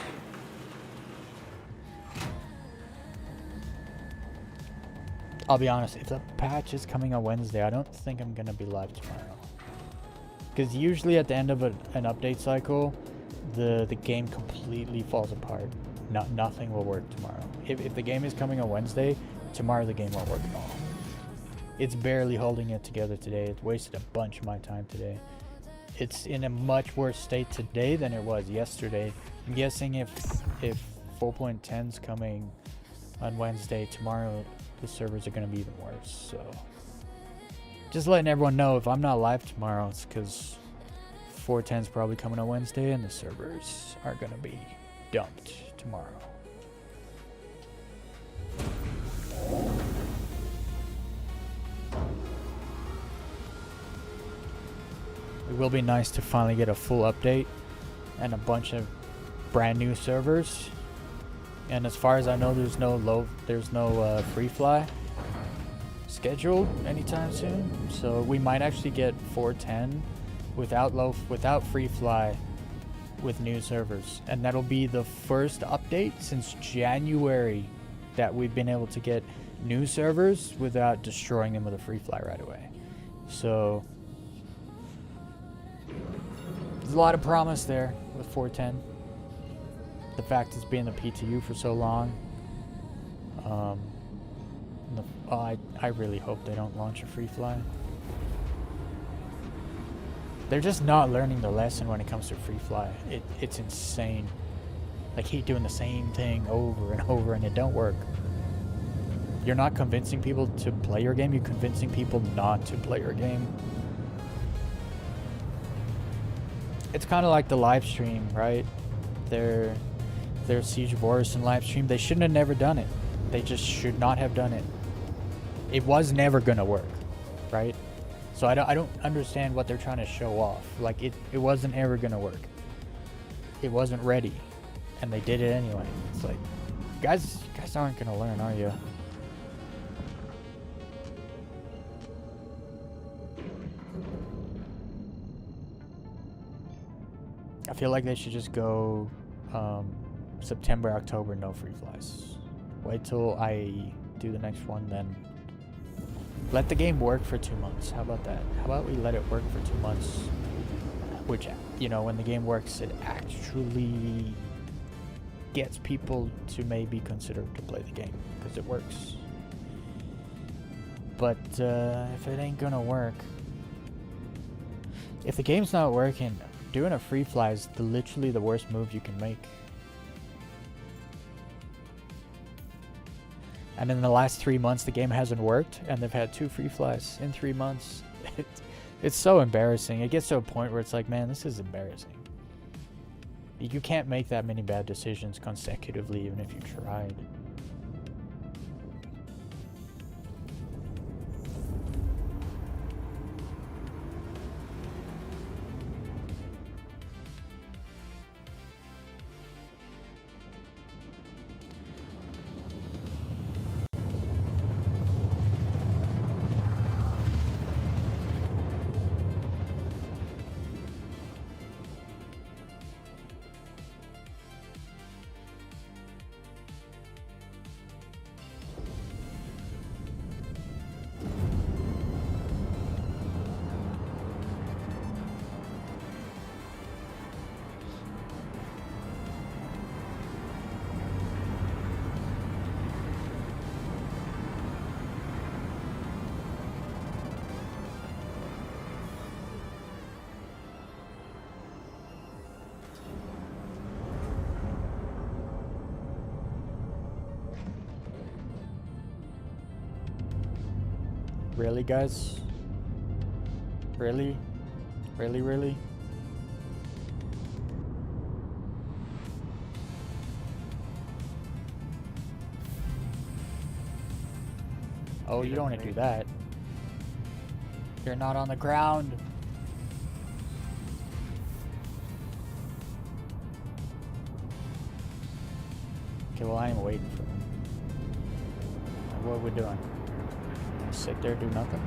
I'll be honest, if the patch is coming on Wednesday, I don't think I'm gonna be live tomorrow. Because usually at the end of an update cycle, the game completely falls apart. Nothing will work tomorrow. If the game is coming on Wednesday, tomorrow the game won't work at all. It's barely holding it together today. It wasted a bunch of my time today. It's in a much worse state today than it was yesterday. I'm guessing if 4.10's coming on Wednesday, tomorrow the servers are going to be even worse. So just letting everyone know, if I'm not live tomorrow, it's because 4.10's probably coming on Wednesday and the servers are going to be dumped tomorrow. It will be nice to finally get a full update and a bunch of brand new servers. And as far as I know, there's no free fly scheduled anytime soon. So we might actually get 4.10 without free fly with new servers, and that'll be the first update since January that we've been able to get new servers without destroying them with a free fly right away. So there's a lot of promise there with 4.10. The fact it's been the PTU for so long. I really hope they don't launch a free fly. They're just not learning the lesson when it comes to free fly. It's insane. They keep doing the same thing over and over and it don't work. You're not convincing people to play your game, you're convincing people not to play your game. It's kind of like the live stream, right? Their Siege of Horus and live stream, they shouldn't have never done it. They just should not have done it. It was never gonna work, right? So I don't understand what they're trying to show off. Like it wasn't ever gonna work. It wasn't ready, and they did it anyway. It's like, you guys aren't gonna learn, are you? I feel like they should just go September, October, no free flies. Wait till I do the next one, then let the game work for 2 months. How about that? How about we let it work for 2 months? Which you know, when the game works, it actually gets people to maybe consider to play the game because it works. But if it ain't gonna work, if the game's not working, doing a free fly is literally the worst move you can make. And in the last 3 months, the game hasn't worked, and they've had 2 free flies in 3 months. It's so embarrassing. It gets to a point where it's like, man, this is embarrassing. You can't make that many bad decisions consecutively, even if you tried. Really, guys? Really? Really, really? Oh, you don't want to do that. You're not on the ground. Okay, well, I am waiting for them. What are we doing? Sit there, do nothing?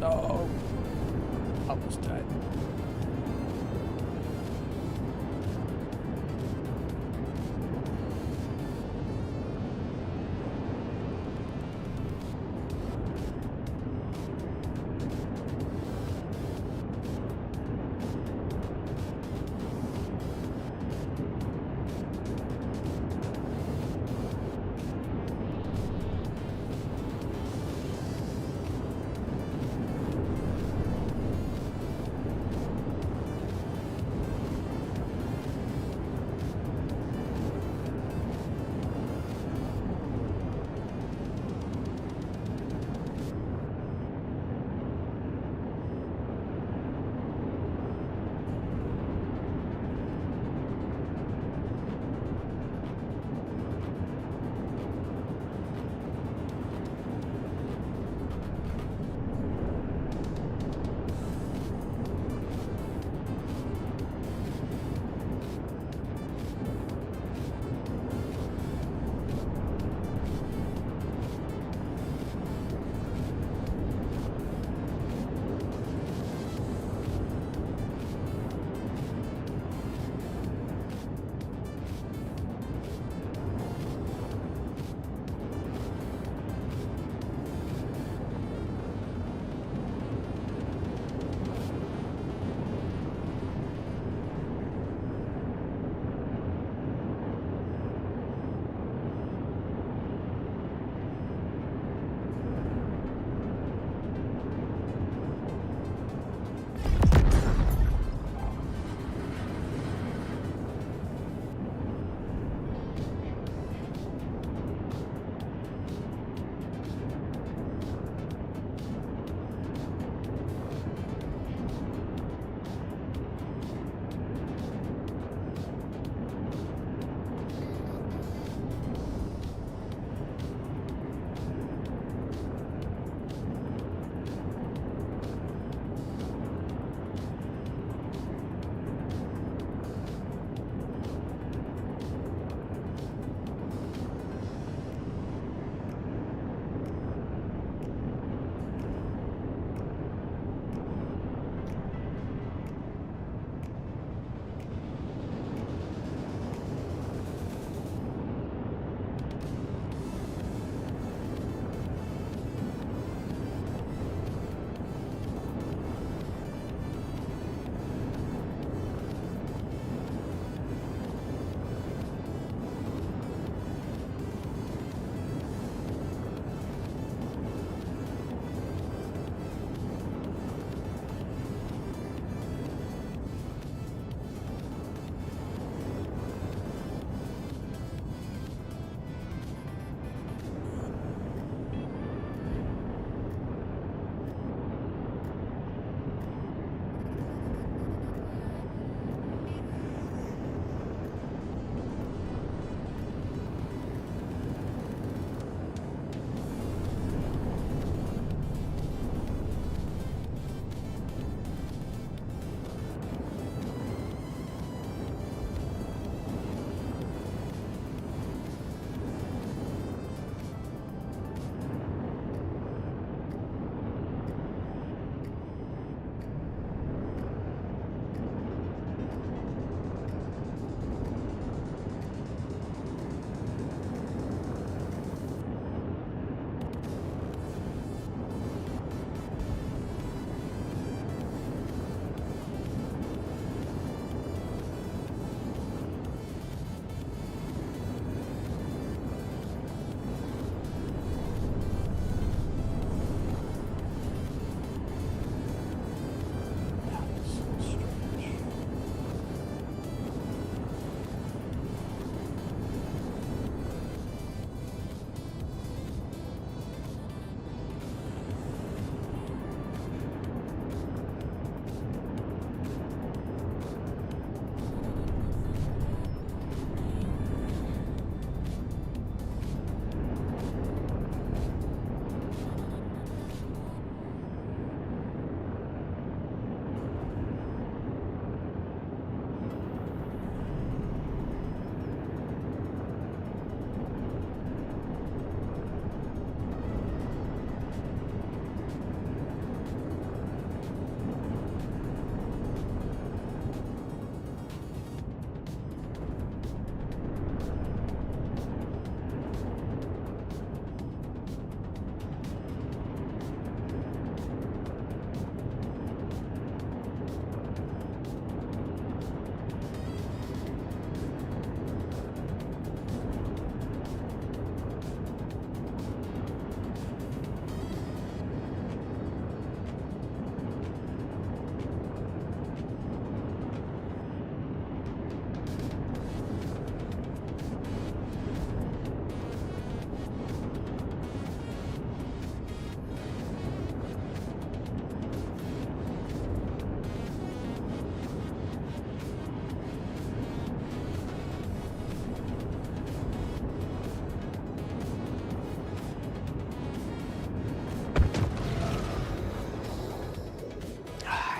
No. Almost died.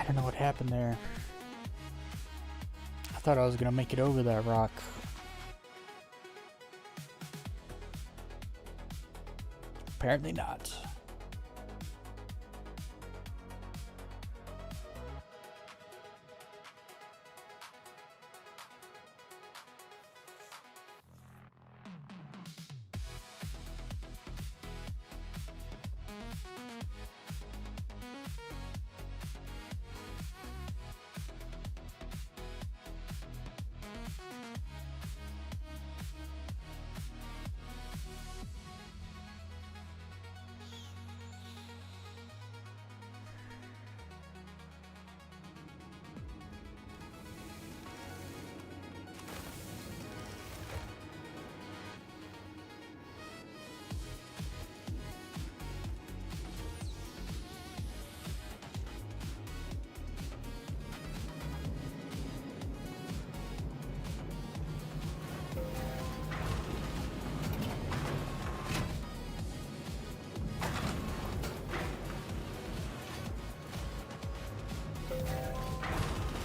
don't know what happened there. I thought I was gonna make it over that rock. Apparently not.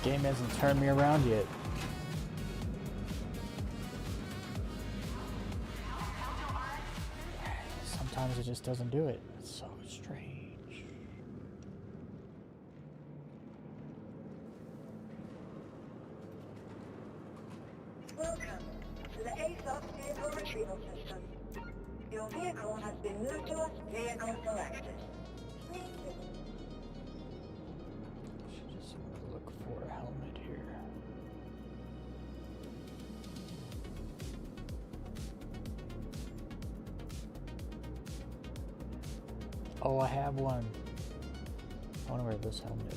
Game hasn't turned me around yet. Sometimes it just doesn't do it. It's so strange. Welcome to the ASOS Vehicle Retrieval System. Your vehicle has been moved to us vehicle selected. Please visit. Should just look for a helmet here. Oh, I have one. I want to wear this helmet.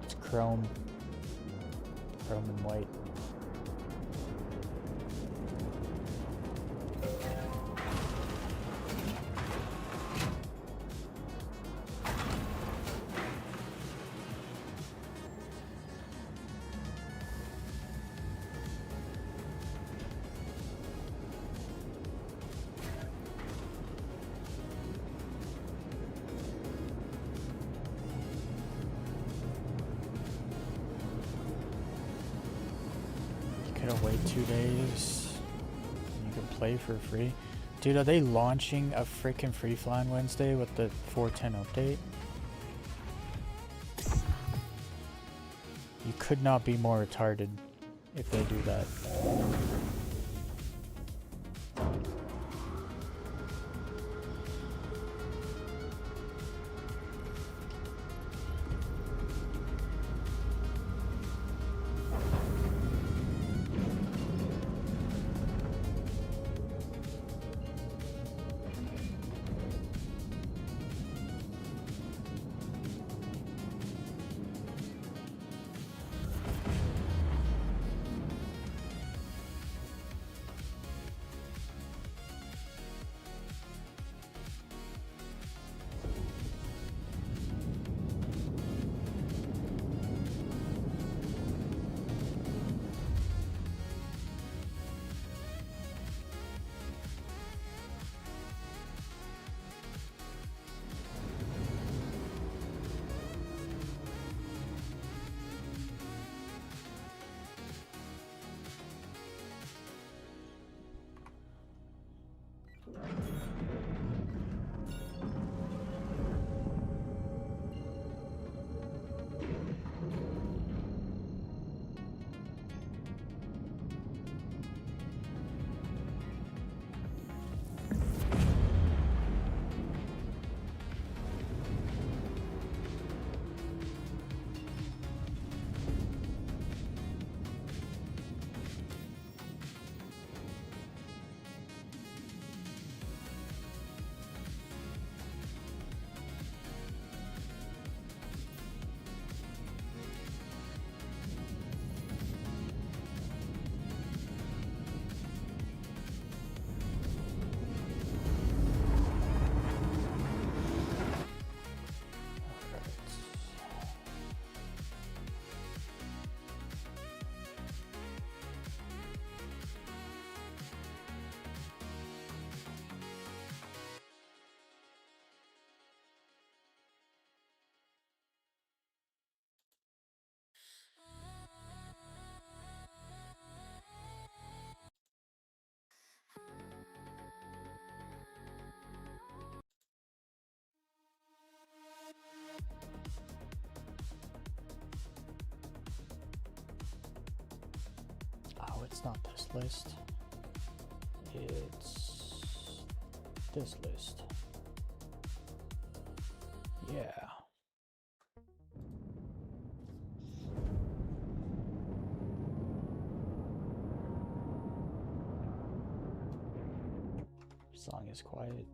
It's chrome. Chrome and white. Gotta wait 2 days. You can play for free. Dude, are they launching a freaking free fly on Wednesday with the 410 update? You could not be more retarded if they do that. It's not this list. It's this list. Yeah. Song is quiet.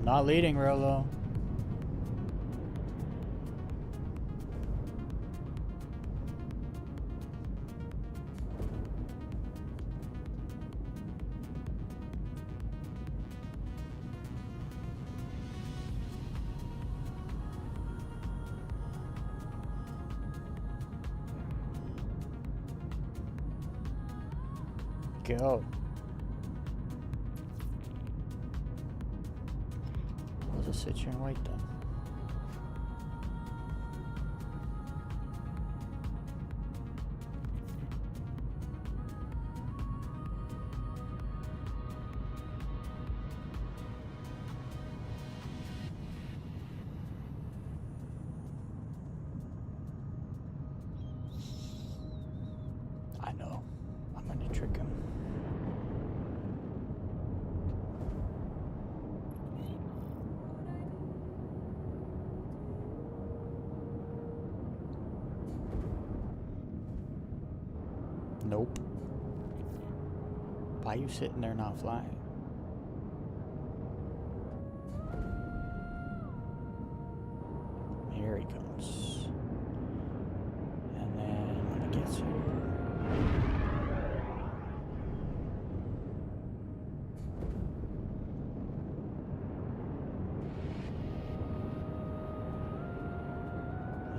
Not leading real low. Go. I'll just sit here and wait then. I know. I'm gonna trick him. Nope. Why you sitting there not flying? Here he comes. And then when he gets here.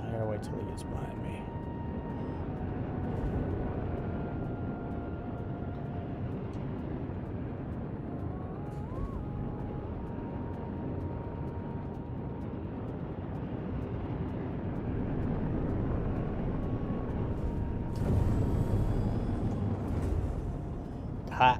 I gotta wait till he gets behind me. Ha.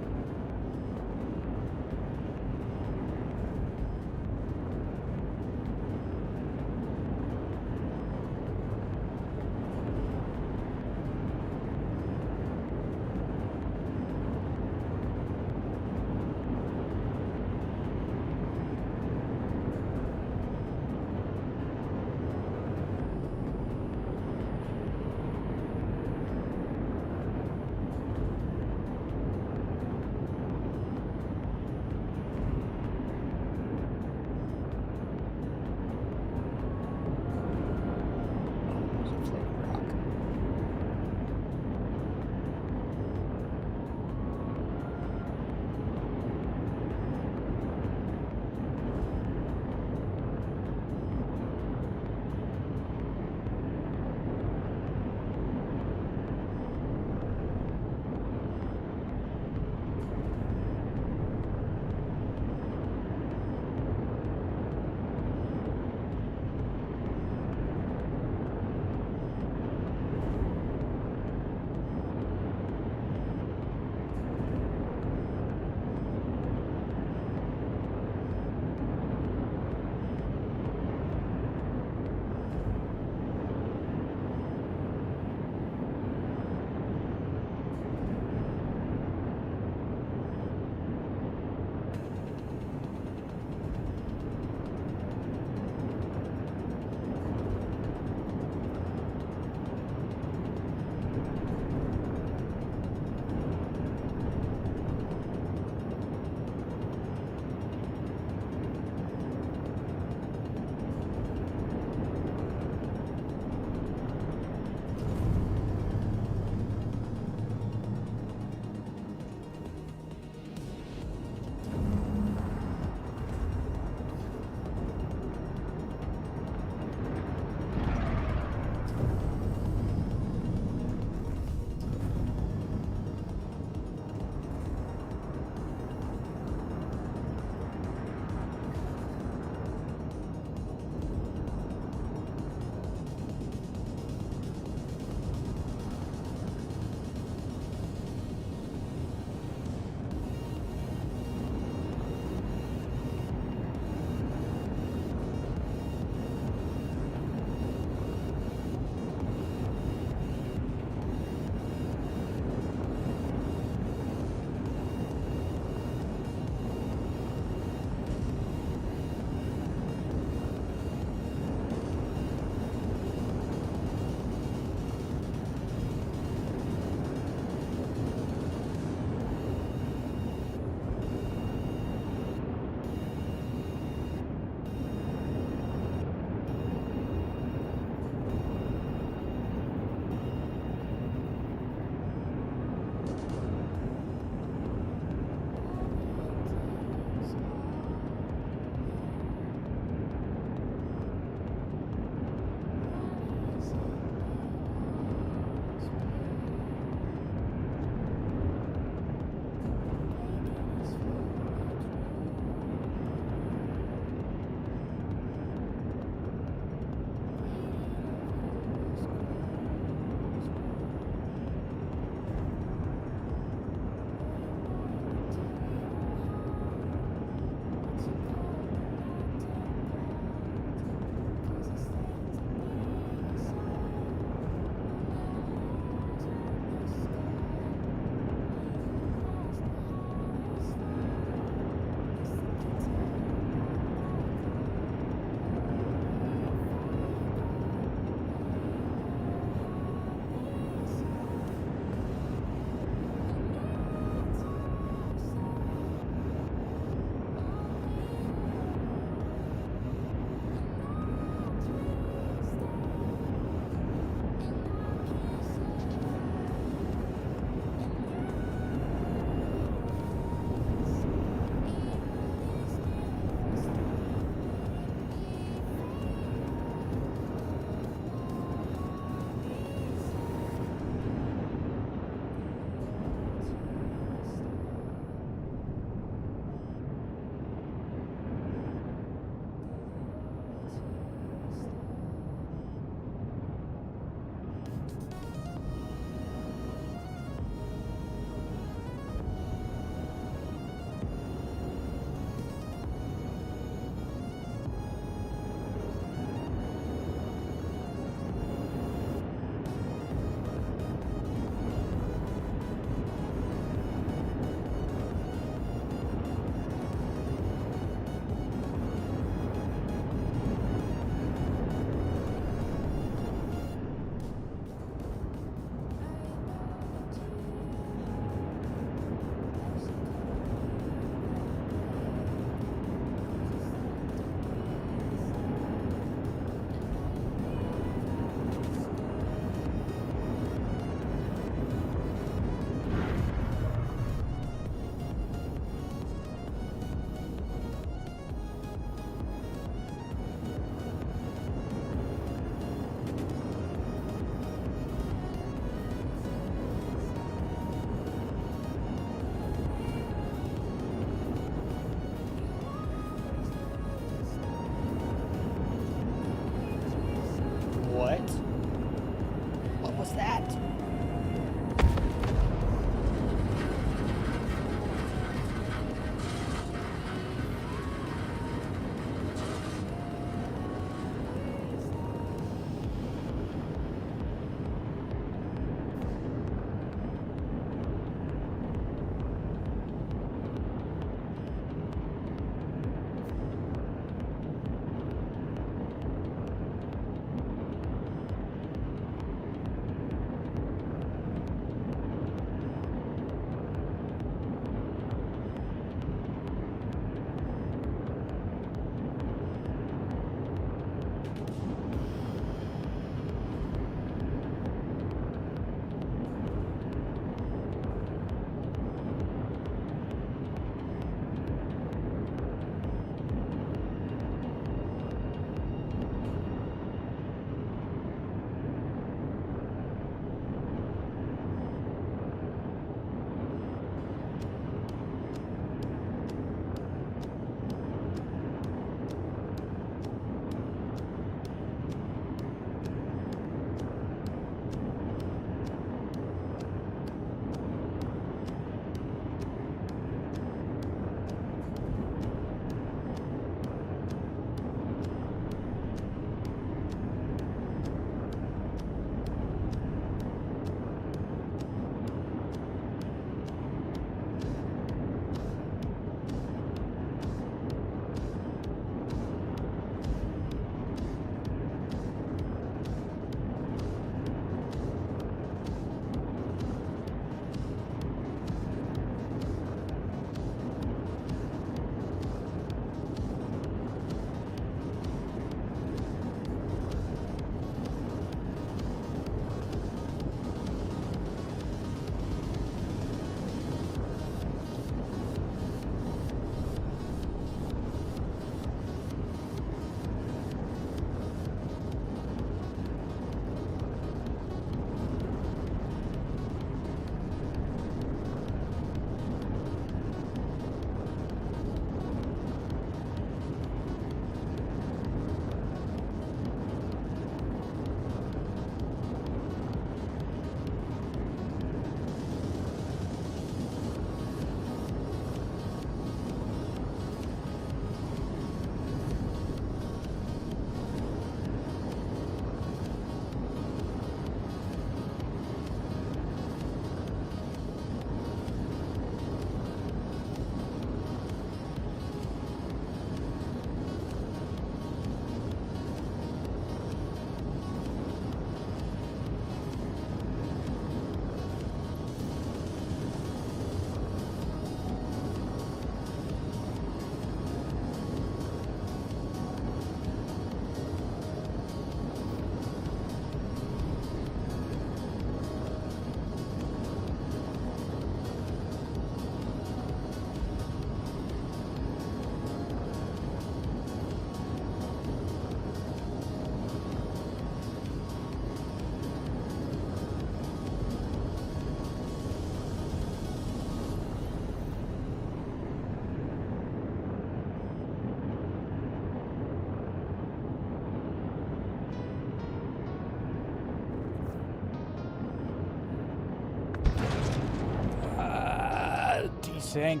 desync.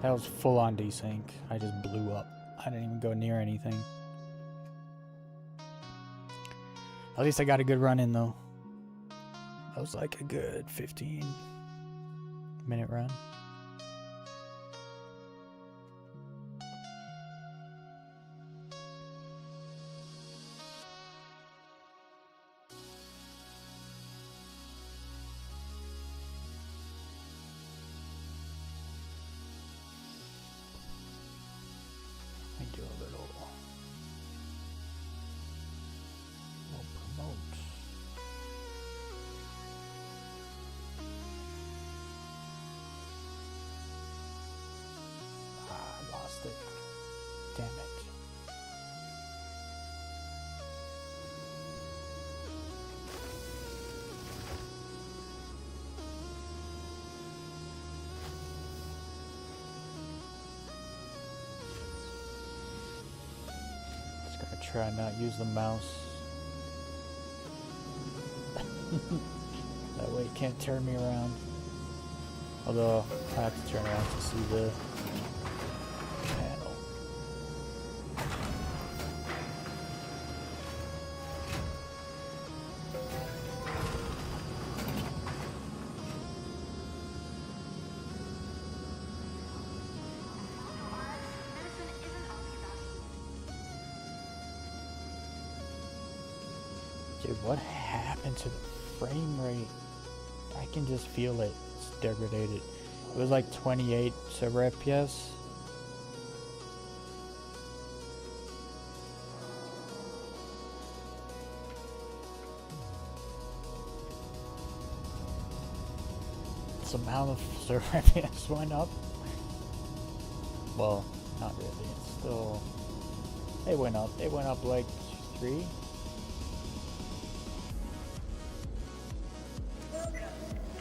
That was full on desync. I just blew up. I didn't even go near anything. At least I got a good run in though. That was like a good 15-minute run. Let me do a little promote. I lost it. Damn it. Just gonna try not use the mouse. That way it can't turn me around. Although I have to turn around to see the panel. Dude, what happened to the frame rate? I can just feel it. It's degraded. It was like 28 server FPS. The amount of server FPS went up. Well, not really. It's still. It went up. It went up like 3.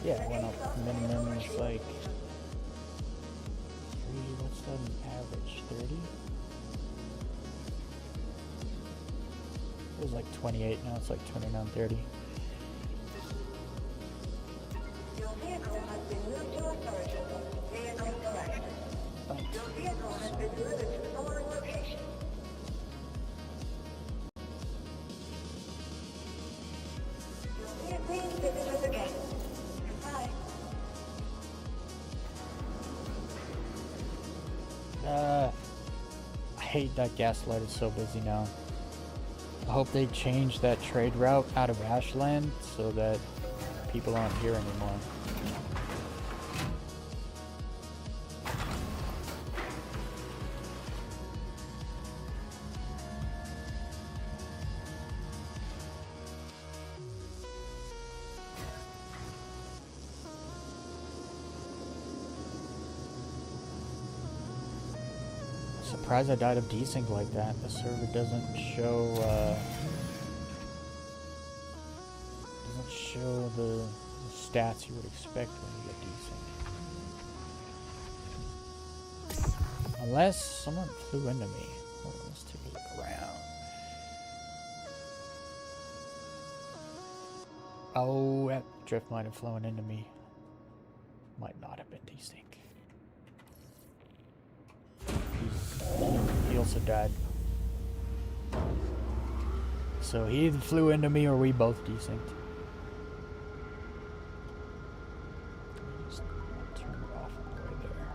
Yeah, it went up. Minimum is like 3. What's the average? 30? It was like 28. Now it's like 29, 30. Your vehicle has been moved to a storage room. Vehicle selected. Your vehicle has been delivered to the following location. Your vehicle please visit us again. Goodbye. I hate that Gaslight is so busy now. I hope they change that trade route out of Ashland so that people aren't here anymore. Surprised I died of desync like that. The server doesn't show the stats you would expect when you get desync. Unless someone flew into me. Hold on, let's take a look around. Oh, that drift might have flown into me. Might not have been desync. He also died. So he either flew into me or we both desynced. Just turn it off on the way there.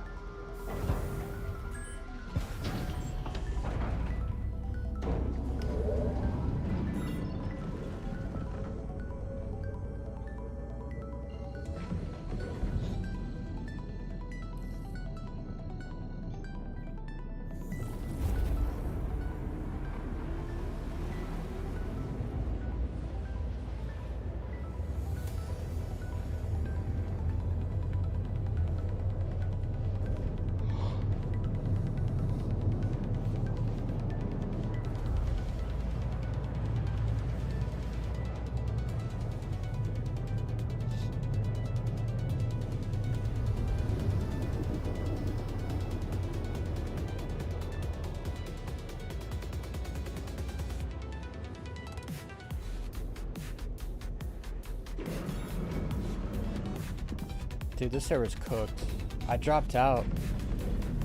Dude, this server's cooked. I dropped out,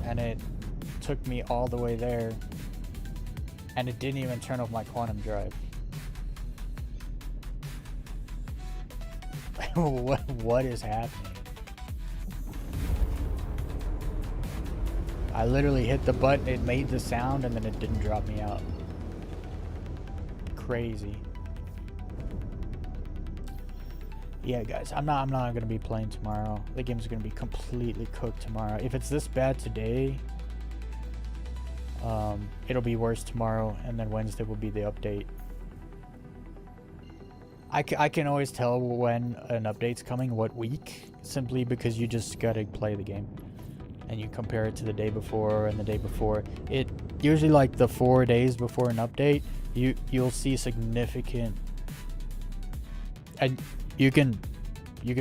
and it took me all the way there, and it didn't even turn off my quantum drive. What is happening? I literally hit the button, it made the sound, and then it didn't drop me out. Crazy. Yeah, guys, I'm not gonna be playing tomorrow. The game's gonna be completely cooked tomorrow. If it's this bad today, it'll be worse tomorrow, and then Wednesday will be the update. I can always tell when an update's coming, what week, simply because you just gotta play the game. And you compare it to the day before and the day before. It usually, like, the 4 days before an update, you'll see significant, and you could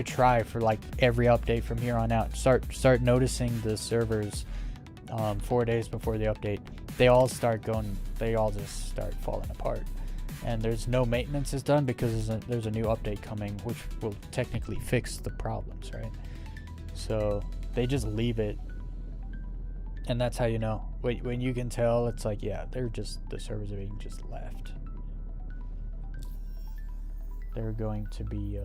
try for like every update from here on out. Start noticing the servers 4 days before the update. They all just start falling apart. And there's no maintenance is done because there's a new update coming, which will technically fix the problems, right? So they just leave it, and that's how you know. When you can tell, it's like, yeah, the servers are being just left. They're going to be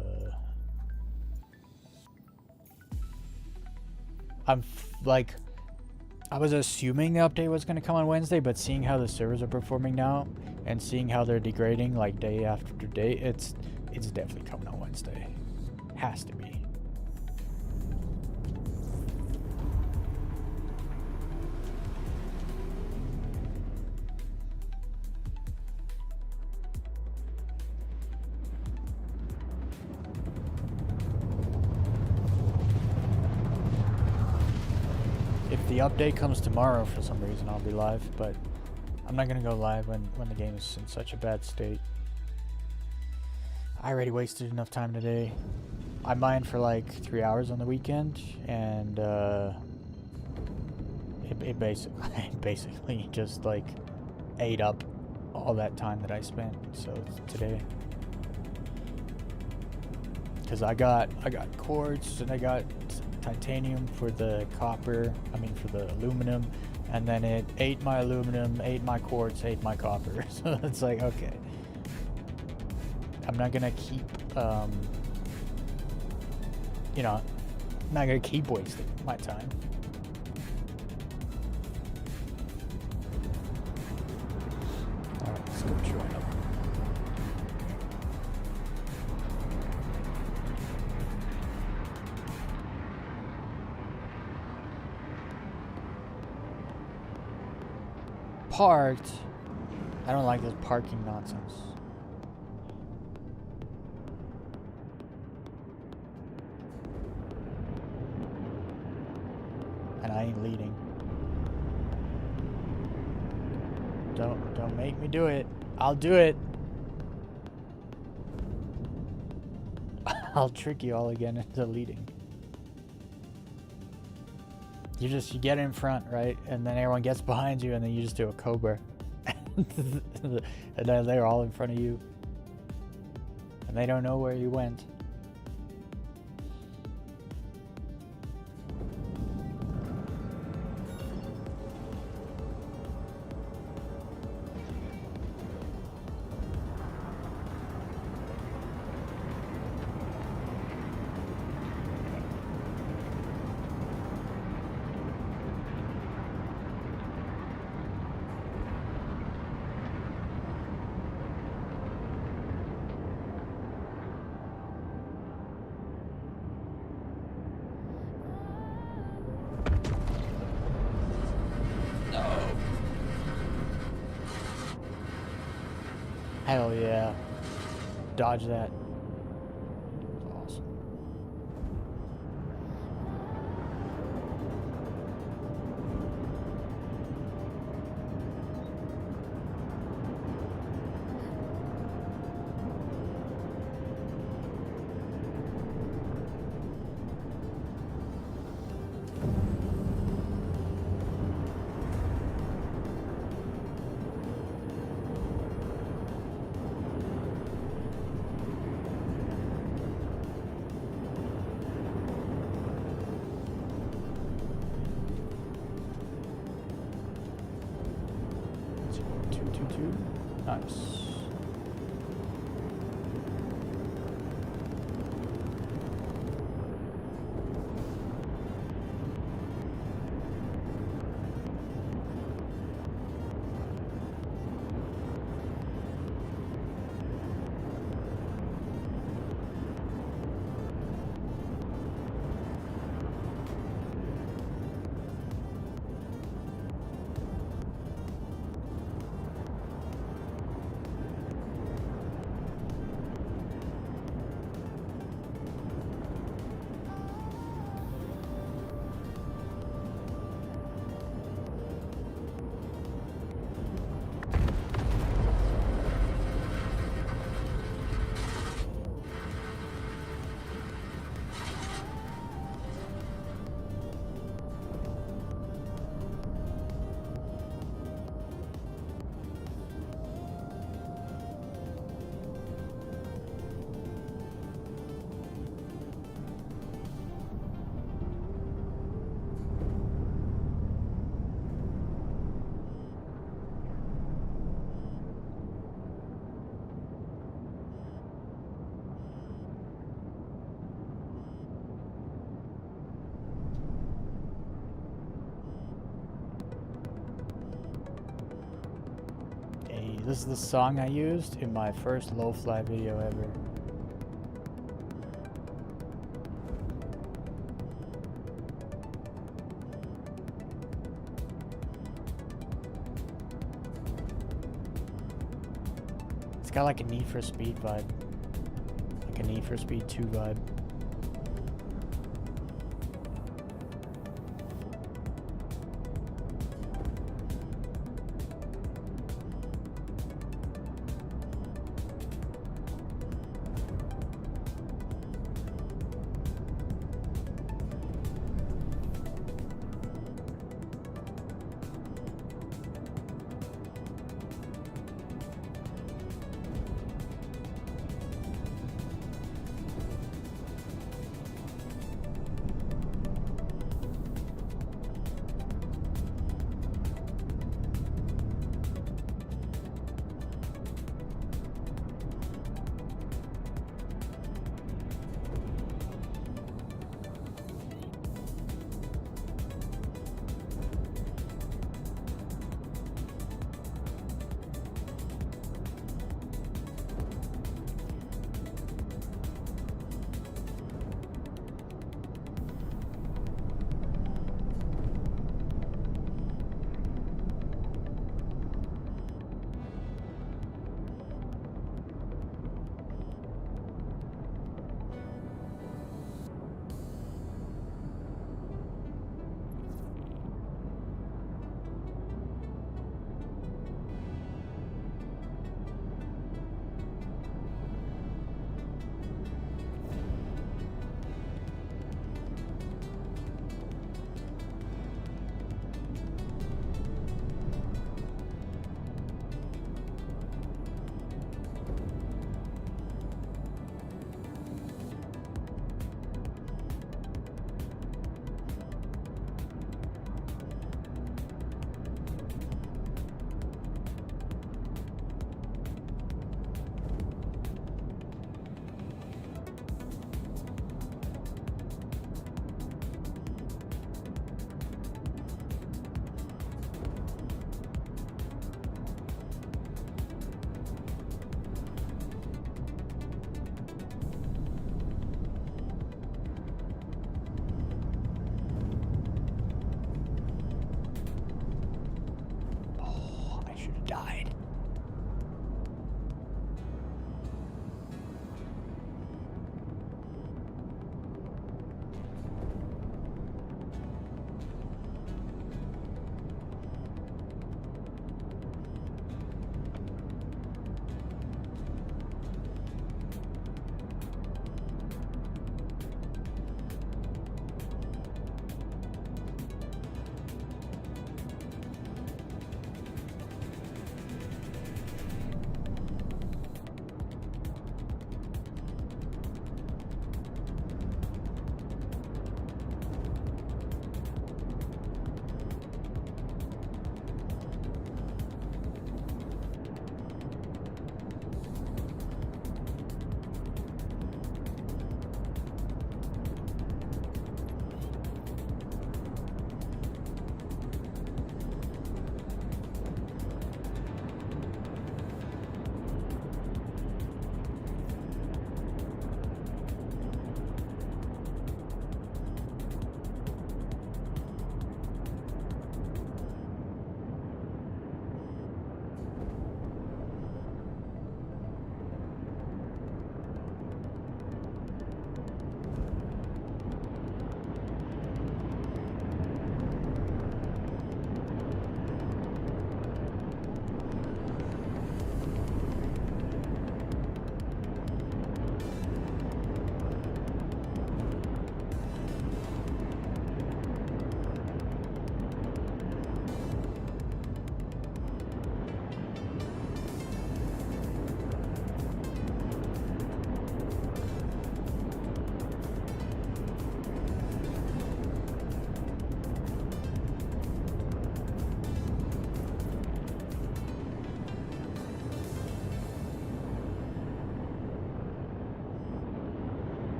I was assuming the update was going to come on Wednesday, but seeing how the servers are performing now and seeing how they're degrading like day after day, it's definitely coming on Wednesday. Has to be. If the update comes tomorrow for some reason, I'll be live, but I'm not gonna go live when the game is in such a bad state. I already wasted enough time today. I mined for like 3 hours on the weekend, and it basically just like ate up all that time that I spent. So today, because I got quartz and I got titanium for the copper, for the aluminum, and then it ate my aluminum, ate my quartz, ate my copper. So it's like, okay, I'm not gonna keep I'm not gonna keep wasting my time. Alright, let's go join up. Parked. I don't like this parking nonsense. And I ain't leading. Don't make me do it. I'll do it. I'll trick you all again into leading. You get in front, right? And then everyone gets behind you, and then you just do a cobra. And then they're all in front of you. And they don't know where you went. Hell yeah. Dodge that. Awesome. maps. This is the song I used in my first low-fly video ever. It's got like a Need for Speed vibe. Like a Need for Speed 2 vibe. Died.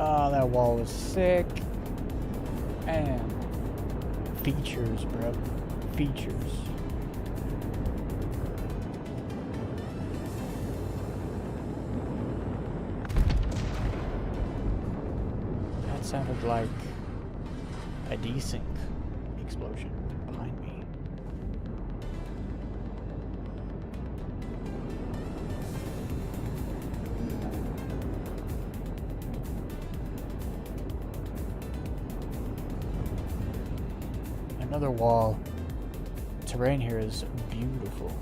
Oh, that wall was sick. And features, bro. Features. That sounded like a desync explosion behind me. Another wall. Terrain here is beautiful.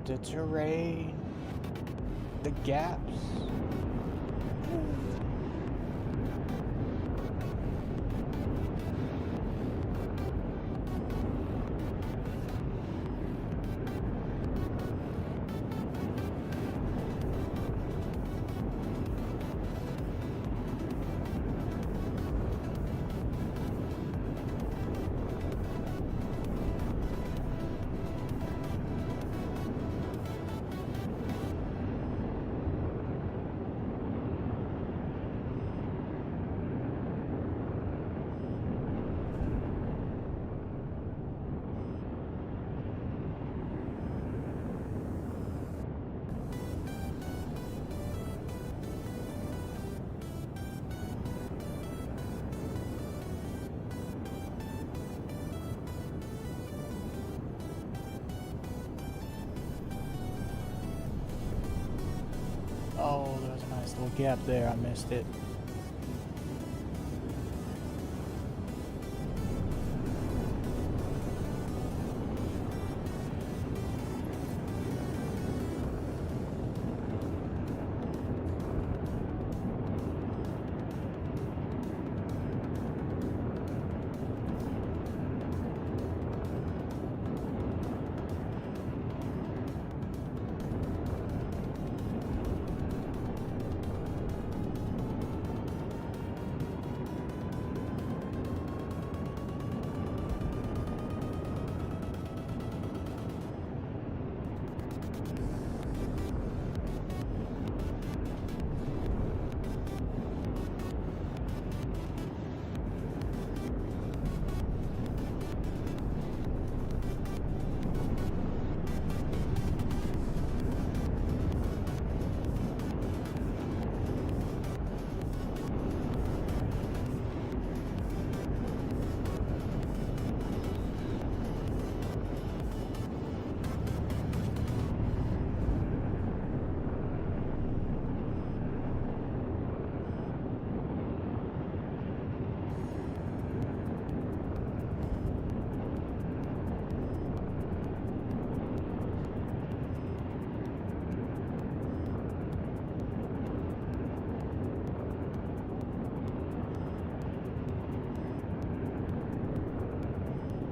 The terrain, the gaps. Oh, there was a nice little gap there. I missed it.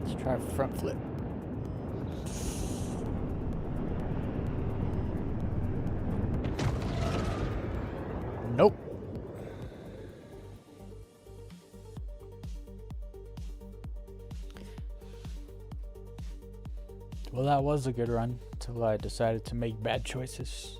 Let's try a front flip. Nope. Well, that was a good run until I decided to make bad choices.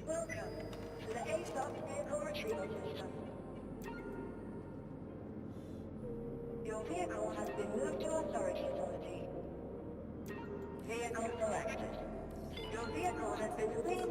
Welcome to the ASOS Vehicle Retrieval System. Your vehicle has been moved to our storage facility. Vehicle selected. Your vehicle has been released.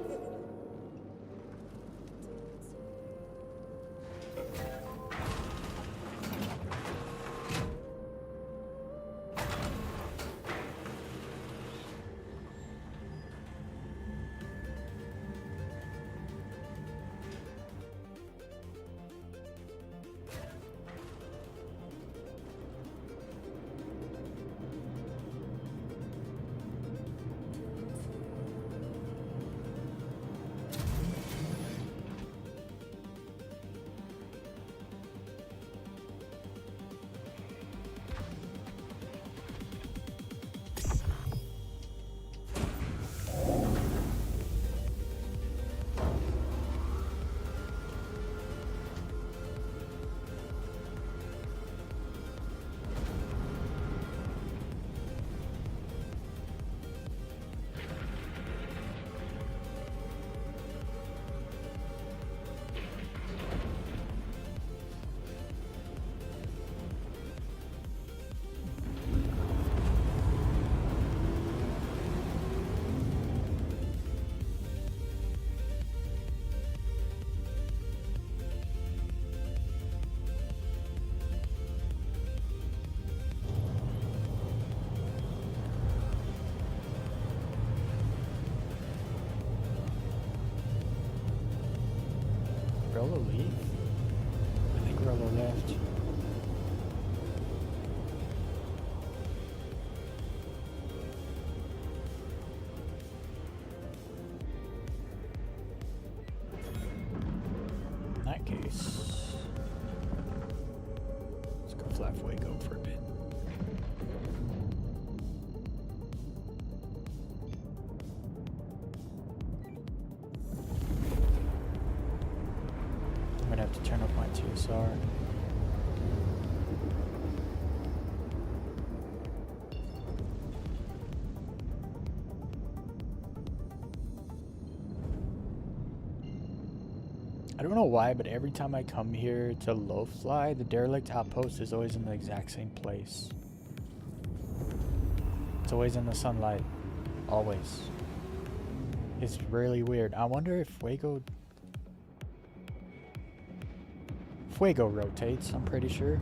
Rolo leave? I think Rolo left. In that case, let's go fly Fuego for a bit. I'm gonna have to turn up my TSR. I don't know why, but every time I come here to low fly, the derelict outpost is always in the exact same place. It's always in the sunlight. Always. It's really weird. I wonder if Fuego rotates, I'm pretty sure.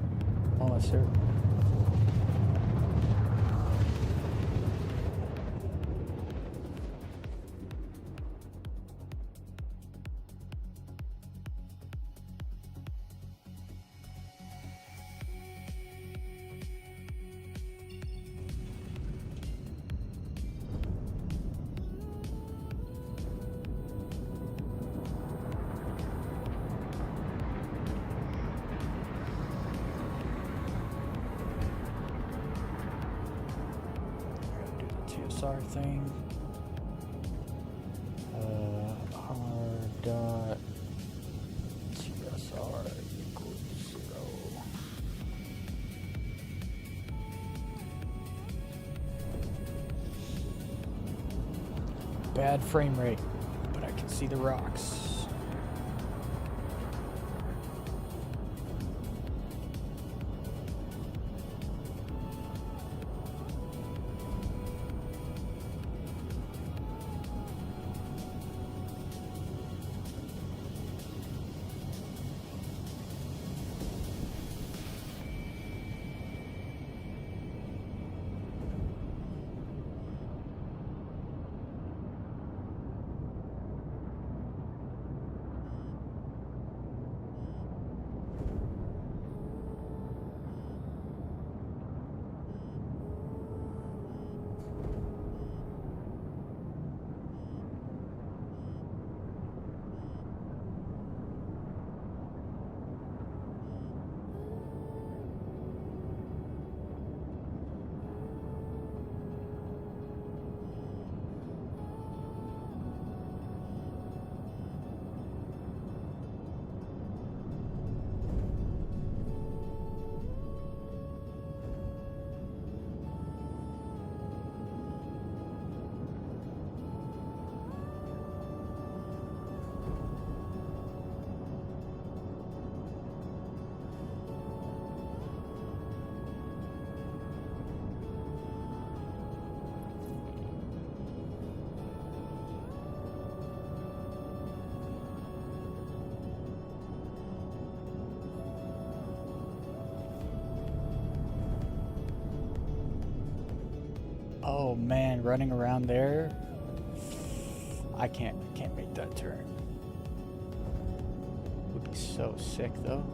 Almost certain. TSR thing. R dot TSR equals 0. Bad frame rate, but I can see the rocks. Oh man, running around there. I can't make that turn. Would be so sick though.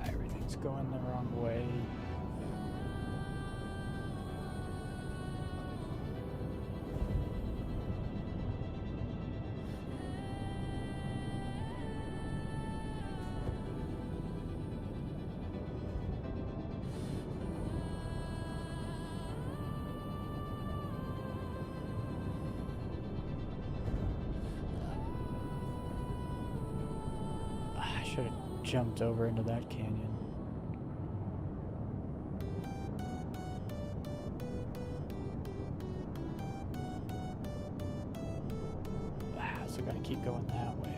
Everything's going the wrong way. I should have jumped over into that canyon. So gotta keep going that way.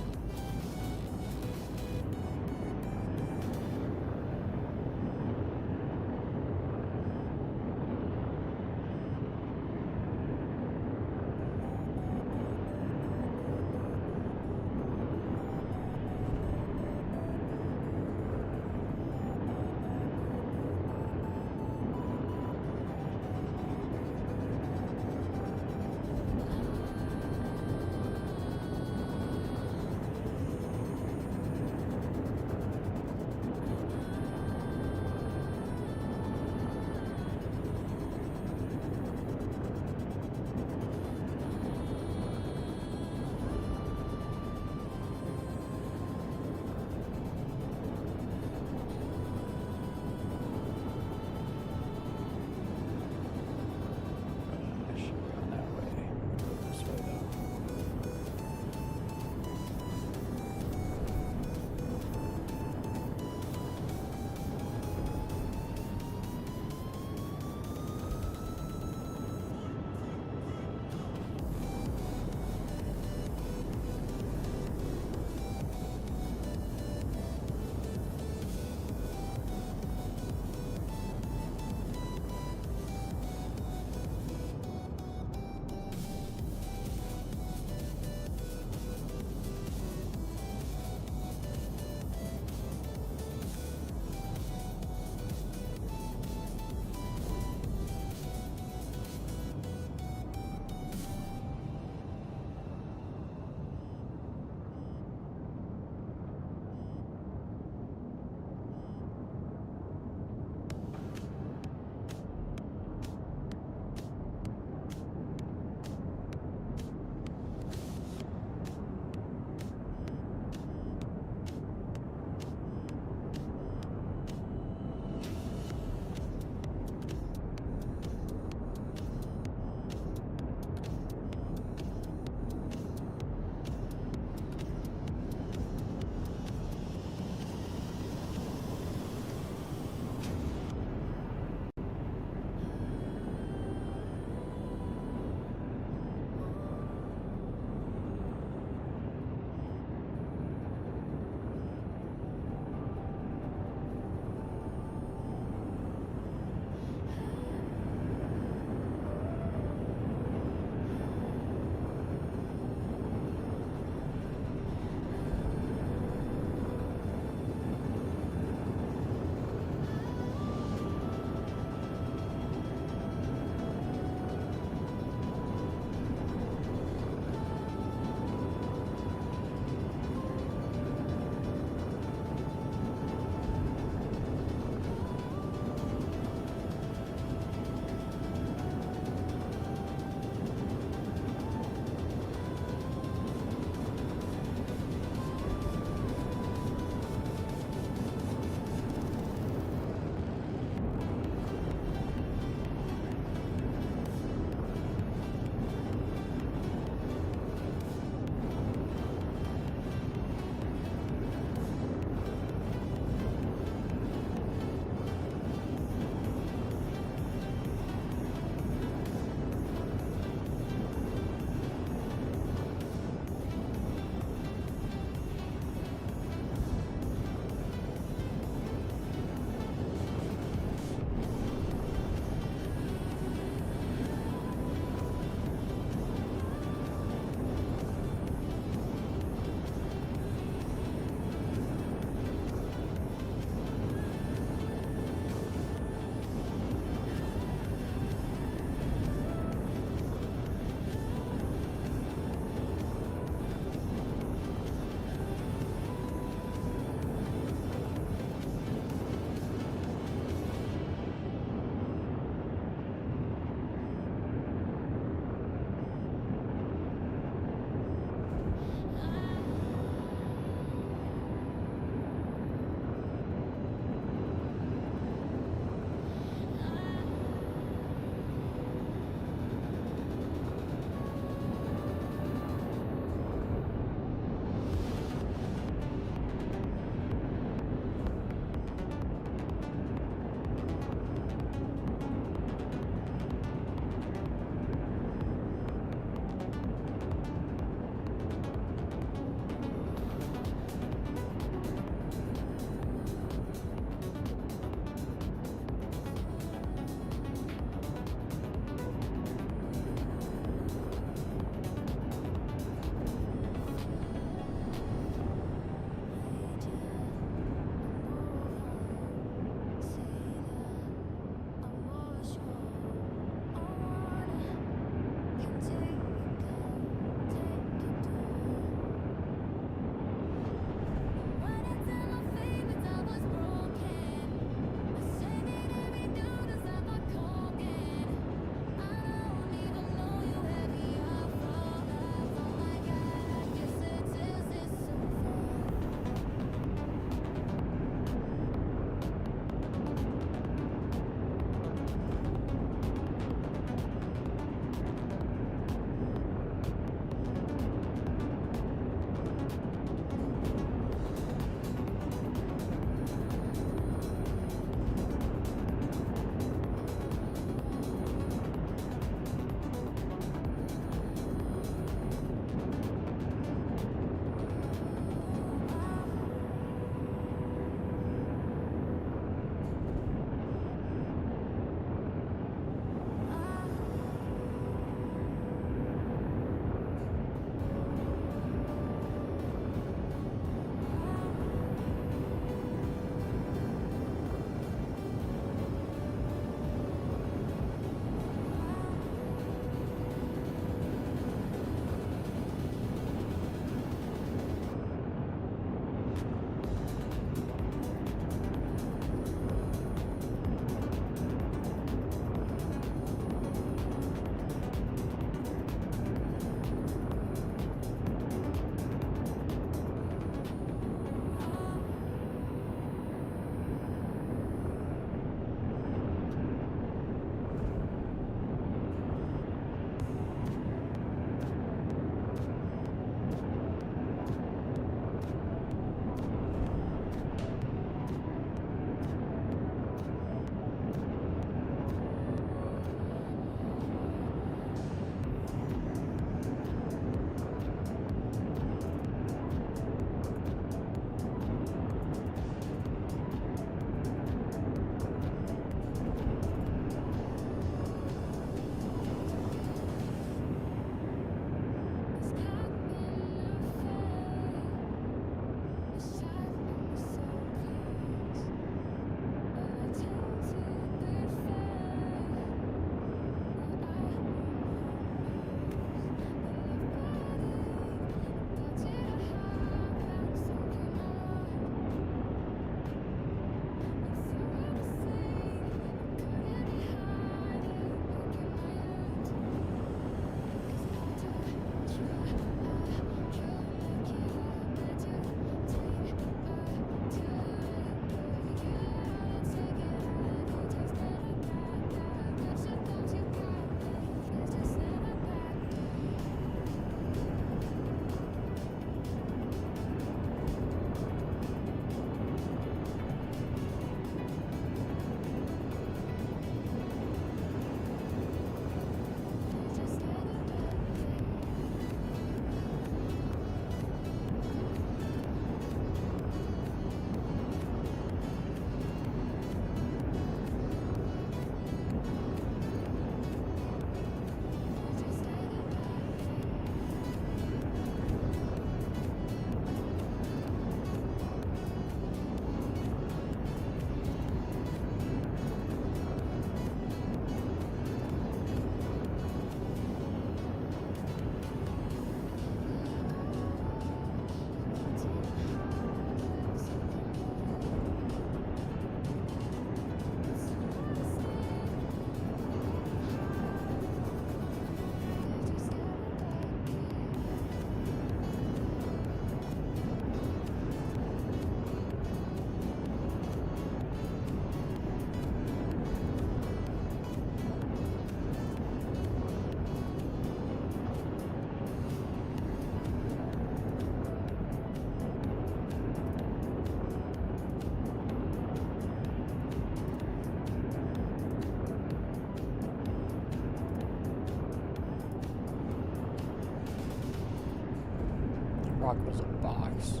truck was a box.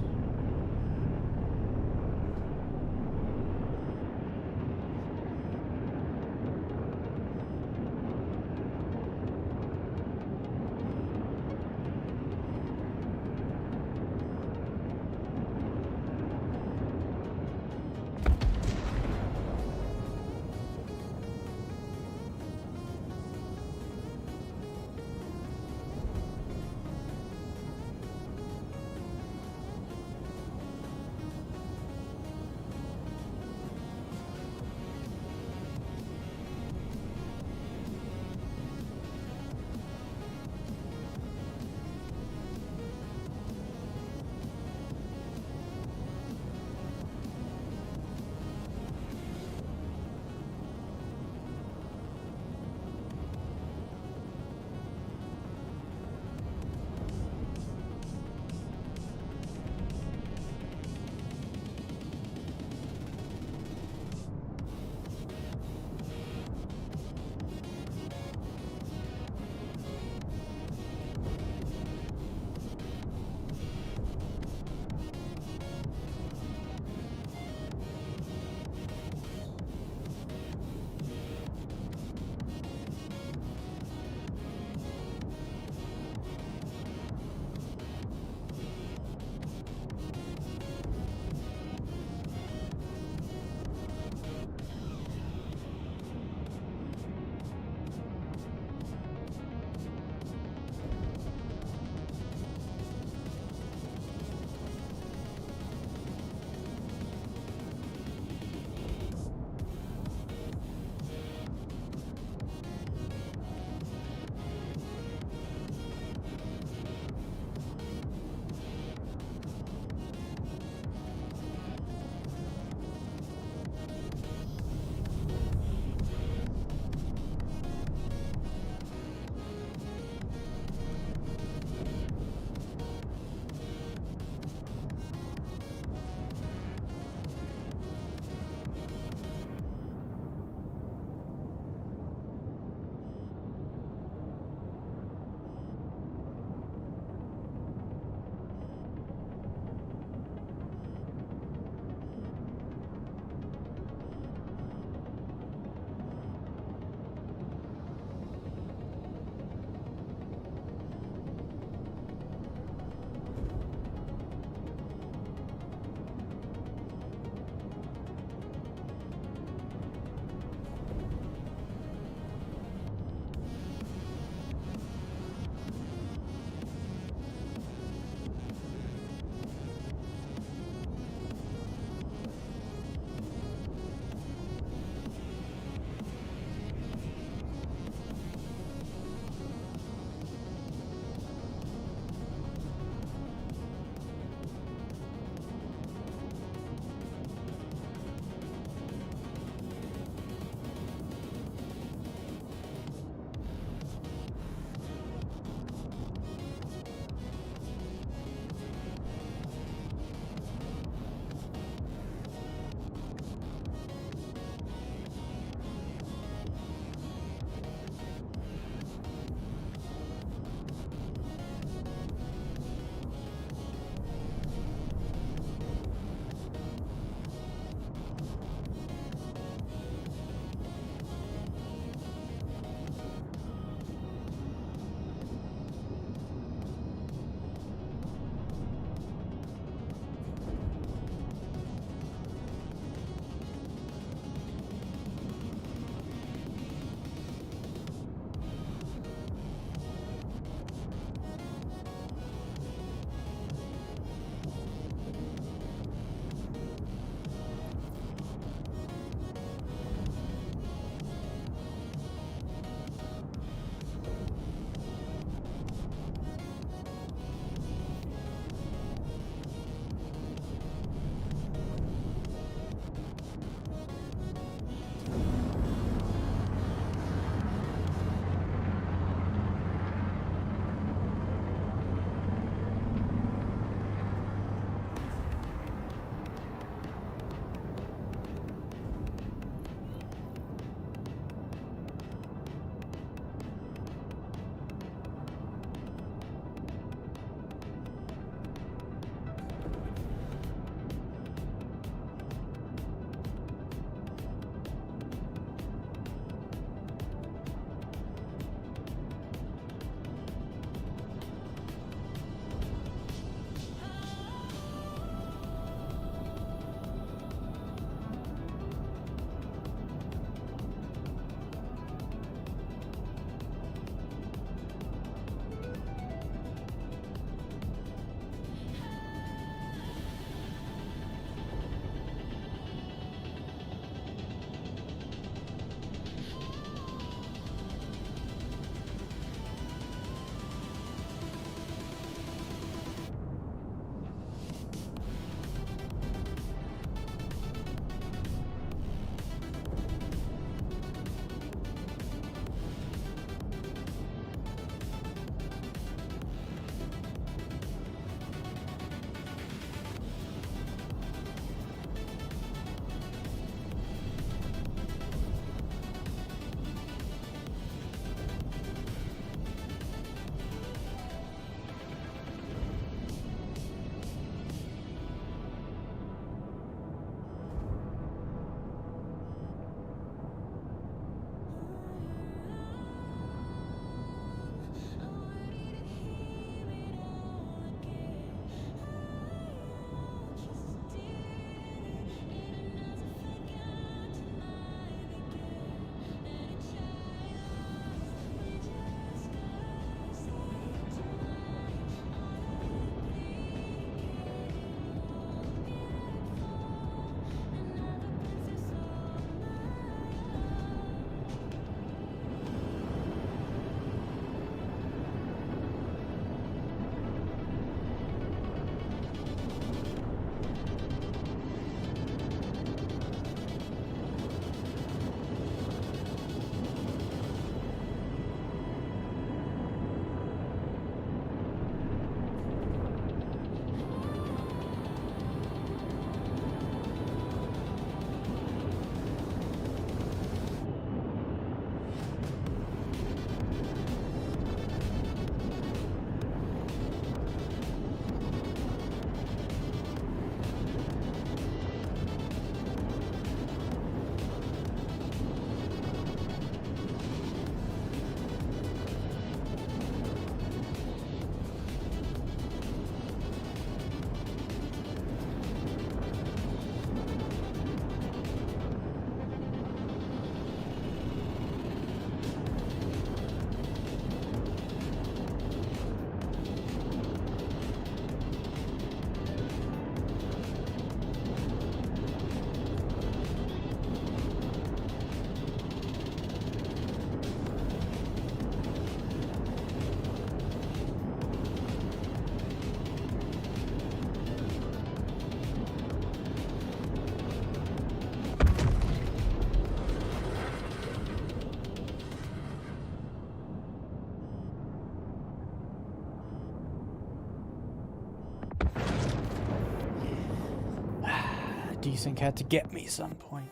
decent cat to get me some point.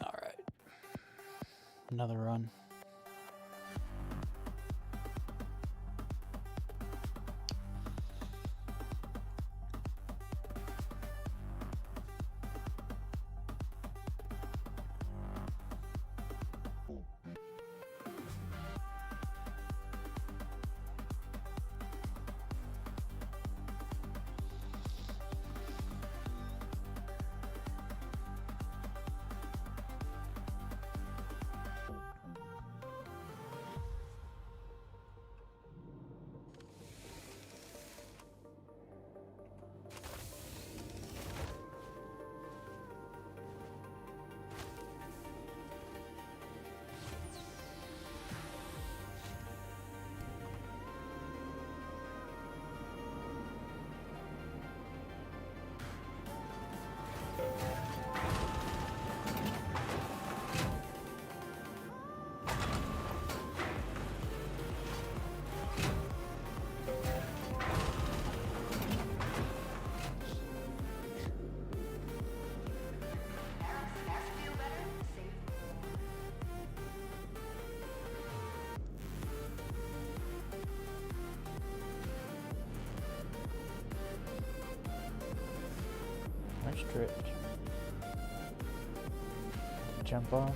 All right. Another run. Nice drift. Jump off.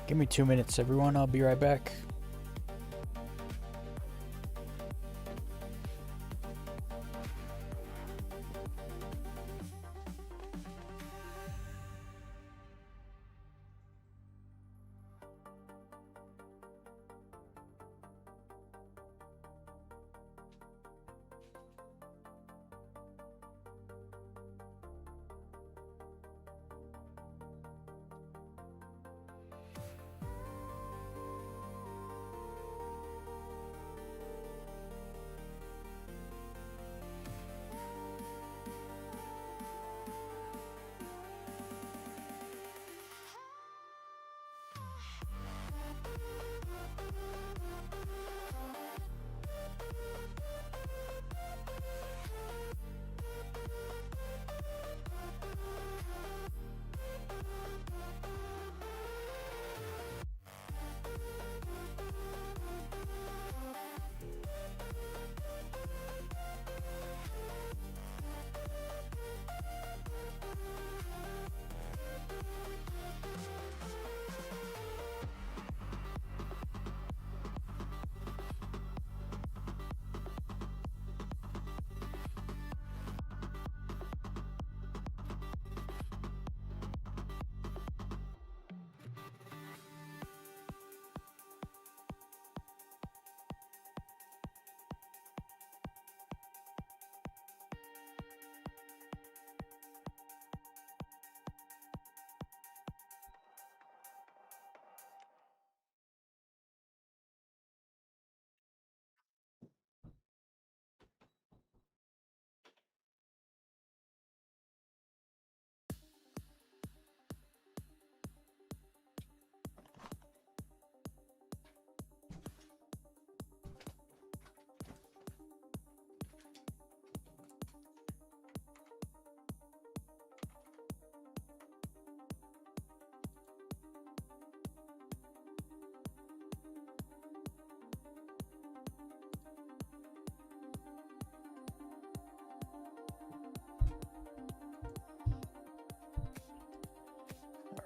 Give me 2 minutes, everyone. I'll be right back.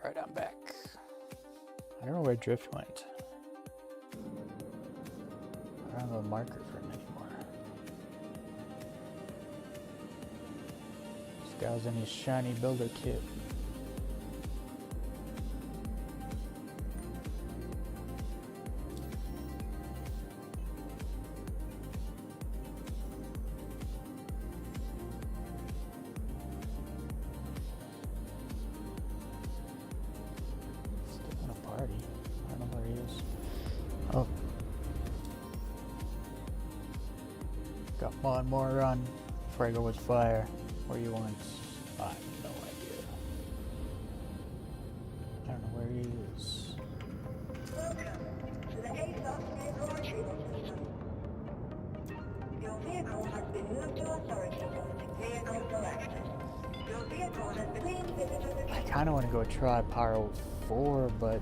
Alright, I'm back. I don't know where Drift went. I don't have a marker for him anymore. This guy's in his shiny builder kit. Got one more run before I go with fire. Where you want? I have no idea. I don't know where he is. I kind of want to go try Pyro 4, but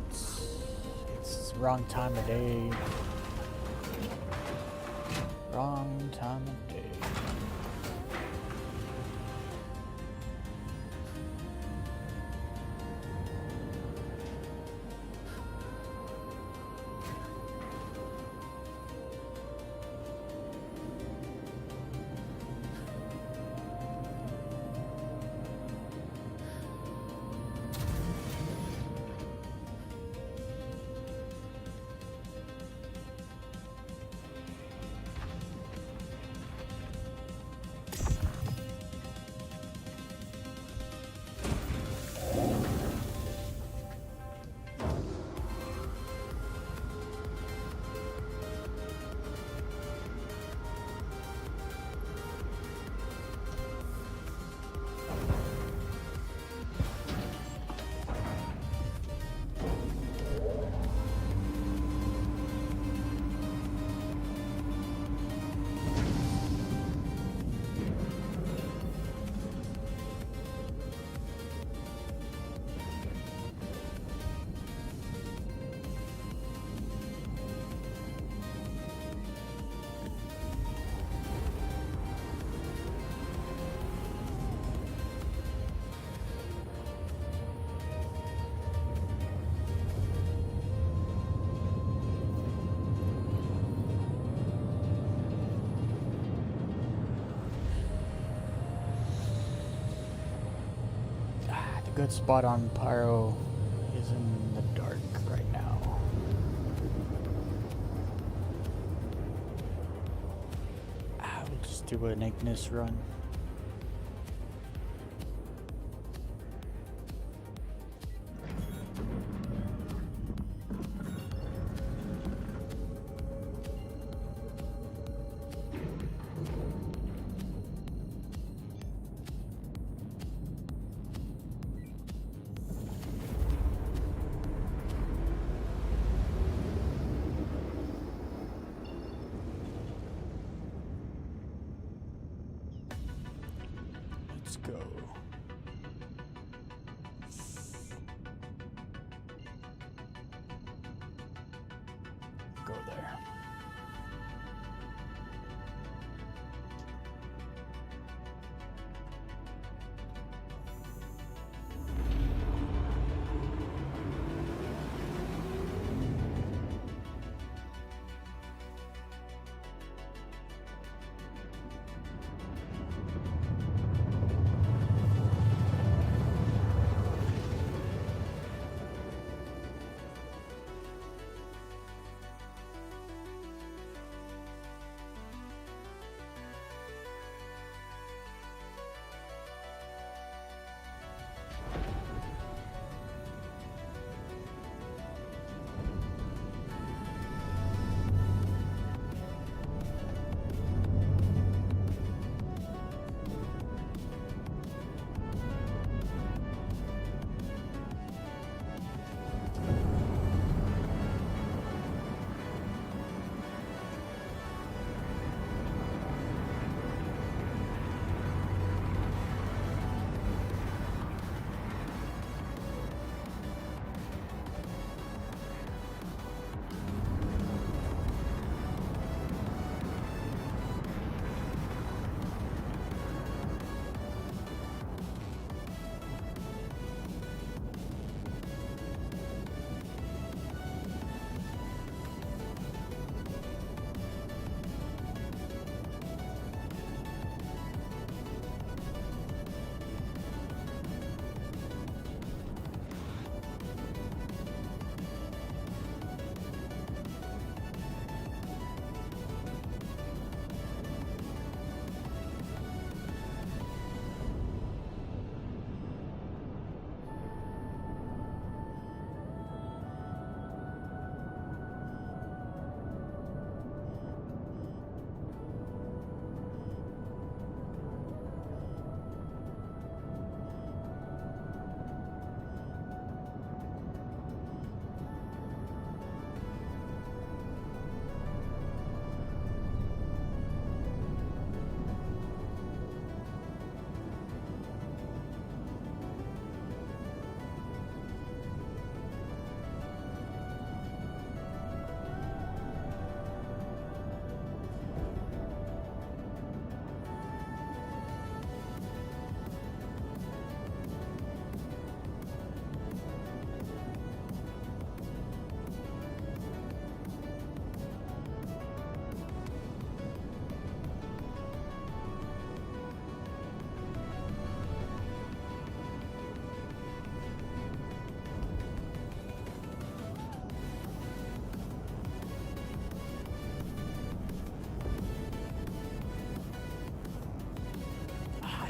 it's wrong time of day. Wrong time of day. Good spot on Pyro is in the dark right now. We'll just do an Ignis run. Let's go. Go there.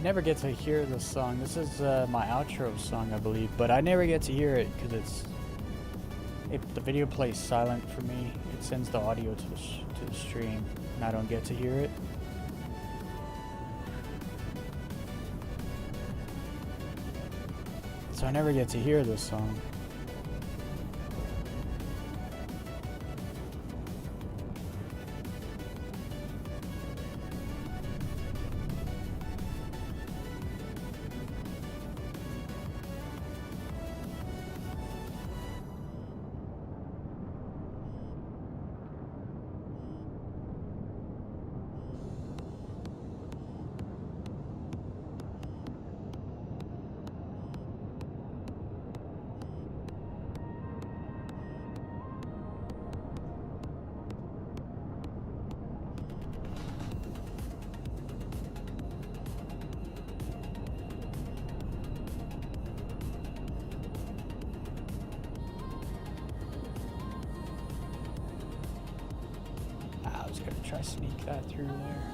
never get to hear this song. This is my outro song, I believe, but I never get to hear it because the video plays silent for me. It sends the audio to the stream, and I don't get to hear it. So I never get to hear this song. I was gonna try to sneak that through there.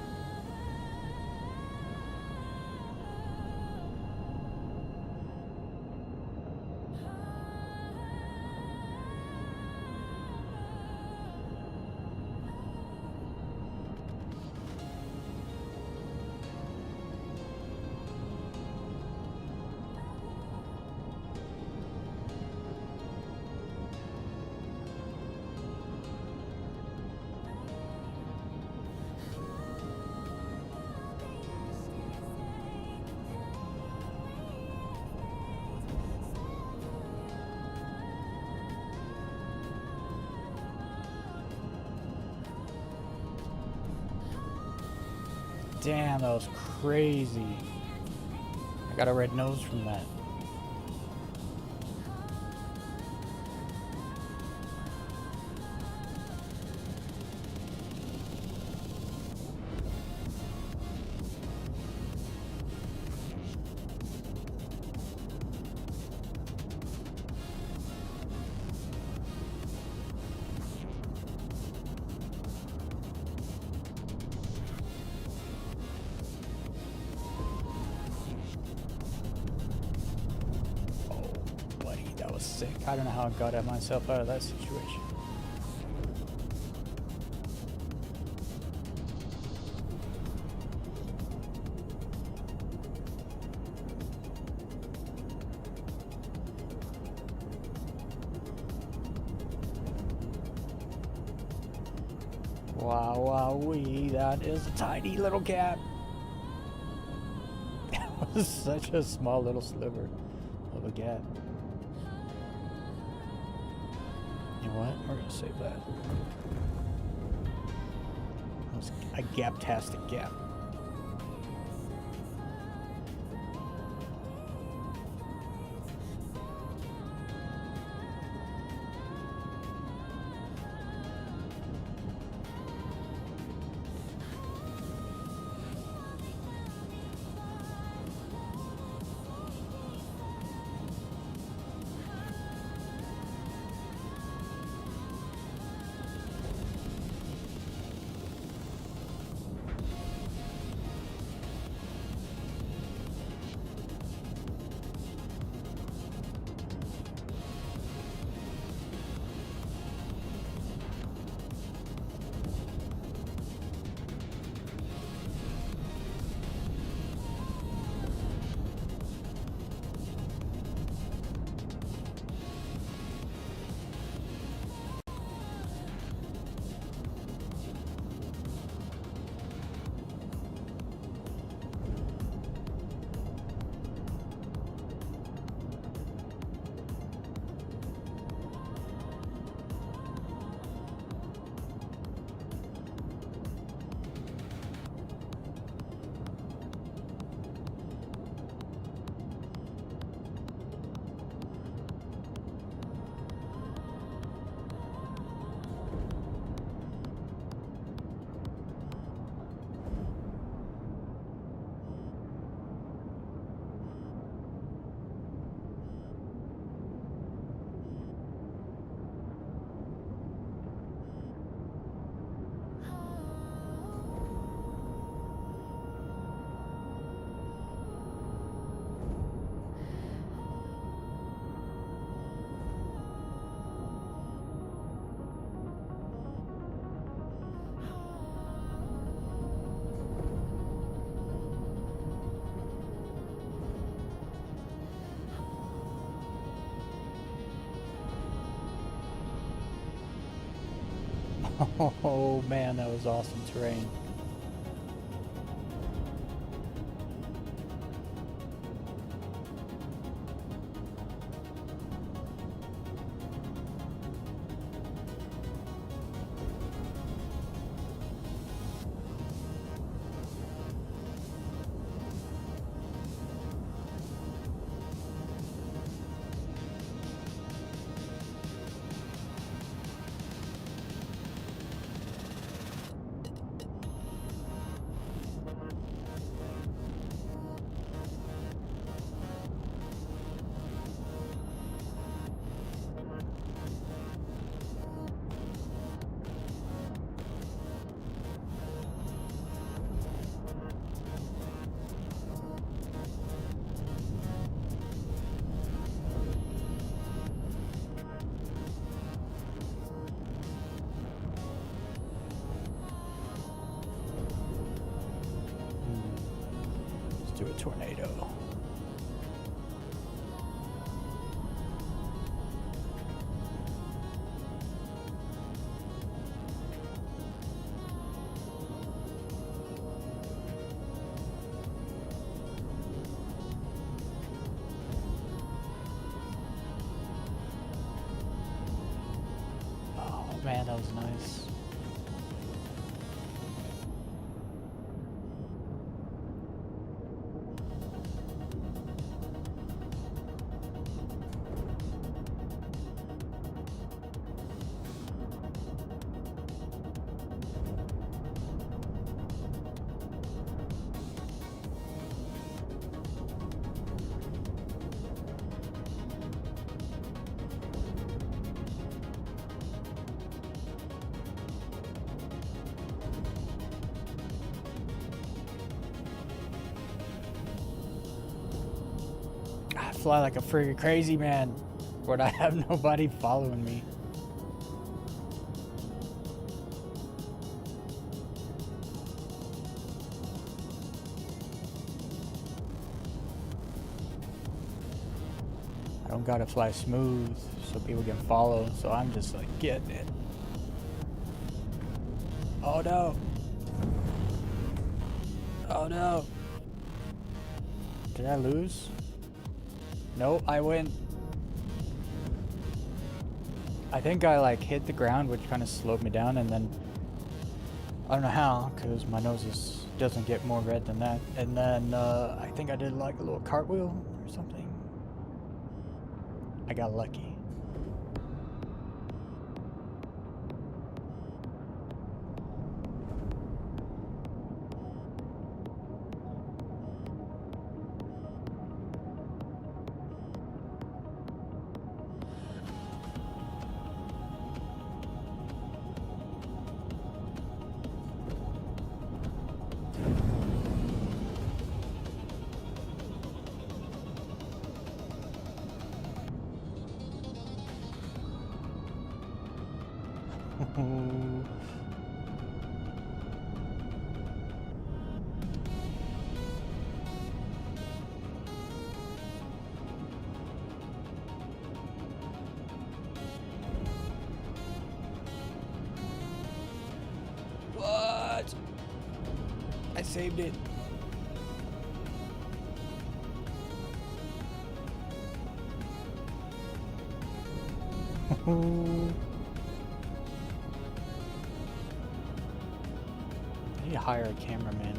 Damn, that was crazy. I got a red nose from that. Sick. I don't know how I got myself out of that situation. Wow, wow, wee, that is a tiny little cat. That was such a small little sliver of a cat. You know what? We're gonna save that. That was a gap-tastic gap. Oh man, that was awesome terrain. Let's do a tornado. Oh man, that was nice. I fly like a freaking crazy man, but I have nobody following me. I don't gotta fly smooth so people can follow, so I'm just like getting it. Oh no! Oh no! Did I lose? No, I win. I think I like hit the ground, which kind of slowed me down, and then I don't know how, because my nose doesn't get more red than that. And then I think I did like a little cartwheel or something. I got lucky. What? I saved it. I need to hire a cameraman.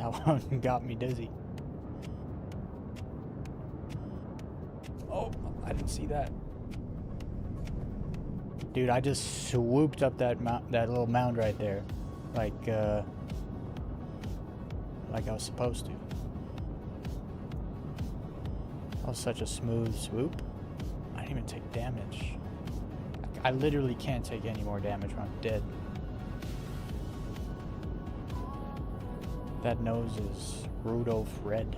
That one got me dizzy. Oh, I didn't see that. Dude, I just swooped up that little mound right there. Like I was supposed to. That was such a smooth swoop. I didn't even take damage. I literally can't take any more damage when I'm dead. That nose is Rudolph Red.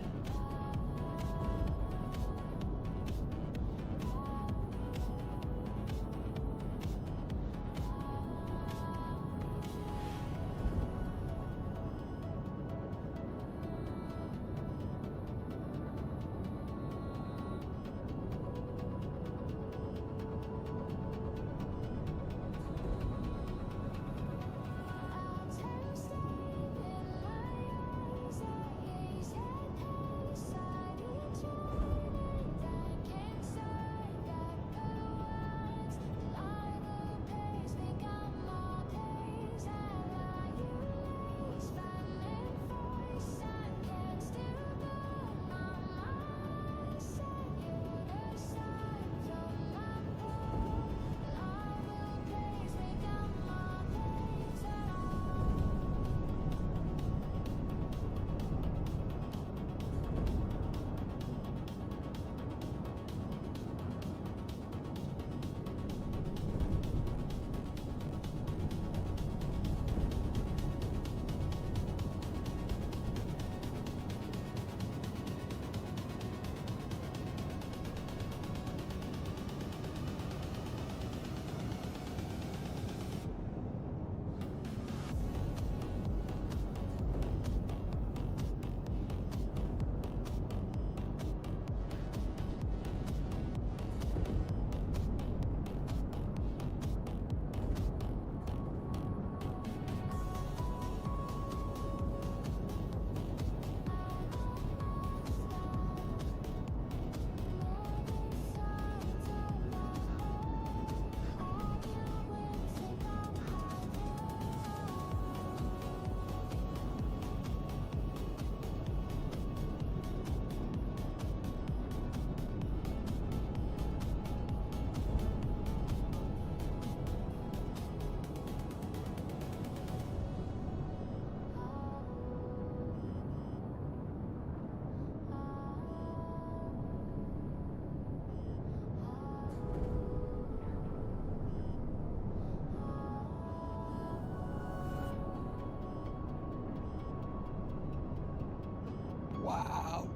Wow.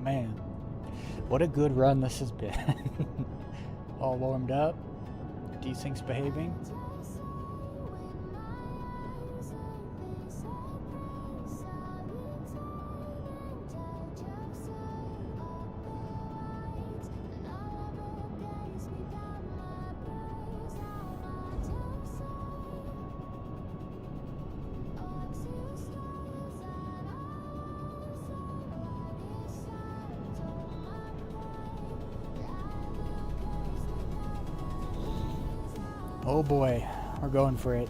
Man, what a good run this has been. All warmed up, desync's behaving. Oh boy, we're going for it.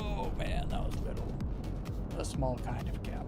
Oh man, that was a small kind of gap.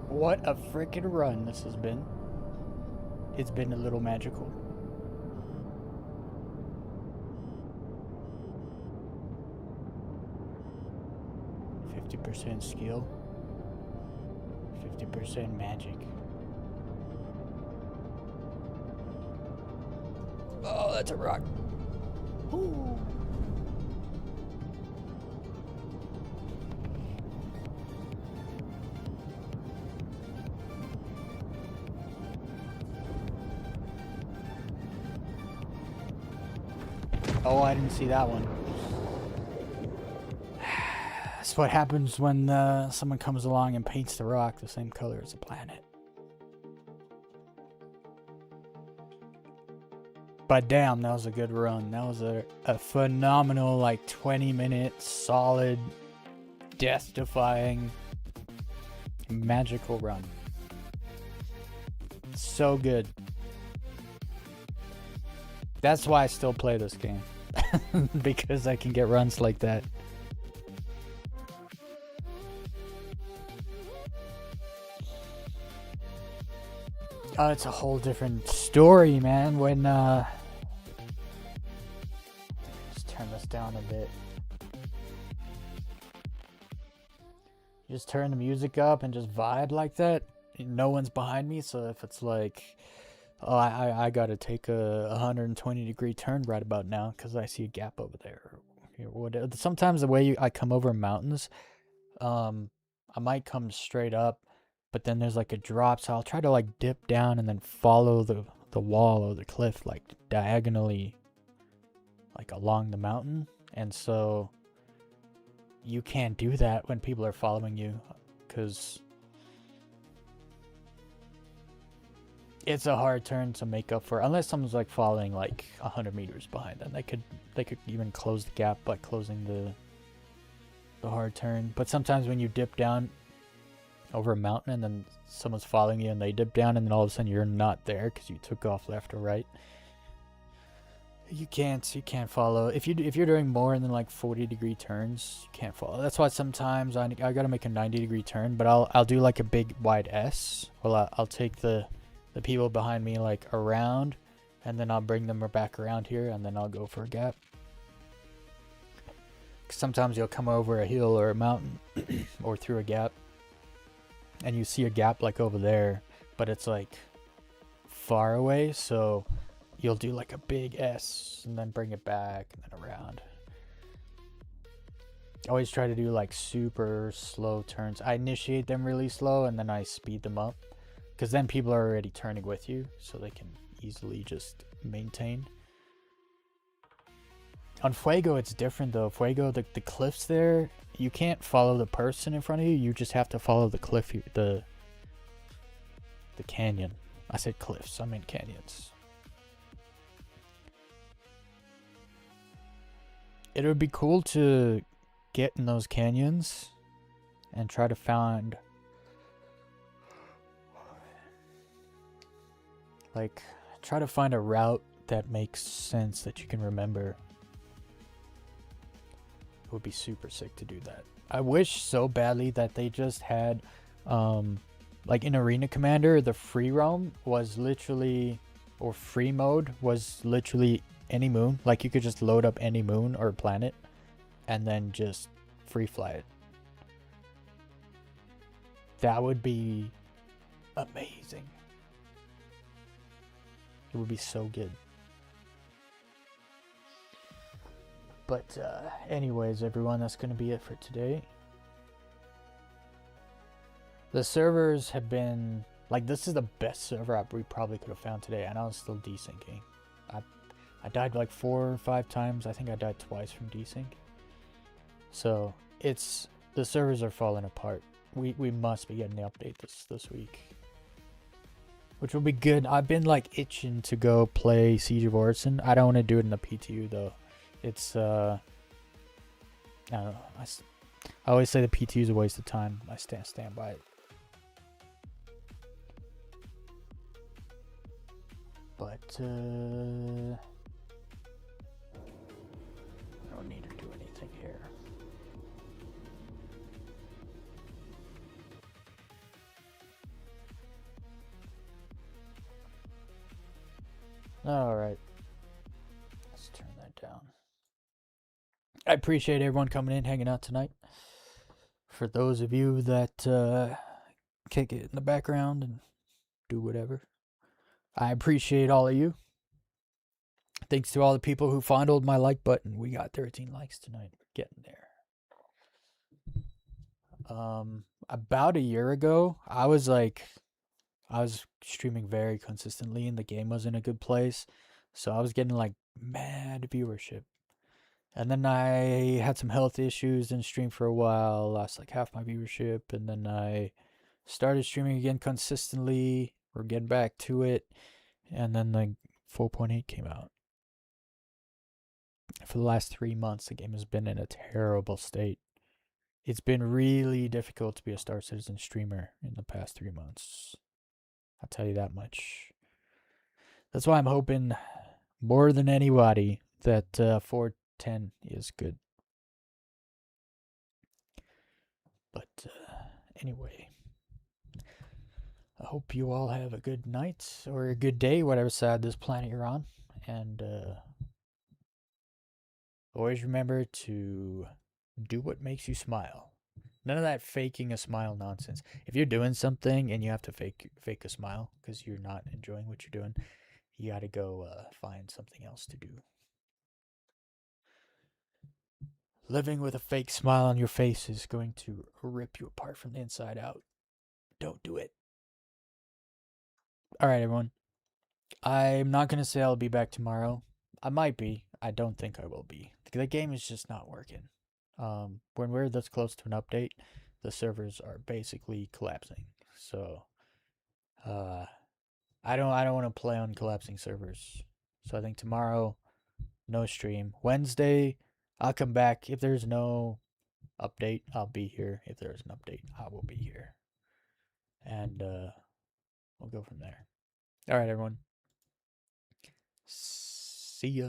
What a freaking run this has been. It's been a little magical. %50 skill, 50% magic. Oh, that's a rock. Ooh. Oh, I didn't see that one. That's what happens when someone comes along and paints the rock the same color as the planet. But damn, that was a good run. That was a phenomenal, like, 20-minute, solid, death-defying, magical run. So good. That's why I still play this game. Because I can get runs like that. Oh, it's a whole different story, man, when, just turn this down a bit. Just turn the music up and just vibe like that. No one's behind me, so if it's like, oh, I gotta take a 120-degree turn right about now because I see a gap over there. Sometimes the way I come over mountains, I might come straight up, but then there's like a drop, so I'll try to like dip down and then follow the wall or the cliff like diagonally, like along the mountain. And so you can't do that when people are following you, because it's a hard turn to make up for, unless someone's like following like 100 meters behind them. They could even close the gap by closing the hard turn. But sometimes when you dip down over a mountain and then someone's following you and they dip down and then all of a sudden you're not there because you took off left or right, you can't follow. If you're doing more than like 40-degree turns, you can't follow. That's why sometimes I gotta make a 90-degree turn, but I'll do like a big wide S. Well, I'll take the people behind me like around, and then I'll bring them back around here, and then I'll go for a gap. Sometimes you'll come over a hill or a mountain or through a gap, and you see a gap like over there, but it's like far away, so you'll do like a big S and then bring it back and then around. I always try to do like super slow turns. I initiate them really slow and then I speed them up, because then people are already turning with you, so they can easily just maintain. On Fuego, it's different though. Fuego, the cliffs there, you can't follow the person in front of you. You just have to follow the cliff, the canyon. I said cliffs, I meant canyons. It would be cool to get in those canyons and try to find, like, try to find a route that makes sense that you can remember. It would be super sick to do that. I wish so badly that they just had, like in Arena Commander, the free roam was literally, or free mode was literally any moon. Like you could just load up any moon or planet and then just free fly it. That would be amazing. It would be so good. But anyways, everyone, that's going to be it for today. The servers have been, like, this is the best server we probably could have found today, and I was still desyncing. I died like 4 or 5 times. I think I died twice from desync. So the servers are falling apart. We must be getting the update this week, which will be good. I've been like itching to go play Siege of Orison. I don't want to do it in the PTU though. It's I don't know. I always say the PTU is a waste of time. I stand by it. But I don't need to do anything here. Alright. Let's turn that down. I appreciate everyone coming in, hanging out tonight. For those of you that kick it in the background and do whatever, I appreciate all of you. Thanks to all the people who fondled my like button. We got 13 likes tonight. Getting there. About a year ago, I was streaming very consistently and the game was in a good place. So I was getting like mad viewership. And then I had some health issues, didn't stream for a while, lost like half my viewership, and then I started streaming again consistently. We're getting back to it. And then like 4.8 came out. For the last 3 months, the game has been in a terrible state. It's been really difficult to be a Star Citizen streamer in the past 3 months. I'll tell you that much. That's why I'm hoping more than anybody that 410 is good. But anyway, I hope you all have a good night or a good day, whatever side of this planet you're on. And always remember to do what makes you smile. None of that faking a smile nonsense. If you're doing something and you have to fake a smile because you're not enjoying what you're doing, you got to go find something else to do. Living with a fake smile on your face is going to rip you apart from the inside out. Don't do it. All right, everyone. I'm not going to say I'll be back tomorrow. I might be. I don't think I will be. The game is just not working. When we're this close to an update, the servers are basically collapsing. So, I don't want to play on collapsing servers. So I think tomorrow, no stream. Wednesday, I'll come back. If there's no update, I'll be here. If there's an update, I will be here. And we'll go from there. All right, everyone. See ya.